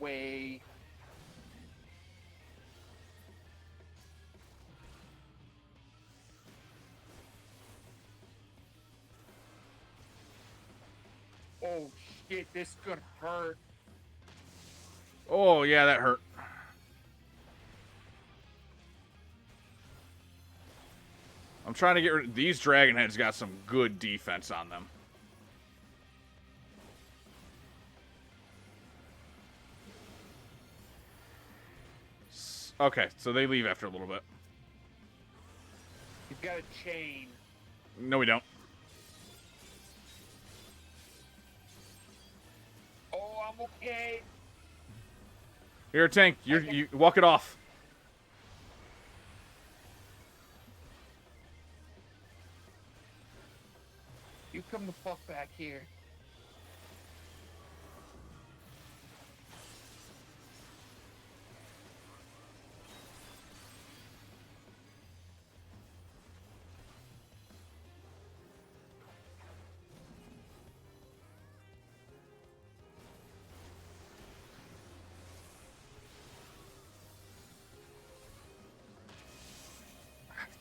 away. Oh shit, this could hurt. Oh, yeah, that hurt. I'm trying to get rid of... These dragon heads got some good defense on them. Okay, so they leave after a little bit. He's got a chain. No, we don't. Oh, I'm okay. Here, tank. You walk it off. You come the fuck back here.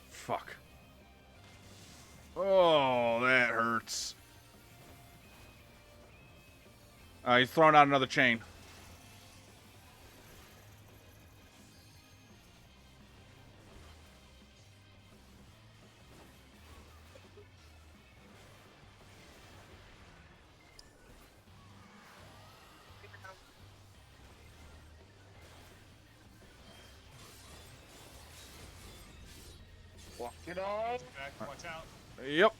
Fuck. Oh, that hurts. He's throwing out another chain. Walk it off. Back, watch out. Yep.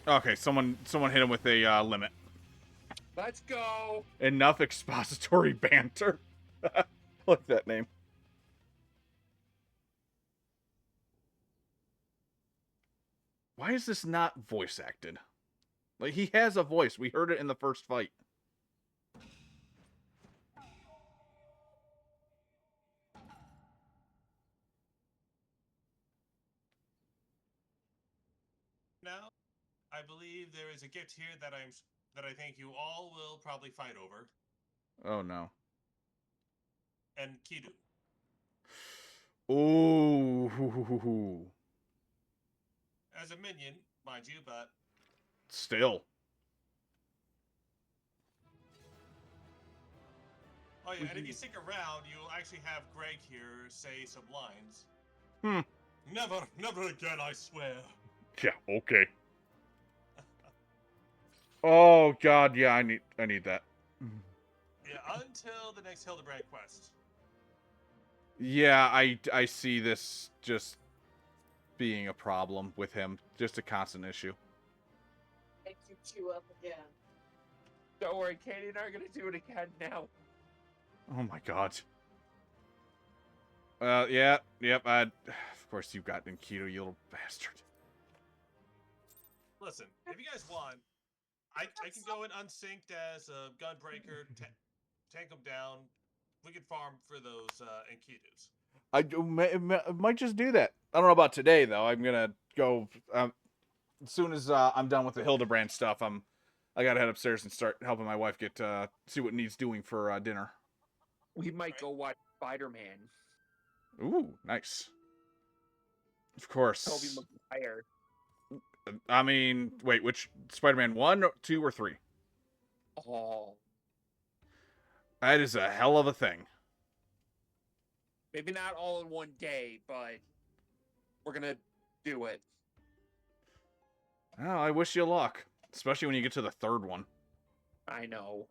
Okay, someone hit him with a limit. Let's go. Enough expository banter. I like that name. Why is this not voice acted? Like, he has a voice. We heard it in the first fight. Now, I believe there is a gift here that I think you all will probably fight over. Oh, no. And Kidu. Ooh. As a minion, mind you, but Still. Oh yeah, and if you stick around, you'll actually have Greg here say some lines. Hmm. Never again, I swear. Yeah, okay. Oh god, yeah, I need that. Yeah, until the next Hildebrand quest. Yeah, I see this just being a problem with him, just a constant issue. Make you chew up again. Don't worry, Katie and I are gonna do it again now. Oh my god. Yeah, yep, of course you got Enkidu, you little bastard. Listen, if you guys want, I can go in unsynced as a gunbreaker, tank them down. We can farm for those Enkidus. I might just do that. I don't know about today though. I'm gonna go as soon as I'm done with the Hildebrand stuff. I gotta head upstairs and start helping my wife get see what needs doing for dinner. We might go watch Spider-Man. Ooh, nice. Of Toby course. Maguire. I mean, wait, which Spider-Man 1, 2, or 3? Oh, That is a hell of a thing. maybe not all in one day, but we're gonna do it. Oh, I wish you luck, especially when you get to the third one. I know.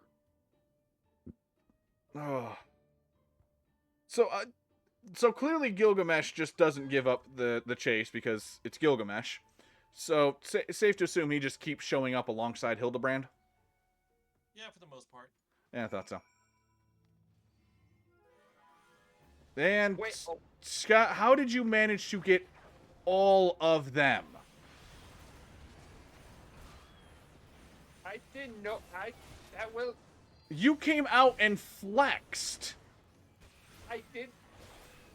Oh. So clearly Gilgamesh just doesn't give up the chase because it's Gilgamesh. So safe to assume he just keeps showing up alongside Hildebrand. Yeah, for the most part. Yeah, I thought so. And Wait, oh, Scott, how did you manage to get all of them? I didn't know. That will. You came out and flexed. I did.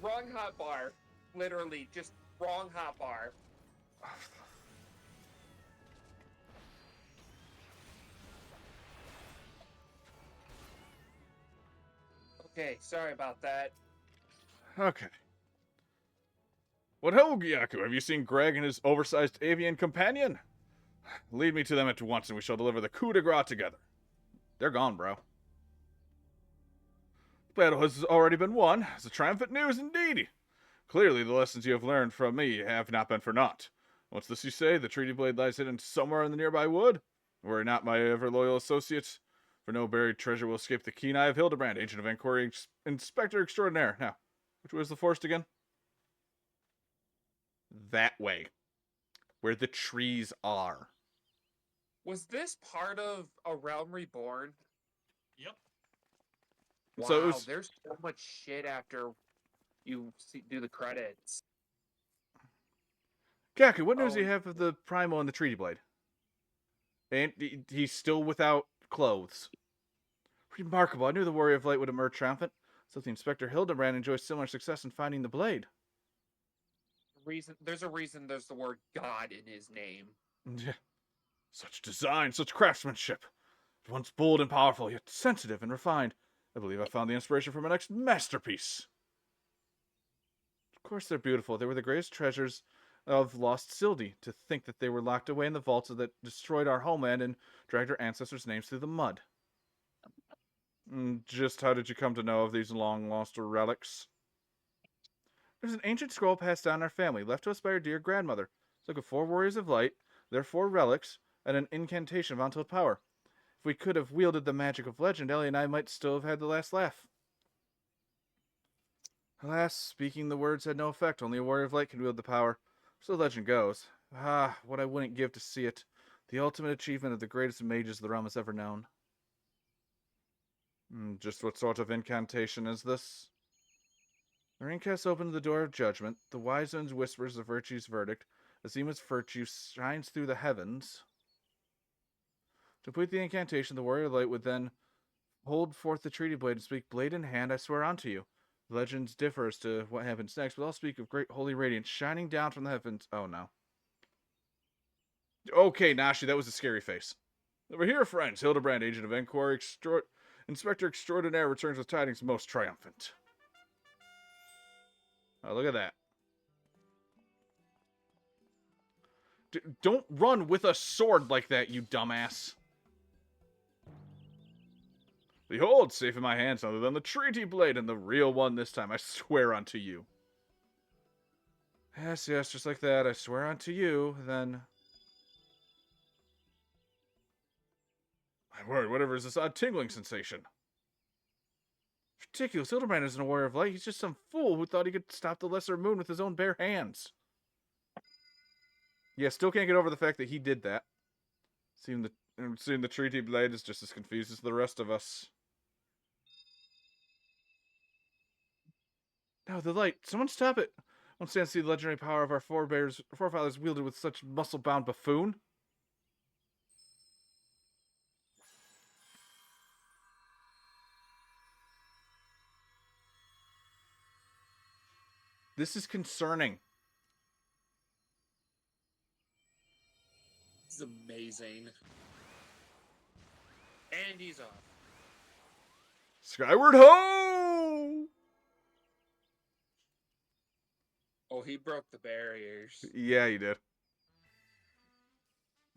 Wrong hotbar. Literally, just wrong hotbar. Okay, sorry about that. Okay. What ho, Gyaku? Have you seen Greg and his oversized avian companion? Lead me to them at once, and we shall deliver the coup de grace together. They're gone, bro. The battle has already been won. It's a triumphant news indeed. Clearly, the lessons you have learned from me have not been for naught. What's this you say? The treaty blade lies hidden somewhere in the nearby wood? Worry not, my ever-loyal associates, for no buried treasure will escape the keen eye of Hildebrand, agent of inquiry, inspector extraordinaire. Now, which way is the forest again? That way. Where the trees are. Was this part of A Realm Reborn? Yep. Wow, So it was- there's so much shit after you do the credits. Gaku, what news Oh, do you have of the Primal and the Treaty Blade? And he's still without clothes. Remarkable. I knew the Warrior of Light would emerge triumphant. So the Inspector Hildebrand enjoys similar success in finding the blade. There's a reason there's the word God in his name. Yeah. Such design, such craftsmanship. At once bold and powerful, yet sensitive and refined. I believe I found the inspiration for my next masterpiece. Of course they're beautiful. They were the greatest treasures of lost Sildi. To think that they were locked away in the vaults that destroyed our homeland and dragged our ancestors' names through the mud. Just how did you come to know of these long-lost relics? There's an ancient scroll passed down in our family, left to us by our dear grandmother. It's like 4 warriors of light, their 4 relics, and an incantation of untold power. If we could have wielded the magic of legend, Ellie and I might still have had the last laugh. Alas, speaking the words had no effect. Only a warrior of light can wield the power. So the legend goes. Ah, what I wouldn't give to see it. The ultimate achievement of the greatest mages the realm has ever known. Just what sort of incantation is this? The ring casts open the door of judgment. The wise ones whispers the virtue's verdict. Azima's virtue shines through the heavens. To complete the incantation, the warrior of light would then hold forth the treaty blade and speak, blade in hand, I swear unto you. The legends differ as to what happens next, but I'll speak of great holy radiance shining down from the heavens. Oh, no. Okay, Nashi, that was a scary face. Over here, friends. Hildebrand, agent of inquiry, inspector extraordinaire, returns with tidings most triumphant. Oh, look at that. Don't run with a sword like that, you dumbass. Behold, safe in my hands, other than the treaty blade, and the real one this time, I swear unto you. Yes, yes, just like that, I swear unto you, then... My word, whatever is this odd tingling sensation? It's ridiculous, Hildebrand isn't a warrior of light, he's just some fool who thought he could stop the lesser moon with his own bare hands. Yeah, still can't get over the fact that he did that. Seeing the treaty blade is just as confused as the rest of us. No, the light. Someone stop it. I don't stand to see the legendary power of our forefathers wielded with such muscle-bound buffoon. This is concerning. This is amazing. And he's off. Skyward ho! Oh, he broke the barriers. Yeah, he did.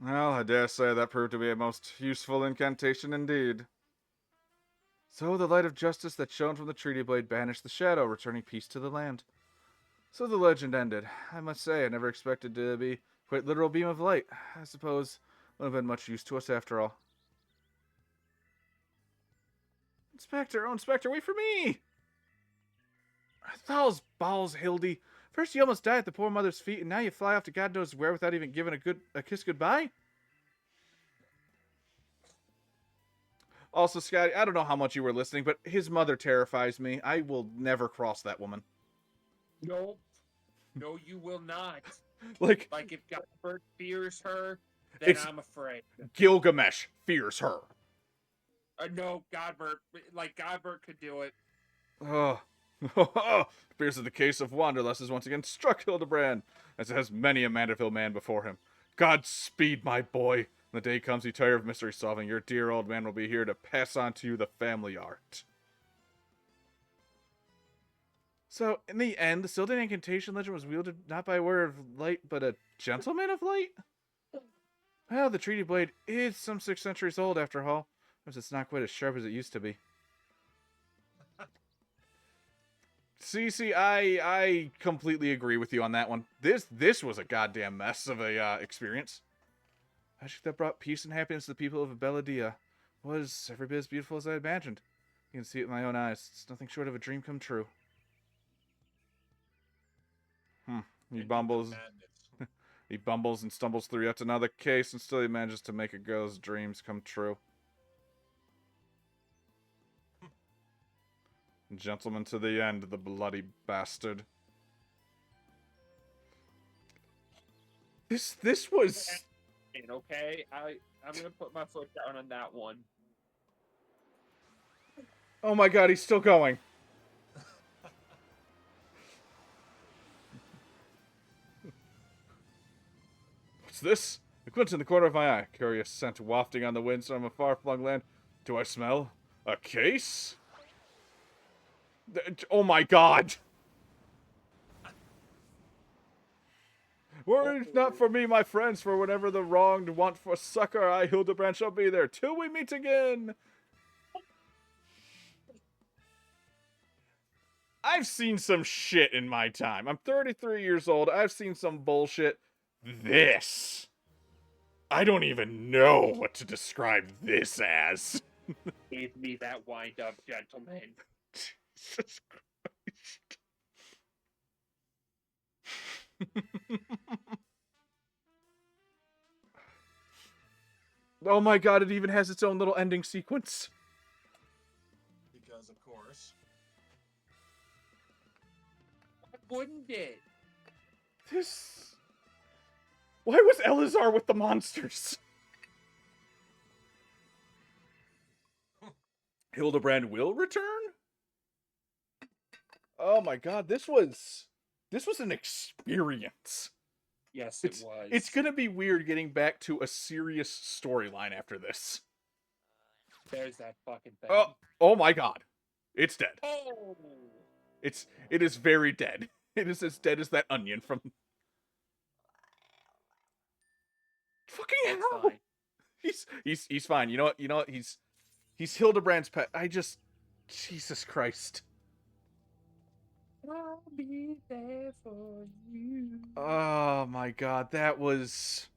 Well, I dare say that proved to be a most useful incantation indeed. So the light of justice that shone from the treaty blade banished the shadow, returning peace to the land. So the legend ended. I must say, I never expected to be quite literal beam of light. I suppose it would have been much use to us after all. Inspector, oh Inspector, wait for me! Thals balls, Hildy. First you almost died at the poor mother's feet, and now you fly off to God knows where without even giving a kiss goodbye? Also, Scotty, I don't know how much you were listening, but his mother terrifies me. I will never cross that woman. Nope. No, you will not. Like if Godbert fears her, then It's- I'm afraid. Gilgamesh fears her. No, Godbert. Godbert could do it. Oh. Appears that the case of Wanderlust has once again struck Hildebrand, as it has many a Manderville man before him. Godspeed, my boy. When the day comes you tire of mystery solving, your dear old man will be here to pass on to you the family art. So, in the end, the Sildan incantation legend was wielded not by a warrior of light, but a gentleman of light? Well, the treaty blade is some 6 centuries old, after all. But it's not quite as sharp as it used to be. See, I completely agree with you on that one. This was a goddamn mess of a experience. Magic that brought peace and happiness to the people of Belladia was every bit as beautiful as I imagined. You can see it with my own eyes. It's nothing short of a dream come true. He bumbles. He bumbles and stumbles through yet another case, and still he manages to make a girl's dreams come true. Gentleman to the end, the bloody bastard. This was... Okay, I'm gonna put my foot down on that one. Oh my god, he's still going. What's this? A glint in the corner of my eye. Curious scent wafting on the wind from a far-flung land. Do I smell a case? Oh my god! Were it not for me, my friends, for whenever the wronged want for succor, I, Hildebrand, shall be there till we meet again. I've seen some shit in my time. I'm 33 years old. I've seen some bullshit. This. I don't even know what to describe this as. Give me that wind-up, gentleman. Jesus Christ. Oh my god, it even has its own little ending sequence. Because, of course. Why wouldn't it? This... Why was Elazar with the monsters? Hildebrand will return? Oh my god, this was an experience. Yes, It's it was. It's gonna be weird getting back to a serious storyline after this. There's that fucking thing. Oh my god. It's dead. Oh! It is very dead. It is as dead as that onion from fucking It's hell. fine. He's fine. You know what? He's He's Hildebrand's pet. Jesus Christ. I'll be there for you. Oh my god, that was...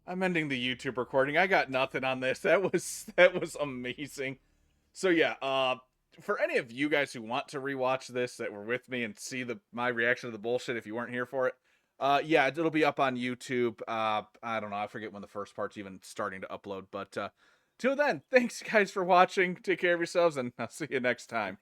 I'm ending the YouTube recording. I got nothing on this. That was amazing. So yeah, for any of you guys who want to rewatch this that were with me and see my reaction to the bullshit if you weren't here for it, yeah, it'll be up on YouTube. I don't know, I forget when the first part's even starting to upload, but till then, thanks guys for watching. Take care of yourselves, and I'll see you next time.